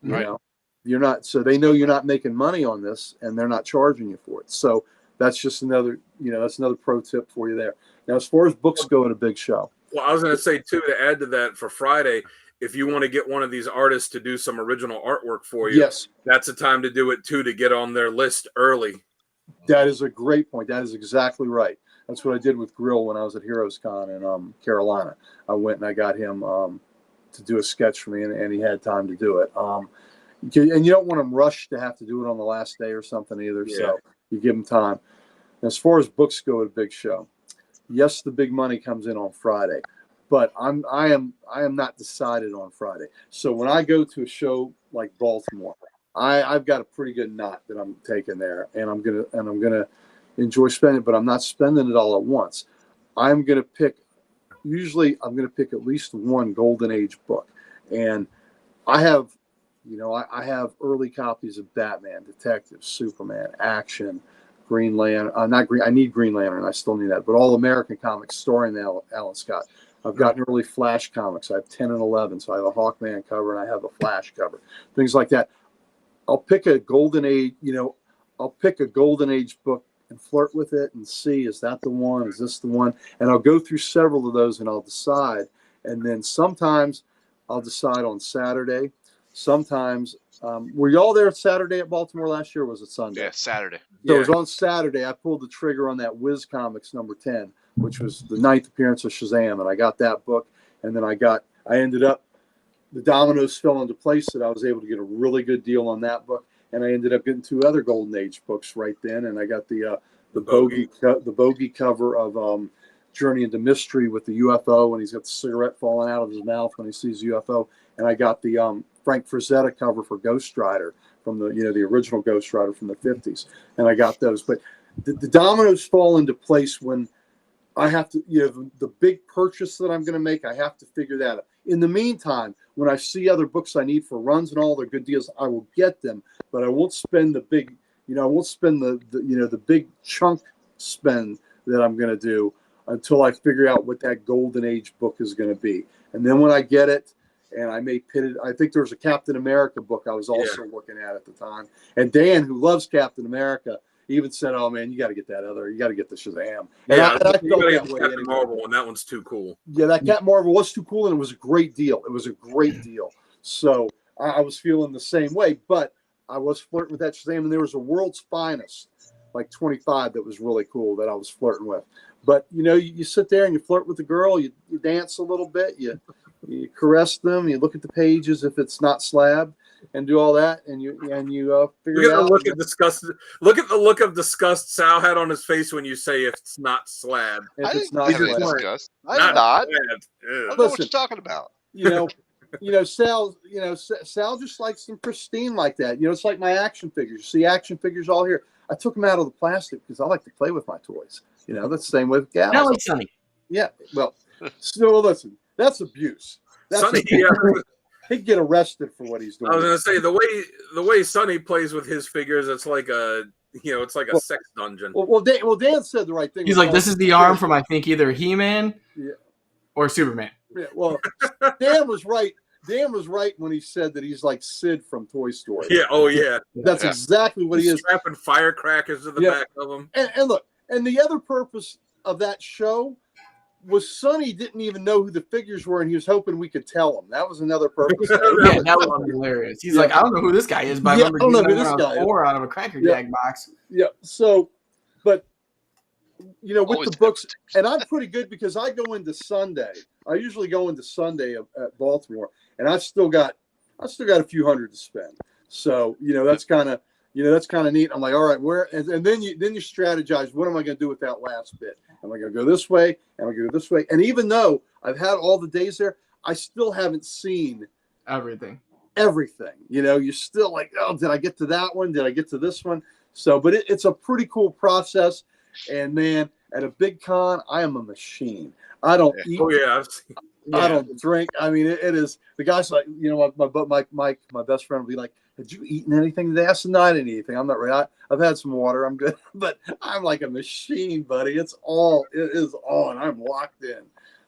[SPEAKER 4] You know, you're not, so they know you're not making money on this and they're not charging you for it. So that's just another, that's another pro tip for you there. Now, as far as books go at a big show.
[SPEAKER 3] Well, I was going to say, too, to add to that for Friday, if you want to get one of these artists to do some original artwork for you,
[SPEAKER 4] yes,
[SPEAKER 3] that's the time to do it, too, to get on their list early.
[SPEAKER 4] That is a great point. That is exactly right. That's what I did with Grill when I was at Heroes Con in Carolina. I went and I got him to do a sketch for me, and he had time to do it. And you don't want them rushed to have to do it on the last day or something either, so you give them time. And as far as books go at a big show, yes, the big money comes in on Friday, but I am not decided on Friday. So when I go to a show like Baltimore, I've got a pretty good knot that I'm taking there, and I'm gonna enjoy spending it, but I'm not spending it all at once. I'm gonna pick at least one Golden Age book, and I have, I have early copies of Batman, Detective, Superman, Action, Green Lantern, not Green. I need Green Lantern. I still need that. But all American comics starring Alan Scott. I've gotten early Flash comics. I have 10 and 11. So I have a Hawkman cover and I have a Flash cover. Things like that. I'll pick a Golden Age. I'll pick a Golden Age book and flirt with it and see, is that the one? Is this the one? And I'll go through several of those and I'll decide. And then sometimes I'll decide on Saturday. Sometimes, were y'all there Saturday at Baltimore last year, or was it Sunday?
[SPEAKER 2] Yeah, Saturday.
[SPEAKER 4] So it was on Saturday. I pulled the trigger on that Wiz Comics number 10, which was the 9th appearance of Shazam, and I got that book. And then I ended up, the dominoes fell into place that I was able to get a really good deal on that book, and I ended up getting 2 other Golden Age books right then, and I got the bogey cover of Journey into Mystery with the UFO, and he's got the cigarette falling out of his mouth when he sees UFO, and I got the Frank Frazetta cover for Ghost Rider from the the original Ghost Rider from the 50s, and I got those. But the dominoes fall into place when I have to, the big purchase that I'm going to make, I have to figure that out. In the meantime, when I see other books I need for runs and all, they're good deals, I will get them, but I won't spend the big, I won't spend the big chunk spend that I'm going to do until I figure out what that Golden Age book is going to be. And then when I get it, and I may pit it. I think there was a Captain America book I was also looking at the time. And Dan, who loves Captain America, even said, "Oh man, you got to get that other. You got to get the Shazam."
[SPEAKER 3] Yeah,
[SPEAKER 4] and I felt that way.
[SPEAKER 3] Captain Marvel, and that one's too cool.
[SPEAKER 4] Yeah, that Captain Marvel was too cool, and it was a great deal. It was a great deal. So I was feeling the same way, but I was flirting with that Shazam, and there was a World's Finest, like 25, that was really cool that I was flirting with. But you sit there and you flirt with the girl, you dance a little bit, you caress them, you look at the pages if it's not slabbed, and do all that, and you figure it out.
[SPEAKER 3] Look at the look of disgust Sal had on his face when you say if it's not slabbed.
[SPEAKER 4] If it's
[SPEAKER 2] not disgust. I'm not. I don't know what you're talking about.
[SPEAKER 4] Sal just likes them pristine like that. It's like my action figures. You see action figures all here. I took them out of the plastic because I like to play with my toys. That's the same with gals.
[SPEAKER 1] Not like Sonny.
[SPEAKER 4] Yeah. Well, so listen, that's abuse.
[SPEAKER 3] Sonny,
[SPEAKER 4] he'd get arrested for what he's doing.
[SPEAKER 3] I was gonna say the way Sonny plays with his figures, it's like a sex dungeon.
[SPEAKER 4] Well, Dan said the right thing.
[SPEAKER 1] He's like, this is the arm from I think either He-Man or Superman.
[SPEAKER 4] Yeah. Well, Dan was right. Dan was right when he said that he's like Sid from Toy Story.
[SPEAKER 3] Yeah. Oh yeah.
[SPEAKER 4] That's exactly what he is.
[SPEAKER 3] Strapping firecrackers to the back of him.
[SPEAKER 4] And look, and the other purpose of that show was Sonny didn't even know who the figures were, and he was hoping we could tell him. That was another purpose.
[SPEAKER 1] Yeah, that was hilarious. He's like, I don't know who this guy is, but I remember
[SPEAKER 4] I don't know
[SPEAKER 1] getting
[SPEAKER 4] who this
[SPEAKER 1] one
[SPEAKER 4] guy is.
[SPEAKER 1] 4 out of a Cracker Jack box.
[SPEAKER 4] Yeah. So, but with
[SPEAKER 2] Always
[SPEAKER 4] the books, and I'm pretty good because I go into Sunday. I usually go into Sunday at Baltimore, and I've still got a few hundred to spend. So that's kind of neat. I'm like, all right, where? And then you strategize. What am I going to do with that last bit? Am I going to go this way? Am I going to go this way? And even though I've had all the days there, I still haven't seen
[SPEAKER 1] everything.
[SPEAKER 4] You're still like, oh, did I get to that one? Did I get to this one? So, but it's a pretty cool process. And man, at a big con, I am a machine. I don't eat.
[SPEAKER 3] Oh yeah.
[SPEAKER 4] I don't drink. I mean, it is. The guy's like, my best friend will be like, "Had you eaten anything today?" I said, "No, I didn't eat anything. I'm not ready. I've had some water. I'm good." But I'm like a machine, buddy. It is on. I'm locked in.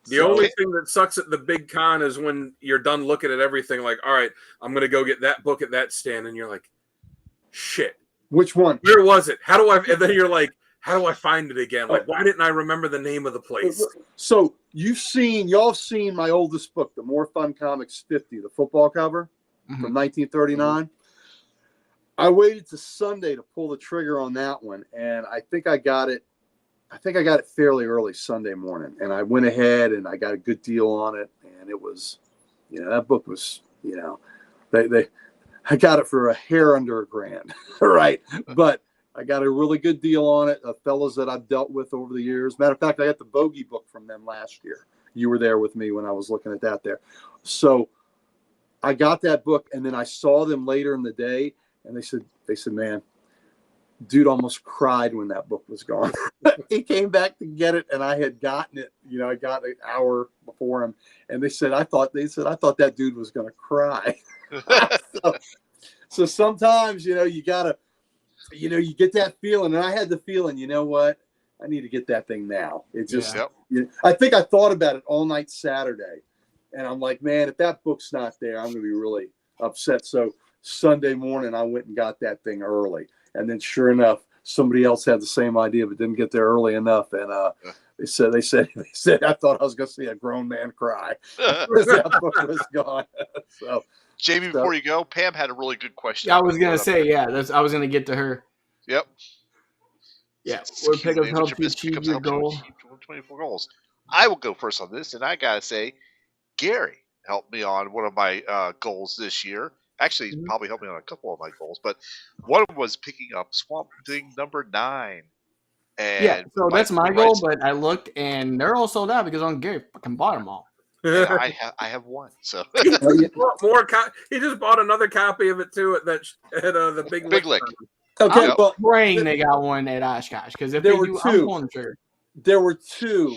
[SPEAKER 3] The only thing that sucks at the big con is when you're done looking at everything. Like, all right, I'm gonna go get that book at that stand, and you're like, "Shit,
[SPEAKER 4] which one?
[SPEAKER 3] Where was it? How do I?" And then you're like, "How do I find it again? Like, why didn't I remember the name of the place?"
[SPEAKER 4] So y'all have seen my oldest book, The More Fun Comics 50, the football cover from 1939. Mm-hmm. I waited to Sunday to pull the trigger on that one, and I think I got it fairly early Sunday morning, and I went ahead and I got a good deal on it, and it was, that book was, I got it for a hair under $1,000, right? But I got a really good deal on it. Fellas that I've dealt with over the years. Matter of fact, I got the Bogey book from them last year. You were there with me when I was looking at that there. So I got that book, and then I saw them later in the day, and they said, "Man, dude almost cried when that book was gone." He came back to get it, and I had gotten it. I got an hour before him, and they said, I thought that dude was going to cry. So sometimes, you gotta, you get that feeling, and I had the feeling, what? I need to get that thing now. It just, I think I thought about it all night Saturday, and I'm like, man, if that book's not there, I'm going to be really upset. So Sunday morning, I went and got that thing early. And then sure enough, somebody else had the same idea, but didn't get there early enough. And they said, I thought I was going to see a grown man cry. That book was gone. So,
[SPEAKER 2] Jamie, before you go, Pam had a really good question.
[SPEAKER 1] I was going to say, I was going to get to her.
[SPEAKER 2] Yep.
[SPEAKER 1] Yeah. What pickups help you achieve your goal?
[SPEAKER 2] 24 goals. I will go first on this, and I got to say, Gary helped me on one of my goals this year. Actually, he's probably helped me on a couple of my goals, but one was picking up Swamp Thing number 9. And
[SPEAKER 1] so that's my goal, but I looked, and they're all sold out because Gary fucking bought them all.
[SPEAKER 2] I have one, so
[SPEAKER 3] he just bought another copy of it too at the Big Lick.
[SPEAKER 4] Okay,
[SPEAKER 1] I'm praying they got one at Oshkosh because if
[SPEAKER 4] there
[SPEAKER 1] they
[SPEAKER 4] were
[SPEAKER 1] do,
[SPEAKER 4] two,
[SPEAKER 1] I'm pulling the trigger.
[SPEAKER 4] There were two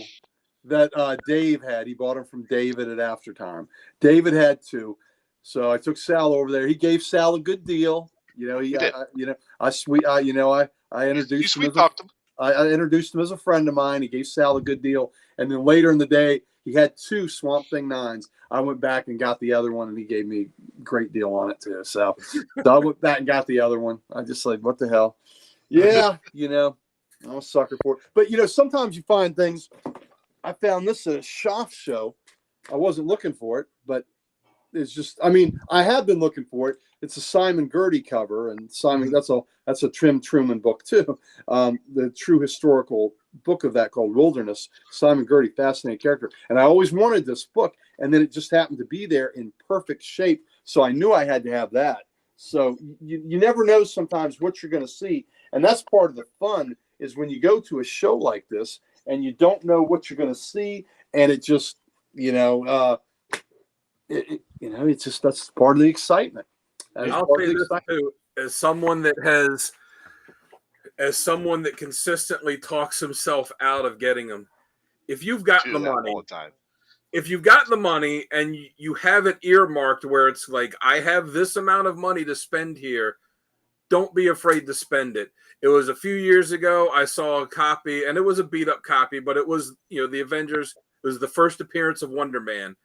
[SPEAKER 4] that Dave had. He bought them from David at Aftertime. David had two, so I took Sal over there. He gave Sal a good deal. I introduced him. I introduced him as a friend of mine. He gave Sal a good deal, and then later in the day, he had two Swamp Thing 9s. I went back and got the other one, and he gave me a great deal on it too. So I went back and got the other one. I just like, what the hell? Yeah, I'm a sucker for it. But sometimes you find things. I found this at a Schaff show. I wasn't looking for it, but it's just, I have been looking for it. It's a Simon Gerty cover, and Simon, that's a Trim Truman book too. The true historical book of that called Wilderness. Simon Gerty, fascinating character. And I always wanted this book, and then it just happened to be there in perfect shape. So I knew I had to have that. So you never know sometimes what you're going to see. And that's part of the fun is when you go to a show like this and you don't know what you're going to see. And it just, it's just, that's part of the excitement.
[SPEAKER 3] I'll say this too, as someone that consistently talks himself out of getting them. If you've got the money, if you've got the money and you have it earmarked where it's like, I have this amount of money to spend here, don't be afraid to spend it. It was a few years ago, I saw a copy, and it was a beat up copy, but it was, the Avengers. It was the first appearance of Wonder Man.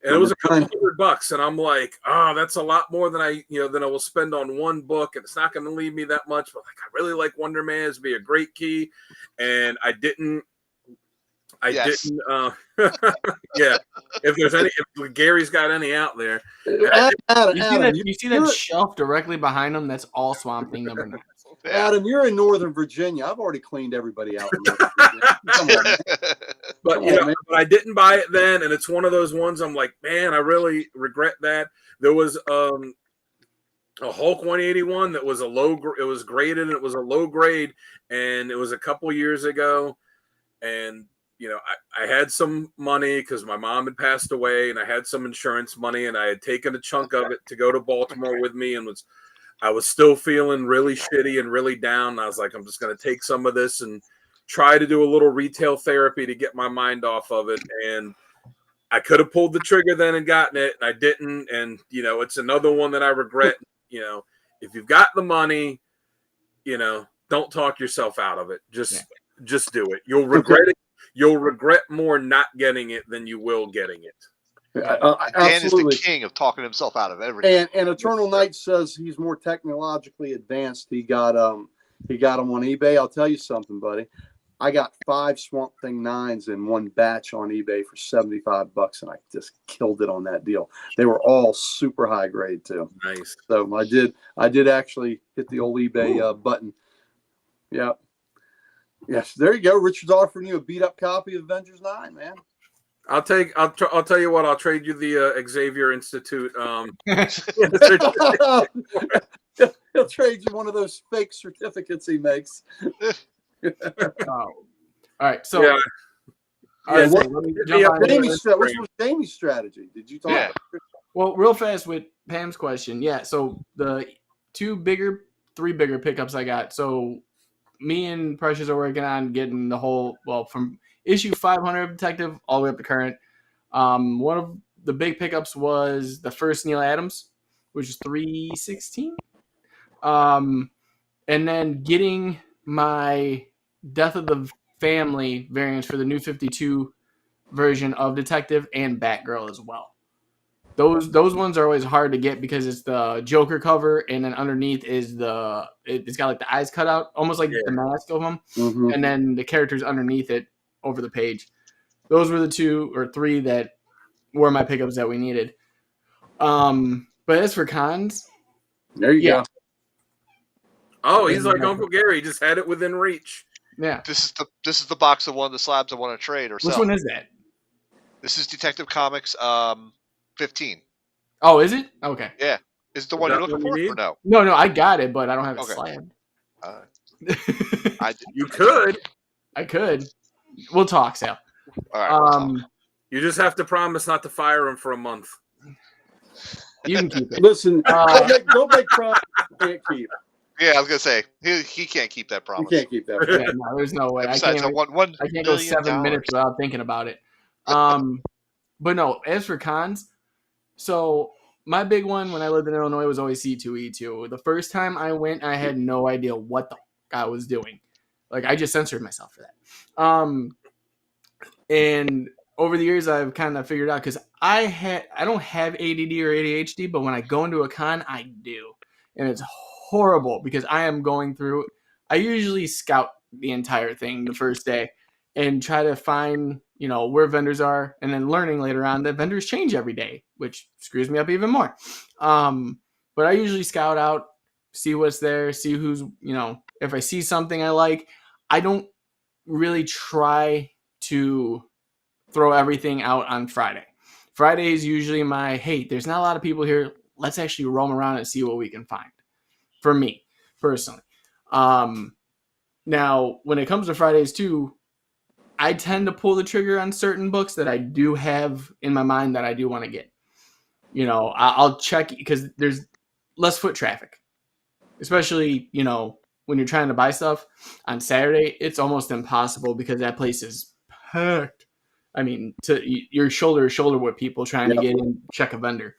[SPEAKER 3] And it was a couple $100, and I'm like, that's a lot more than I will spend on one book, and it's not going to leave me that much. But I really like Wonder Man. It'd be a great key, and I didn't I
[SPEAKER 2] Yes.
[SPEAKER 3] didn't. Yeah, if Gary's got any out there,
[SPEAKER 4] Adam,
[SPEAKER 1] You see that shelf directly behind him? That's all Swamp Thing number 9.
[SPEAKER 2] Yeah.
[SPEAKER 4] Adam, you're in Northern Virginia. I've already cleaned everybody out in Northern Virginia. Come on, man.
[SPEAKER 3] but
[SPEAKER 4] Come
[SPEAKER 3] you
[SPEAKER 4] on,
[SPEAKER 3] know,
[SPEAKER 4] man.
[SPEAKER 3] but I didn't buy it then, and it's one of those ones I'm like, man, I really regret that. There was a Hulk 181 that was it was graded, and it was a low grade, and it was a couple years ago, and you know, I had some money because my mom had passed away, and I had some insurance money, and I had taken a chunk of it to go to Baltimore with me, and I was still feeling really shitty and really down. And I was like, I'm just going to take some of this and try to do a little retail therapy to get my mind off of it. And I could have pulled the trigger then and gotten it, and I didn't. And, you know, it's another one that I regret. You know, if you've got the money, you know, don't talk yourself out of it. Just do it. You'll regret it. You'll regret more not getting it than you will getting it.
[SPEAKER 2] Dan is the king of talking himself out of everything.
[SPEAKER 4] And Eternal Night says he's more technologically advanced. He got them on eBay. I'll tell you something, buddy. I got 5 Swamp Thing 9s in one batch on eBay for $75, and I just killed it on that deal. They were all super high grade too.
[SPEAKER 3] Nice.
[SPEAKER 4] So I did actually hit the old eBay button. Yeah. Yes, there you go. Richard's offering you a beat up copy of Avengers 9, man.
[SPEAKER 3] I'll tell you what. I'll trade you the Xavier Institute.
[SPEAKER 4] He'll trade you one of those fake certificates he makes.
[SPEAKER 1] All right, so
[SPEAKER 3] yeah.
[SPEAKER 4] What was Jamie's strategy? Did you talk about it?
[SPEAKER 1] Well, real fast with Pam's question. Yeah, so the 3 bigger pickups I got. So me and Precious are working on getting the whole, from issue 500 of Detective all the way up to current. One of the big pickups was the first Neil Adams, which is 316. And then getting my Death of the Family variants for the new 52 version of Detective and Batgirl as well. Those ones are always hard to get because it's the Joker cover, and then underneath is it's got like the eyes cut out, almost like the mask of them, and then the characters underneath it over the page. Those were the 2 or 3 that were my pickups that we needed. But as for cons,
[SPEAKER 4] there you go.
[SPEAKER 3] Oh, he's like Uncle Gary. He just had it within reach.
[SPEAKER 1] Yeah.
[SPEAKER 2] This is the box of one of the slabs I want to trade or sell.
[SPEAKER 1] Which one is that?
[SPEAKER 2] This is Detective Comics 15.
[SPEAKER 1] Oh, is it? Okay.
[SPEAKER 2] Yeah. Is it the one you're looking for or no?
[SPEAKER 1] No, I got it, but I don't have a slab.
[SPEAKER 3] You could.
[SPEAKER 1] I could. We'll talk, Sal.
[SPEAKER 2] All right.
[SPEAKER 3] You just have to promise not to fire him for a month.
[SPEAKER 1] You can keep it.
[SPEAKER 4] Listen, don't make promises you can't keep.
[SPEAKER 2] Yeah, I was gonna say he can't keep that promise.
[SPEAKER 4] You can't keep that.
[SPEAKER 1] Yeah, no, there's no way. I can't go 7 minutes without thinking about it. But no, as for cons, so my big one when I lived in Illinois was always C2E2. The first time I went, I had no idea what the fuck I was doing. Like, I just censored myself for that. And over the years, I've kind of figured out, because I don't have ADD or ADHD, but when I go into a con, I do. And it's horrible because I am going through, I usually scout the entire thing the first day and try to find, where vendors are, and then learning later on that vendors change every day, which screws me up even more. But I usually scout out, see what's there, see who's, if I see something I like, I don't really try to throw everything out on Friday. Friday is usually hey, there's not a lot of people here. Let's actually roam around and see what we can find. For me, personally. Now, when it comes to Fridays too, I tend to pull the trigger on certain books that I do have in my mind that I do want to get. I'll check because there's less foot traffic. Especially, when you're trying to buy stuff on Saturday, it's almost impossible because that place is packed. I mean, you're shoulder to shoulder with people trying to get in, check a vendor.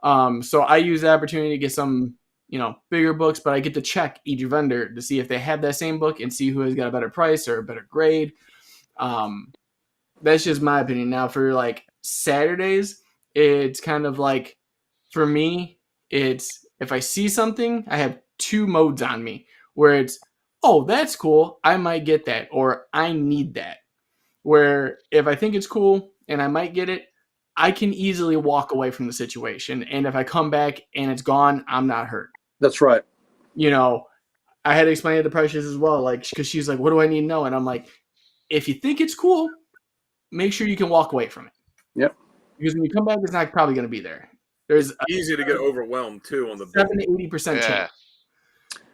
[SPEAKER 1] So I use the opportunity to get some, bigger books, but I get to check each vendor to see if they have that same book and see who has got a better price or a better grade. That's just my opinion. Now, for like Saturdays, it's kind of like, for me, it's if I see something, I have 2 modes on me where it's, oh, that's cool, I might get that, or I need that. where if I think it's cool and I might get it, I can easily walk away from the situation. And if I come back and it's gone, I'm not hurt.
[SPEAKER 4] That's right.
[SPEAKER 1] You know, I had to explain it to Precious as well, like, because she's like, what do I need to know? And I'm like, if you think it's cool, make sure you can walk away from it.
[SPEAKER 4] Yep.
[SPEAKER 1] Because when you come back, it's not probably going to be there. There's
[SPEAKER 3] easy to get overwhelmed too on the
[SPEAKER 1] 7 to 80% chance.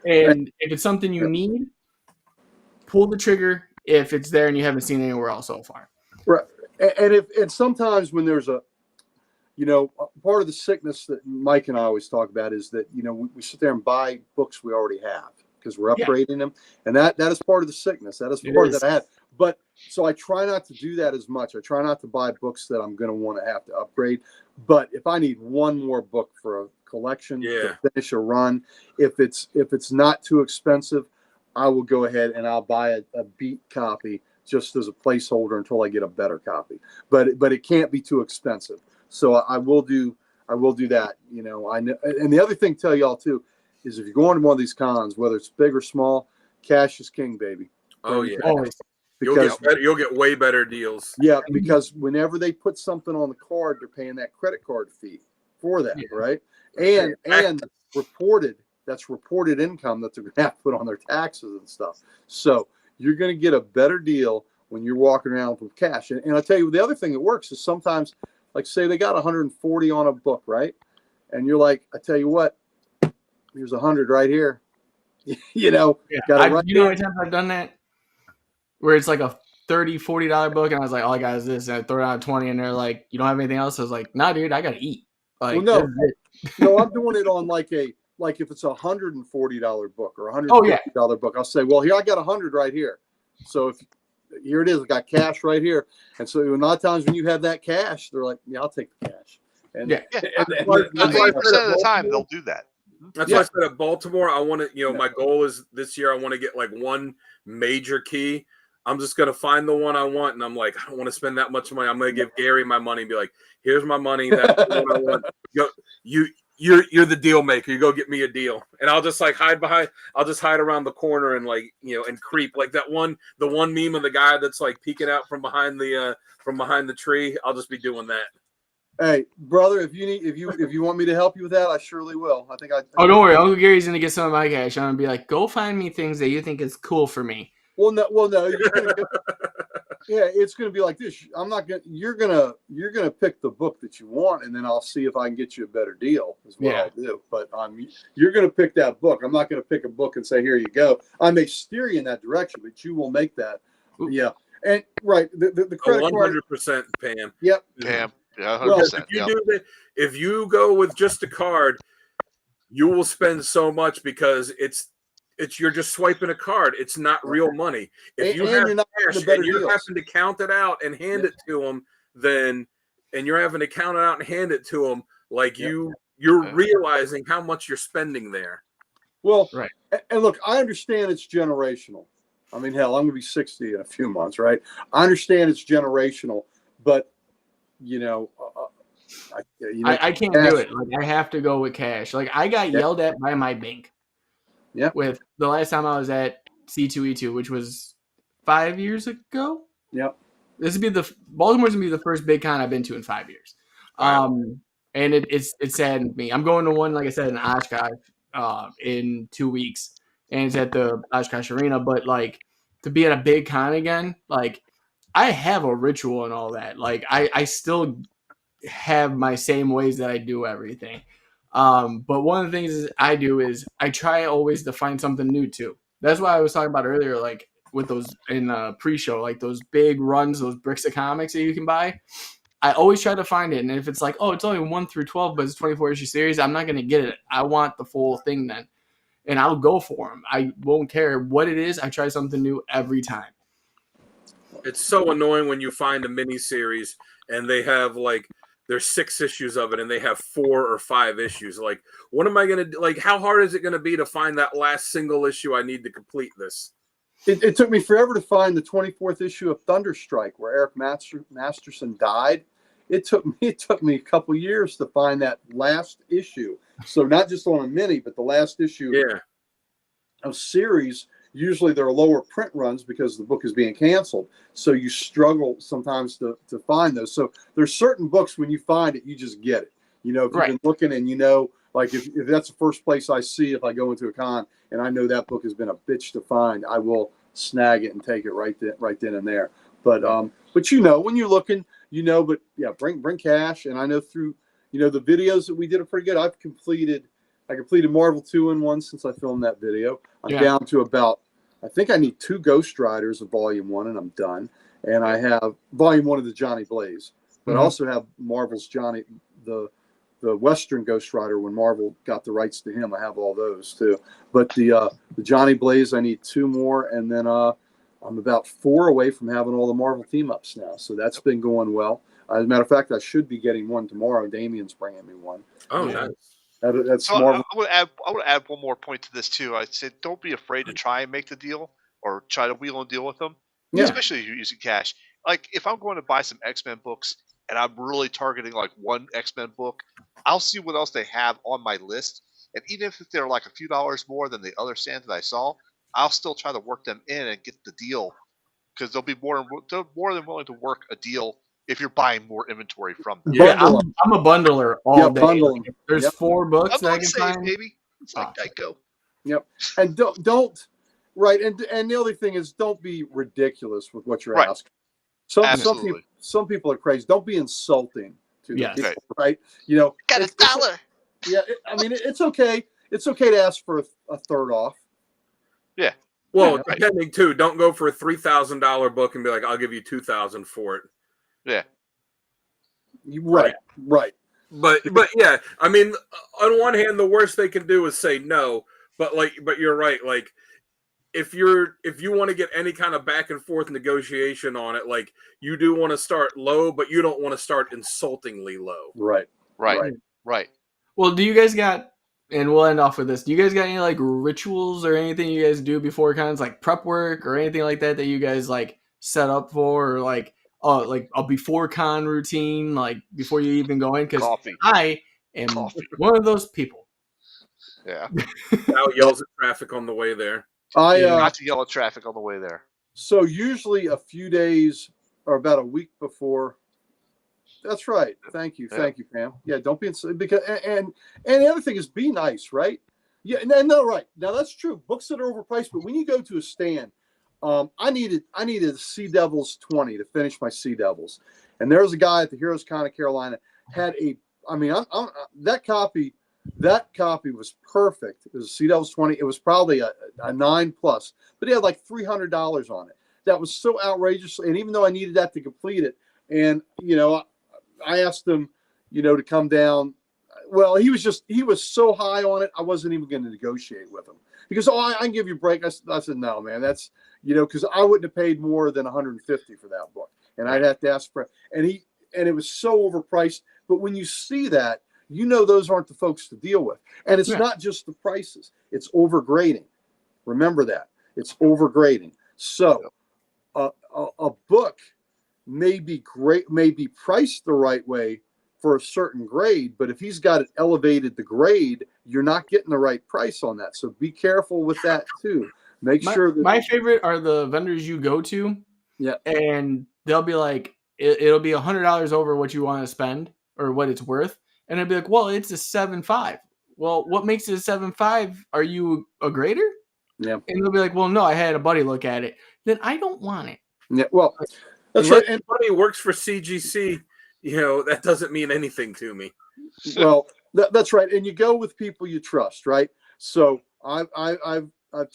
[SPEAKER 1] And if it's something you need, pull the trigger if it's there and you haven't seen it anywhere else so far.
[SPEAKER 4] Right. And sometimes when there's a, part of the sickness that Mike and I always talk about is that, we sit there and buy books we already have because we're upgrading them. And that is part of the sickness. That is part that I had. But so I try not to do that as much. I try not to buy books that I'm going to want to have to upgrade. But if I need one more book for a collection to finish a run, if it's not too expensive, I will go ahead and I'll buy a beat copy just as a placeholder until I get a better copy. But it can't be too expensive. So I will do that. I know. And the other thing to tell y'all too is if you're going to one of these cons, whether it's big or small, cash is king, baby.
[SPEAKER 3] Oh yeah.
[SPEAKER 1] Always.
[SPEAKER 3] Because you'll get way better deals.
[SPEAKER 4] Yeah, because whenever they put something on the card, they're paying that credit card fee for that, right? And that's reported income that they're going to have to put on their taxes and stuff. So you're going to get a better deal when you're walking around with cash. And I'll tell you, the other thing that works is sometimes, like say they got 140 on a book, right? And you're like, I tell you what, here's 100 right here.
[SPEAKER 1] You know how many times I've done that? Where it's like a $30, $40 book, and I was like, all I got is this, and I throw it out 20, and they're like, you don't have anything else? I was like, nah, dude, I gotta eat. Like,
[SPEAKER 4] well, no, I'm doing it on like if it's a $140 book or $150 book, I'll say, well, here I got 100 right here. So here it is, I got cash right here. And so a lot of times when you have that cash, they're like, yeah, I'll take the cash. And,
[SPEAKER 2] and 80% of the time they'll do that.
[SPEAKER 3] That's why I said at Baltimore, I want to, my goal is this year I want to get like one major key. I'm just going to find the one I want. And I'm like, I don't want to spend that much money. I'm going to give Gary my money and be like, here's my money. That's the one I want. You're the deal maker. You go get me a deal. And I'll just like hide around the corner and like, and creep like the one meme of the guy that's like peeking out from behind the tree. I'll just be doing that.
[SPEAKER 4] Hey, brother, if you want me to help you with that, I surely will.
[SPEAKER 1] Don't worry. Uncle Gary's going to get some of my cash. I'm going to be like, go find me things that you think is cool for me.
[SPEAKER 4] Well, no. You're gonna it's going to be like this. You're gonna pick the book that you want, and then I'll see if I can get you a better deal. Is what I'll do. But you're going to pick that book. I'm not going to pick a book and say, here you go. I may steer you in that direction, but you will make that. Ooh. Yeah. And right, the credit
[SPEAKER 3] 100% Pam.
[SPEAKER 4] Yep.
[SPEAKER 2] Pam. Yeah, 100%.
[SPEAKER 3] Well, if you go with just a card, you will spend so much because it's you're just swiping a card. It's not real money. If you have cash and you're having to count it out and hand it to them, and you're having to count it out and hand it to them, like you're realizing how much you're spending there.
[SPEAKER 4] Well, right. And look, I understand it's generational. I mean, hell, I'm going to be 60 in a few months, right? I understand it's generational, but
[SPEAKER 1] I can't do it. Like I have to go with cash. Like I got yelled at by my bank.
[SPEAKER 4] Yeah.
[SPEAKER 1] With the last time I was at C2E2, which was 5 years ago.
[SPEAKER 4] Yep.
[SPEAKER 1] Baltimore's gonna be the first big con I've been to in 5 years. And it saddened me. I'm going to one, like I said, in Oshkosh in 2 weeks, and it's at the Oshkosh Arena. But like to be at a big con again, like I have a ritual and all that. Like I still have my same ways that I do everything. But one of the things I do is I try always to find something new too. That's why I was talking about earlier, like with those in pre-show, like those big runs, those bricks of comics that you can buy. I always try to find it. And if it's like, oh, it's only 1 through 12, but it's 24 issue series, I'm not going to get it. I want the full thing then. And I'll go for them. I won't care what it is. I try something new every time.
[SPEAKER 3] It's so annoying when you find a mini series and they have like, there's 6 issues of it and they have 4 or 5 issues. Like, what am I going to do? Like, how hard is it going to be to find that last single issue I need to complete this?
[SPEAKER 4] It took me forever to find the 24th issue of Thunderstrike where Eric Masterson died. It took me a couple years to find that last issue. So not just on a mini, but the last issue of series. usually they're lower print runs because the book is being canceled. So you struggle sometimes to find those. So there's certain books when you find it, you just get it. You know, if you've been looking and you know, like if that's the first place I see, if I go into a con and I know that book has been a bitch to find, I will snag it and take it right then and there. But you know, when you're looking, you know, but yeah, bring cash. And I know through, you know, the videos that we did are pretty good. I completed Marvel 2-in-1 since I filmed that video. I'm down to about, I think I need 2 Ghost Riders of Volume 1 and I'm done. And I have Volume 1 of the Johnny Blaze, but I also have Marvel's Johnny, the Western Ghost Rider when Marvel got the rights to him. I have all those too. But the Johnny Blaze, I need 2 more, and then I'm about 4 away from having all the Marvel team ups now. So that's been going well. As a matter of fact, I should be getting one tomorrow. Damien's bringing me one.
[SPEAKER 3] Oh, nice.
[SPEAKER 4] That's
[SPEAKER 2] so
[SPEAKER 4] Marvel.
[SPEAKER 2] I would add one more point to this too. I said, don't be afraid to try and make the deal or try to wheel and deal with them, especially if you're using cash. Like if I'm going to buy some X-Men books and I'm really targeting like one X-Men book, I'll see what else they have on my list. And even if they're like a few dollars more than the other stand that I saw, I'll still try to work them in and get the deal because they're more than willing to work a deal if you're buying more inventory from them.
[SPEAKER 1] Yeah, I'm a bundler all day.
[SPEAKER 4] Bundling.
[SPEAKER 1] There's 4 books
[SPEAKER 2] I'm
[SPEAKER 1] that I
[SPEAKER 2] going
[SPEAKER 1] can
[SPEAKER 2] safe,
[SPEAKER 1] find.
[SPEAKER 2] baby. It's like Geico.
[SPEAKER 4] Yep. And don't right. And the other thing is don't be ridiculous with what you're asking. Some people are crazy. Don't be insulting to the people, right? You know,
[SPEAKER 2] got $1.
[SPEAKER 4] I mean, it's okay. It's okay to ask for a third off.
[SPEAKER 2] Yeah.
[SPEAKER 3] Well, depending too. Don't go for a $3,000 book and be like, "I'll give you $2,000 for it."
[SPEAKER 2] Yeah.
[SPEAKER 4] Right.
[SPEAKER 3] But yeah, I mean, on one hand, the worst they can do is say no. But you're right. Like, if you want to get any kind of back and forth negotiation on it, like you do want to start low, but you don't want to start insultingly low.
[SPEAKER 4] Right.
[SPEAKER 1] Well, do you guys got? And we'll end off with this. Do you guys got any like rituals or anything you guys do before cons, like prep work or anything like that you guys like set up for, or like a before con routine, like before you even go in? Because I am one of those people.
[SPEAKER 2] Yeah.
[SPEAKER 3] Now yells at traffic on the way there.
[SPEAKER 2] Not to yell at traffic on the way there.
[SPEAKER 4] So usually a few days or about a week before. That's right. Thank you, Pam. Yeah, don't be because and the other thing is be nice, right? Yeah, no, right. Now that's true. Books that are overpriced, but when you go to a stand, I needed Sea Devils 20 to finish my Sea Devils, and there was a guy at the Heroes Con of Carolina had that copy was perfect. It was a Sea Devils 20. It was probably a 9+, but he had like $300 on it. That was so outrageous, and even though I needed that to complete it, and you know. I asked him, you know, to come down. Well, he was so high on it, I wasn't even going to negotiate with him because I can give you a break. I said, no, man, that's, you know, because I wouldn't have paid more than $150 for that book, and I'd have to ask for. And it was so overpriced. But when you see that, you know, those aren't the folks to deal with, and it's not just the prices; it's overgrading. Remember that it's overgrading. So, a book may be great, may be priced the right way for a certain grade, but if he's got it elevated the grade, you're not getting the right price on that. So be careful with that too. Make sure that
[SPEAKER 1] my favorite are the vendors you go to, and they'll be like, it'll be $100 over what you want to spend or what it's worth, and it'll be like, well, it's a 7.5. Well, what makes it a 7.5? Are you a grader?
[SPEAKER 4] Yeah,
[SPEAKER 1] and they'll be like, well, no, I had a buddy look at it. Then I don't want it.
[SPEAKER 4] Yeah, well.
[SPEAKER 3] That's right. And buddy works for CGC, you know, that doesn't mean anything to me.
[SPEAKER 4] Well, that's right. And you go with people you trust, right? So I've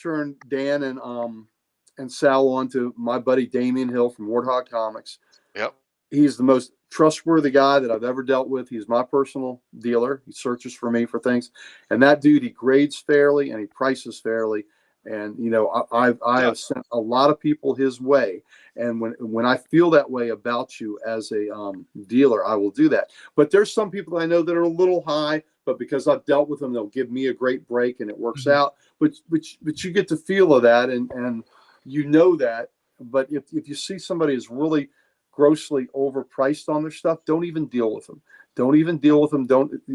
[SPEAKER 4] turned Dan and Sal on to my buddy Damien Hill from Warthog Comics.
[SPEAKER 2] Yep.
[SPEAKER 4] He's the most trustworthy guy that I've ever dealt with. He's my personal dealer. He searches for me for things. And that dude, he grades fairly and he prices fairly. And, you know, I have sent a lot of people his way. And when I feel that way about you as a dealer, I will do that. But there's some people that I know that are a little high, but because I've dealt with them, they'll give me a great break and it works out. But you get the feel of that and you know that. But if you see somebody is really grossly overpriced on their stuff, don't even deal with them. Don't even deal with them.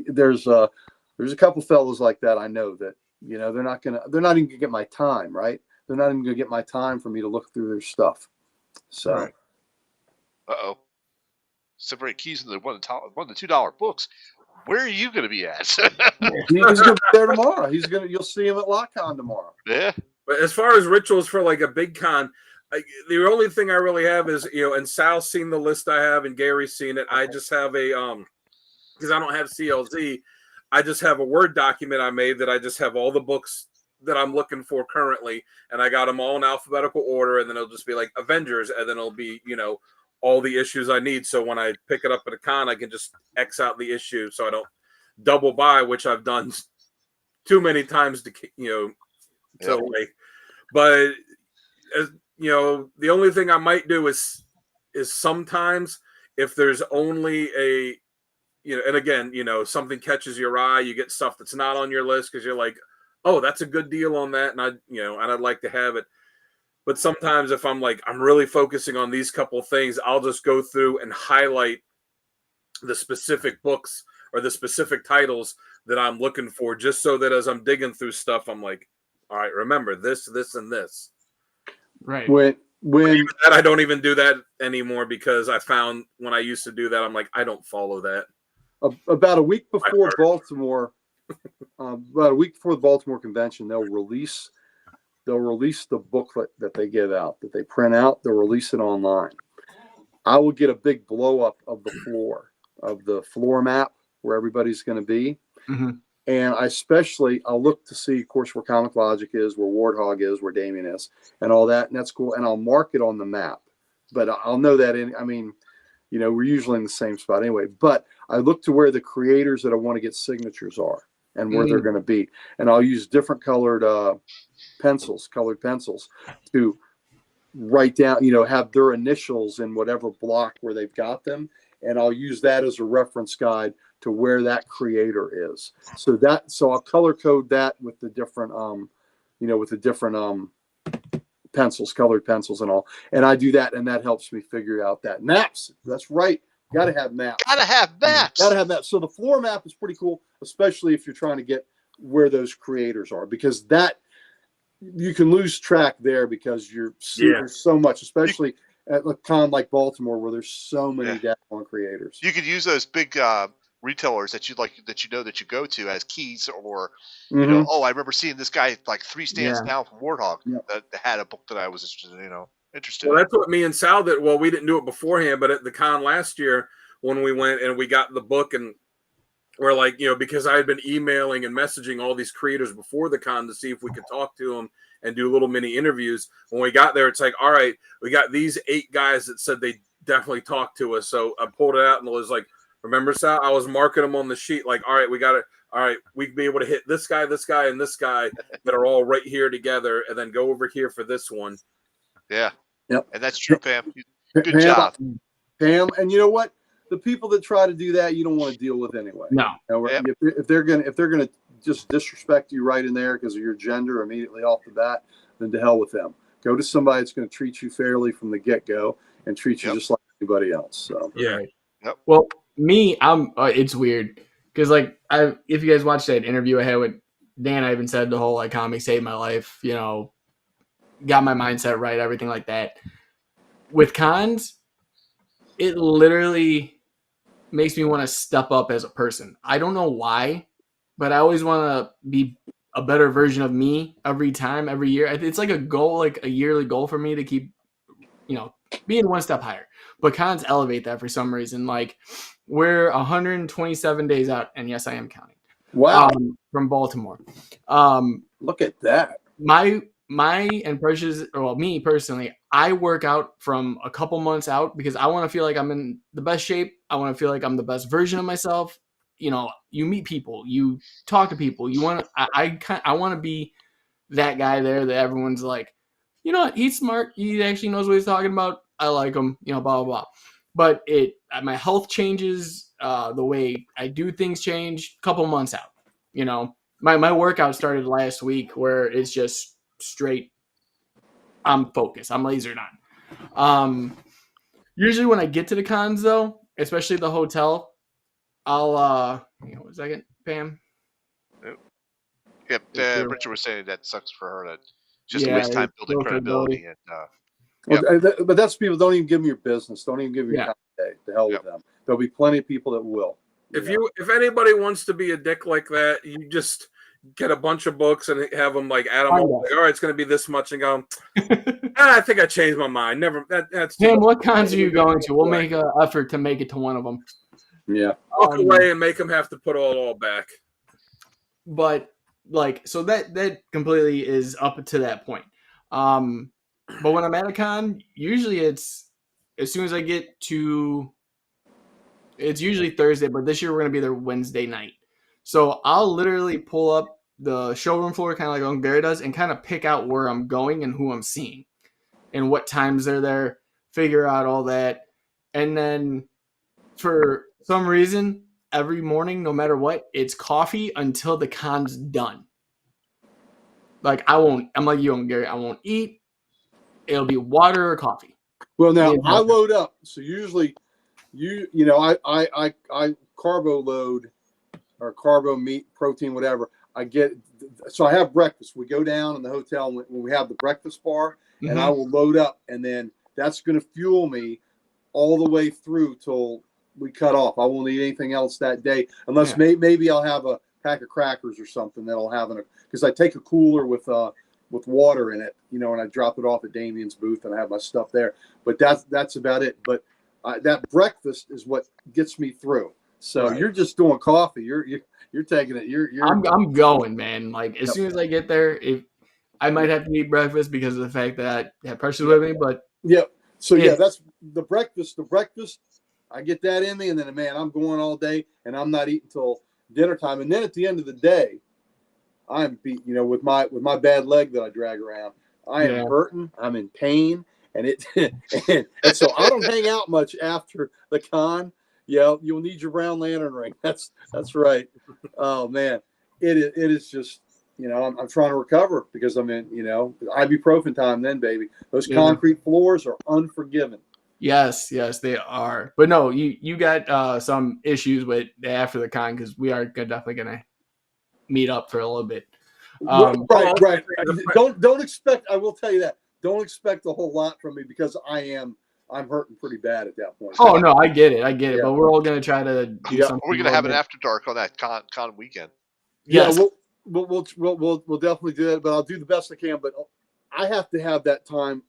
[SPEAKER 4] There's a couple fellows like that I know that, you know, they're not even gonna get my time, right? they're not even going to get my time for me to look through their stuff. So,
[SPEAKER 3] Right.
[SPEAKER 2] Uh-oh. Separate keys in the $1 to $2 books. Where are you going to be at?
[SPEAKER 4] he's going to be there tomorrow. You'll see him at LockCon tomorrow.
[SPEAKER 2] Yeah.
[SPEAKER 3] But as far as rituals for like a big con, the only thing I really have is, and Sal's seen the list I have and Gary's seen it. I just have a, because I don't have CLZ, I just have a Word document I made that I just have all the books that I'm looking for currently. And I got them all in alphabetical order. And then it'll just be like Avengers. And then it'll be, all the issues I need. So when I pick it up at a con, I can just X out the issue so I don't double buy, which I've done too many times to, like, but the only thing I might do is sometimes if there's only a, and again, something catches your eye, you get stuff that's not on your list because you're like, oh, that's a good deal on that. And I'd like to have it. But sometimes if I'm like, I'm really focusing on these couple of things, I'll just go through and highlight the specific books or the specific titles that I'm looking for, just so that as I'm digging through stuff, I'm like, all right, remember this, this, and this.
[SPEAKER 1] Right.
[SPEAKER 4] When
[SPEAKER 3] Even that, I don't even do that anymore because I found when I used to do that, I'm like, I don't follow that.
[SPEAKER 4] About a week before Baltimore, about a week before the Baltimore convention, they'll release the booklet that they give out, that they print out. They'll release it online. I will get a big blow up of the floor map where everybody's going to be.
[SPEAKER 1] Mm-hmm.
[SPEAKER 4] And I'll look to see, of course, where Comic Logic is, where Warthog is, where Damien is, and all that. And that's cool. And I'll mark it on the map. But I'll know that we're usually in the same spot anyway. But I look to where the creators that I want to get signatures are and where they're going to be. And I'll use different colored colored pencils to write down, have their initials in whatever block where they've got them. And I'll use that as a reference guide to where that creator is. So I'll color code that with the different, pencils, colored pencils and all. And I do that, and that helps me figure out that maps. That's right. Got to have maps.
[SPEAKER 2] Gotta have maps.
[SPEAKER 4] So the floor map is pretty cool, especially if you're trying to get where those creators are, because that you can lose track there because there's so much, especially at a con like Baltimore where there's so many daggone creators.
[SPEAKER 2] You could use those big retailers that you go to as keys, or I remember seeing this guy like 3 stands down from Warthog that had a book that I was interested
[SPEAKER 3] Well,
[SPEAKER 2] in.
[SPEAKER 3] that's what me and Sal did. Well, we didn't do it beforehand, but at the con last year when we went and we got the book, and we're like, because I had been emailing and messaging all these creators before the con to see if we could talk to them and do little mini interviews. When we got there, it's like, all right, we got these 8 guys that said they definitely talked to us. So I pulled it out and it was like, remember, Sal? I was marking them on the sheet like, all right, we got it. All right, we'd be able to hit this guy, and this guy that are all right here together, and then go over here for this one.
[SPEAKER 2] Yeah.
[SPEAKER 4] Yep.
[SPEAKER 2] And that's true, Pam. Good job.
[SPEAKER 4] Pam, and you know what? The people that try to do that, you don't want to deal with anyway.
[SPEAKER 1] No.
[SPEAKER 4] If they're gonna just disrespect you right in there because of your gender immediately off the bat, then to hell with them. Go to somebody that's going to treat you fairly from the get-go and treat you just like anybody else. So
[SPEAKER 3] yeah.
[SPEAKER 2] Yep.
[SPEAKER 1] Well, me, it's weird because if you guys watched that interview I had with Dan, I even said the whole comics saved my life. Got my mindset right, everything like that. With cons, it literally makes me want to step up as a person. I don't know why, but I always want to be a better version of me every time, every year. It's like a goal, like a yearly goal for me to keep, being one step higher. But cons elevate that for some reason. Like, we're 127 days out, and yes, I am counting.
[SPEAKER 4] Wow.
[SPEAKER 1] From Baltimore.
[SPEAKER 4] Look at that.
[SPEAKER 1] Me personally, I work out from a couple months out because I want to feel like I'm in the best shape. I want to feel like I'm the best version of myself. You meet people, you talk to people. I want to be that guy there that everyone's like, he's smart. He actually knows what he's talking about. I like him, blah, blah, blah. But my health changes, the way I do things change a couple months out. My workout started last week where it's just straight. I'm focused. I'm lasered on. Usually when I get to the cons though, especially the hotel, I'll hang on 1 second, Pam.
[SPEAKER 2] Yep. Richard was saying that sucks for her that Just a waste of time building credibility. And
[SPEAKER 4] but that's people. Don't even give them your business. Don't even give them your contact. To hell with them. There'll be plenty of people that will.
[SPEAKER 3] If anybody wants to be a dick like that, you just get a bunch of books and have them like add them up. Like, all right, it's going to be this much, and go. I think I changed my mind. Never. That's
[SPEAKER 1] Tim. What cons are you going to? We'll make an effort to make it to one of them.
[SPEAKER 4] Yeah.
[SPEAKER 3] Walk away and make them have to put it all back.
[SPEAKER 1] But like, so that completely is up to that point. But when I'm at a con, usually it's as soon as I get to. It's usually Thursday, but this year we're gonna be there Wednesday night. So I'll literally pull up the showroom floor, kind of like Uncle Gary does, and kind of pick out where I'm going and who I'm seeing, and what times they're there. Figure out all that, and then for some reason, every morning, no matter what, it's coffee until the con's done. Like I'm like you, Uncle Gary. I won't eat. It'll be water or coffee.
[SPEAKER 4] Well, now I load up, so usually. I carbo load or carbo meat, protein, whatever. I have breakfast. We go down in the hotel when we have the breakfast bar, and I will load up, and then that's going to fuel me all the way through till we cut off. I won't eat anything else that day, unless maybe I'll have a pack of crackers or something that I'll have because I take a cooler with water in it, and I drop it off at Damien's booth, and I have my stuff there. But that's about it. But that breakfast is what gets me through. So You're just doing coffee. You're taking it.
[SPEAKER 1] I'm going, man. Like as soon as I get there, I might have to eat breakfast because of the fact that I have pressure with me. But
[SPEAKER 4] so that's the breakfast. The breakfast, I get that in me, and then man, I'm going all day, and I'm not eating till dinner time. And then at the end of the day, I'm beat. With my bad leg that I drag around, I am hurting. I'm in pain. And and so I don't hang out much after the con. Yeah, you'll need your brown lantern ring. That's right. Oh man, it is just I'm trying to recover because I'm in ibuprofen time. Then baby, those concrete floors are unforgiving.
[SPEAKER 1] Yes, they are. But no, you got some issues with after the con because we are definitely gonna meet up for a little bit.
[SPEAKER 4] Right. Don't expect. I will tell you that. Don't expect a whole lot from me because I'm hurting pretty bad at that point.
[SPEAKER 1] Oh no, I get it. But we're all gonna try to do something.
[SPEAKER 2] We're gonna have an after dark on that con weekend.
[SPEAKER 1] Yes.
[SPEAKER 4] Yeah, we'll definitely do that. But I'll do the best I can. But I have to have that time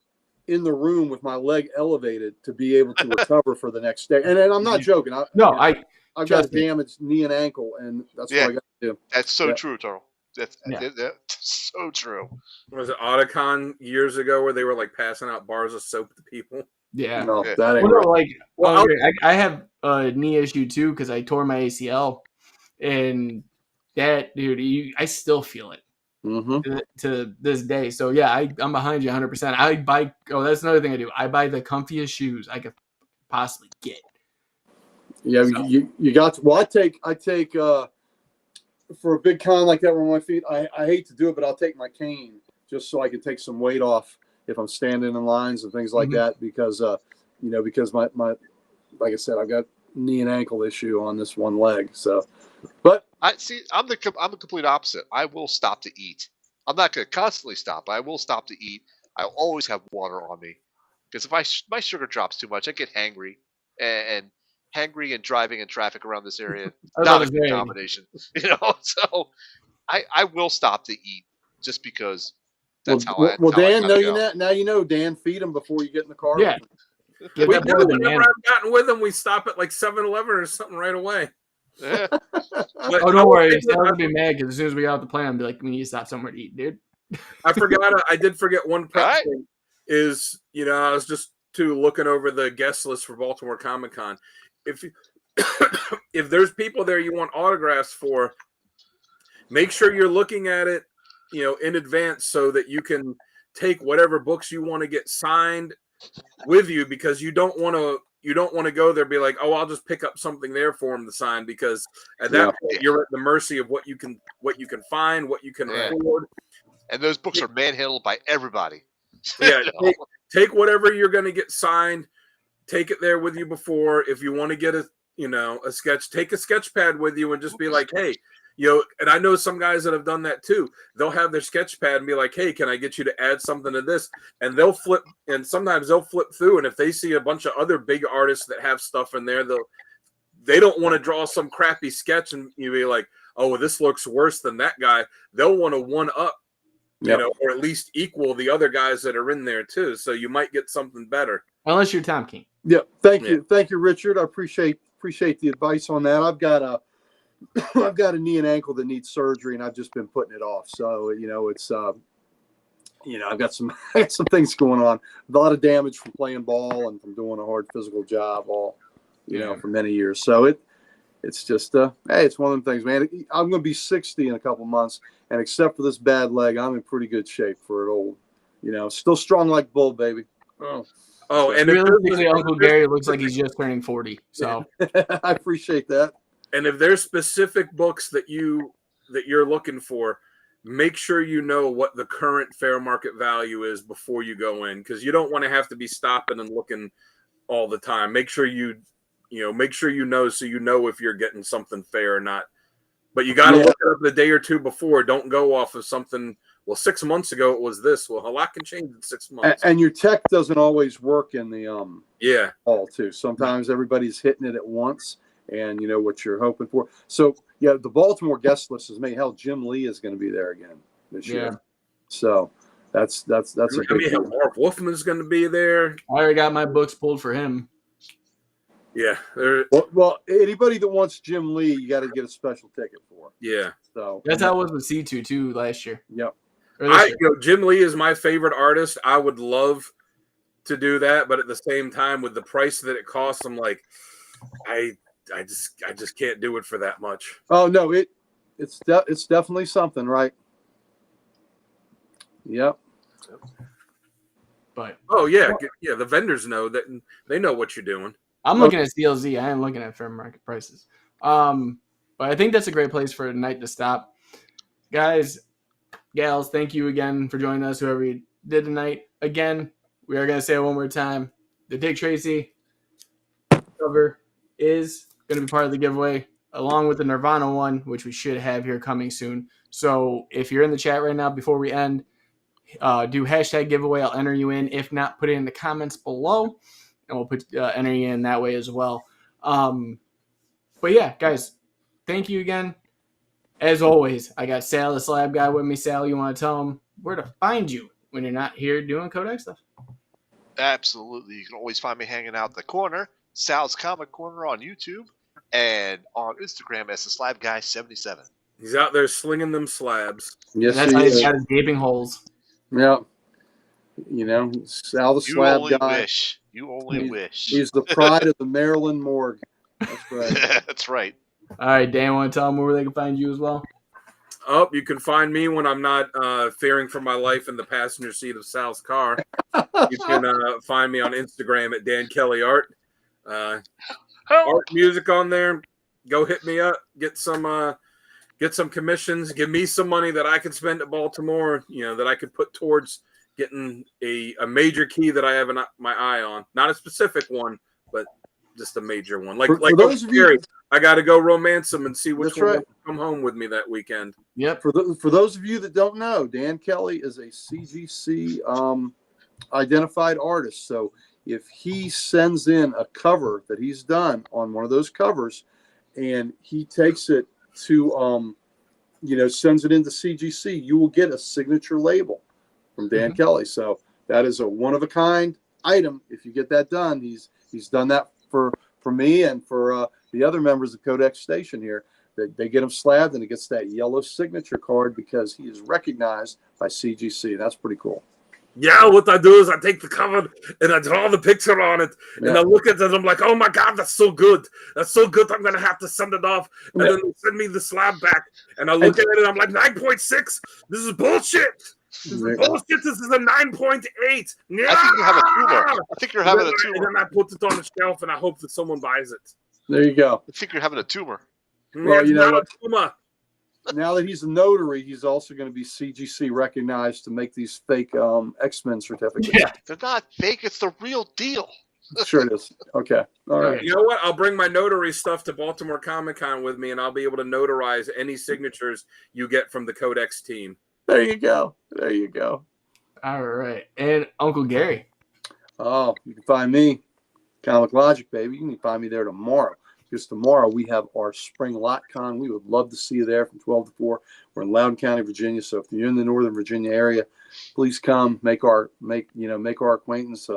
[SPEAKER 4] in the room with my leg elevated to be able to recover for the next day. And I'm not joking. I've got a damaged knee and ankle, and that's what I got to do.
[SPEAKER 2] That's so true, Taro. That's so true.
[SPEAKER 3] Was it Otakon years ago where they were like passing out bars of soap to people?
[SPEAKER 1] Yeah.
[SPEAKER 4] No, that ain't right.
[SPEAKER 1] I have a knee issue too because I tore my ACL, and that dude, I still feel it to this day. So yeah, I'm behind you 100%. I buy. Oh, that's another thing I do. I buy the comfiest shoes I could possibly get.
[SPEAKER 4] Yeah, so. You got to. Well, I take. For a big con like that on my feet, I hate to do it, but I'll take my cane just so I can take some weight off if I'm standing in lines and things like that because because my like I said, I've got knee and ankle issue on this one leg. So, but
[SPEAKER 2] I'm the complete opposite. I will stop to eat. I'm not going to constantly stop, but I will stop to eat. I'll always have water on me because if my sugar drops too much, I get hangry and hangry and driving in traffic around this area, not a good combination. So I will stop to eat just because that's how I.
[SPEAKER 4] Well, Dan, now you know. Dan, feed him before you get in the car.
[SPEAKER 1] Yeah.
[SPEAKER 3] Whenever I've gotten with him, we stop at like 7-Eleven or something right away.
[SPEAKER 2] Yeah.
[SPEAKER 1] Don't worry. He's not gonna be mad because as soon as we got off the plane, I'll be like, "We need to stop somewhere to eat, dude."
[SPEAKER 3] I did forget one prep thing. Is I was just looking over the guest list for Baltimore Comic Con. If there's people there you want autographs for, make sure you're looking at it, in advance so that you can take whatever books you want to get signed with you because you don't want to go there and be like, oh, I'll just pick up something there for him to sign because at that point you're at the mercy of what you can find, what you can afford.
[SPEAKER 2] And those books are manhandled by everybody.
[SPEAKER 3] Yeah, take whatever you're going to get signed. Take it there with you before. If you want to get a sketch, take a sketch pad with you and just be like, hey, and I know some guys that have done that too. They'll have their sketch pad and be like, hey, can I get you to add something to this? And sometimes they'll flip through. And if they see a bunch of other big artists that have stuff in there, they don't want to draw some crappy sketch and you be like, oh, this looks worse than that guy. They'll want to one up, or at least equal the other guys that are in there too. So you might get something better.
[SPEAKER 1] Unless you're Tom King.
[SPEAKER 4] Yeah. Thank you, Richard. I appreciate the advice on that. I've got a knee and ankle that needs surgery, and I've just been putting it off. So it's I've got some things going on. A lot of damage from playing ball and from doing a hard physical job for many years. So it's just hey, it's one of them things, man. I'm going to be 60 in a couple months, and except for this bad leg, I'm in pretty good shape for an old. Still strong like bull, baby.
[SPEAKER 3] Oh, and
[SPEAKER 1] realistically, Uncle Gary looks like he's just turning 40. So
[SPEAKER 4] I appreciate that.
[SPEAKER 3] And if there's specific books that you're looking for, make sure you know what the current fair market value is before you go in, because you don't want to have to be stopping and looking all the time. Make sure you know so you know if you're getting something fair or not. But you got to look it up the day or two before. Don't go off of something. Well, 6 months ago it was this. Well, a lot can change in 6 months.
[SPEAKER 4] And your tech doesn't always work in the hall too. Sometimes everybody's hitting it at once, and you know what you're hoping for. So the Baltimore guest list is made. Hell, Jim Lee is going to be there again this year. So that's a big deal.
[SPEAKER 3] Mark Wolfman's going to be there.
[SPEAKER 1] I already got my books pulled for him.
[SPEAKER 3] Yeah.
[SPEAKER 4] Well, anybody that wants Jim Lee, you got to get a special ticket for.
[SPEAKER 3] Yeah.
[SPEAKER 4] So
[SPEAKER 1] that's how it was with C2 too last year.
[SPEAKER 4] Yep.
[SPEAKER 3] Jim Lee is my favorite artist. I would love to do that, but at the same time, with the price that it costs, I'm like, I just can't do it for that much.
[SPEAKER 4] Oh no, it's definitely something, right? Yep.
[SPEAKER 1] But
[SPEAKER 3] the vendors know that, they know what you're doing.
[SPEAKER 1] I'm looking at CLZ. I am looking at fair market prices. But I think that's a great place for a night to stop. Guys, gals, thank you again for joining us, whoever you did tonight. Again, we are going to say it one more time. The Dick Tracy cover is going to be part of the giveaway, along with the Nirvana one, which we should have here coming soon. So if you're in the chat right now, before we end, do hashtag giveaway. I'll enter you in. If not, put it in the comments below, and we'll put enter you in that way as well. But yeah, guys, thank you again. As always, I got Sal, the Slab Guy, with me. Sal, you want to tell them where to find you when you're not here doing Kodak stuff?
[SPEAKER 2] Absolutely. You can always find me hanging out in the corner, Sal's Comic Corner on YouTube, and on Instagram as the Slab Guy 77.
[SPEAKER 3] He's out there slinging them slabs.
[SPEAKER 4] Yes,
[SPEAKER 1] that's how he's got his gaping holes.
[SPEAKER 4] Yeah. Sal the Slab Guy.
[SPEAKER 2] You only wish.
[SPEAKER 4] He's the pride of the Maryland morgue. That's right.
[SPEAKER 2] That's right.
[SPEAKER 1] All right, Dan, want to tell them where they can find you as well?
[SPEAKER 3] Oh, you can find me when I'm not fearing for my life in the passenger seat of Sal's car. You can find me on Instagram at Dan Kelly Art. Art music on there. Go hit me up. Get some commissions. Give me some money that I can spend at Baltimore. That I could put towards getting a major key that I have my eye on. Not a specific one, but just a major one. Like those of you, I got to go romance them and see which one will come home with me that weekend.
[SPEAKER 1] Yep.
[SPEAKER 4] For those of you that don't know, Dan Kelly is a CGC identified artist. So if he sends in a cover that he's done on one of those covers, and he takes it to sends it into CGC, you will get a signature label from Dan Kelly. So that is a one of a kind item. If you get that done, he's done that for me and for the other members of Codex Station here. They get him slabbed, and it gets that yellow signature card because he is recognized by CGC. That's pretty cool.
[SPEAKER 3] Yeah, what I do is I take the cover and I draw the picture on it, and I look at it and I'm like, oh my God, that's so good. That's so good. I'm going to have to send it off. And then they send me the slab back, and I look at it and I'm like, 9.6? This is bullshit. This is bullshit. This is a 9.8. Yeah!
[SPEAKER 2] I think you have a tumor. I think you're having a tumor.
[SPEAKER 3] And then I put it on the shelf and I hope that someone buys it.
[SPEAKER 4] There you go.
[SPEAKER 2] I think you're having a tumor.
[SPEAKER 4] Well, you know what? Now that he's a notary, he's also going to be CGC recognized to make these fake X-Men certificates.
[SPEAKER 1] Yeah.
[SPEAKER 2] They're not fake. It's the real deal.
[SPEAKER 4] Sure it is. Okay. All right.
[SPEAKER 3] You know what? I'll bring my notary stuff to Baltimore Comic Con with me, and I'll be able to notarize any signatures you get from the Codex team.
[SPEAKER 4] There you go. There you go.
[SPEAKER 1] All right. And Uncle Gary.
[SPEAKER 4] Oh, you can find me, Comic Logic, baby. You can find me there tomorrow. Because tomorrow we have our spring lot con. We would love to see you there from 12 to 4. We're in Loudoun County, Virginia. So if you're in the Northern Virginia area, please come make our acquaintance.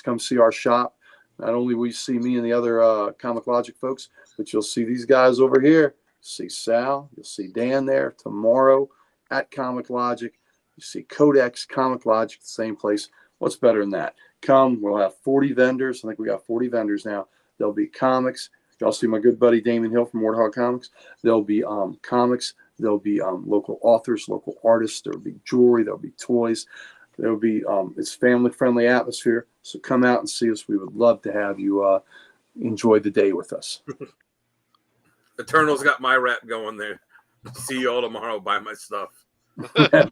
[SPEAKER 4] Come see our shop. Not only will you see me and the other Comic Logic folks, but you'll see these guys over here. See Sal. You'll see Dan there tomorrow at Comic Logic. You see Codex, Comic Logic, the same place. What's better than that? Come. We'll have 40 vendors. I think we got 40 vendors now. There'll be comics. Y'all see my good buddy Damon Hill from Warthog Comics. There'll be comics. There'll be local authors, local artists. There'll be jewelry. There'll be toys. There'll be it's family-friendly atmosphere. So come out and see us. We would love to have you enjoy the day with us.
[SPEAKER 3] Eternal's got my rap going there. See you all tomorrow. Buy my stuff.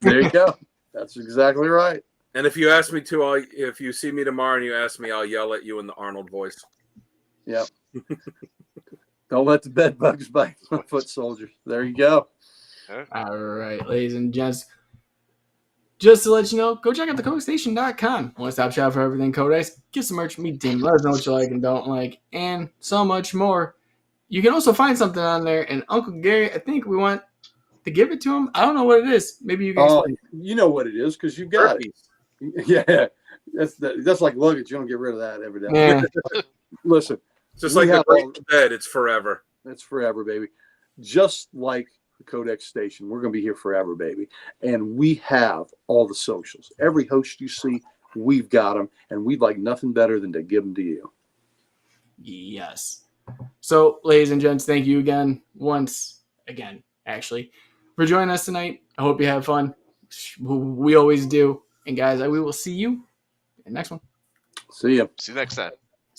[SPEAKER 4] There you go. That's exactly right.
[SPEAKER 3] And if you ask me to, if you see me tomorrow and you ask me, I'll yell at you in the Arnold voice.
[SPEAKER 4] Yep. Don't let the bed bugs bite my foot soldiers. There you go.
[SPEAKER 1] All right, ladies and gents. Just to let you know, go check out thecodexstation.com. One-stop shop for everything Codex. Get some merch, meet team, let us know what you like and don't like, and so much more. You can also find something on there, and Uncle Gary, I think we want to give it to him. I don't know what it is. Maybe you can explain.
[SPEAKER 4] You know what it is because you've got it. Yeah. That's like luggage. You don't get rid of that every day.
[SPEAKER 1] Yeah.
[SPEAKER 4] Listen.
[SPEAKER 3] Just like the great bed, it's forever.
[SPEAKER 4] It's forever, baby. Just like the Codex Station, we're going to be here forever, baby. And we have all the socials. Every host you see, we've got them, and we'd like nothing better than to give them to you.
[SPEAKER 1] Yes. So, ladies and gents, thank you again, actually, for joining us tonight. I hope you have fun. We always do. And guys, we will see you in the next one.
[SPEAKER 4] See ya.
[SPEAKER 2] See you next time.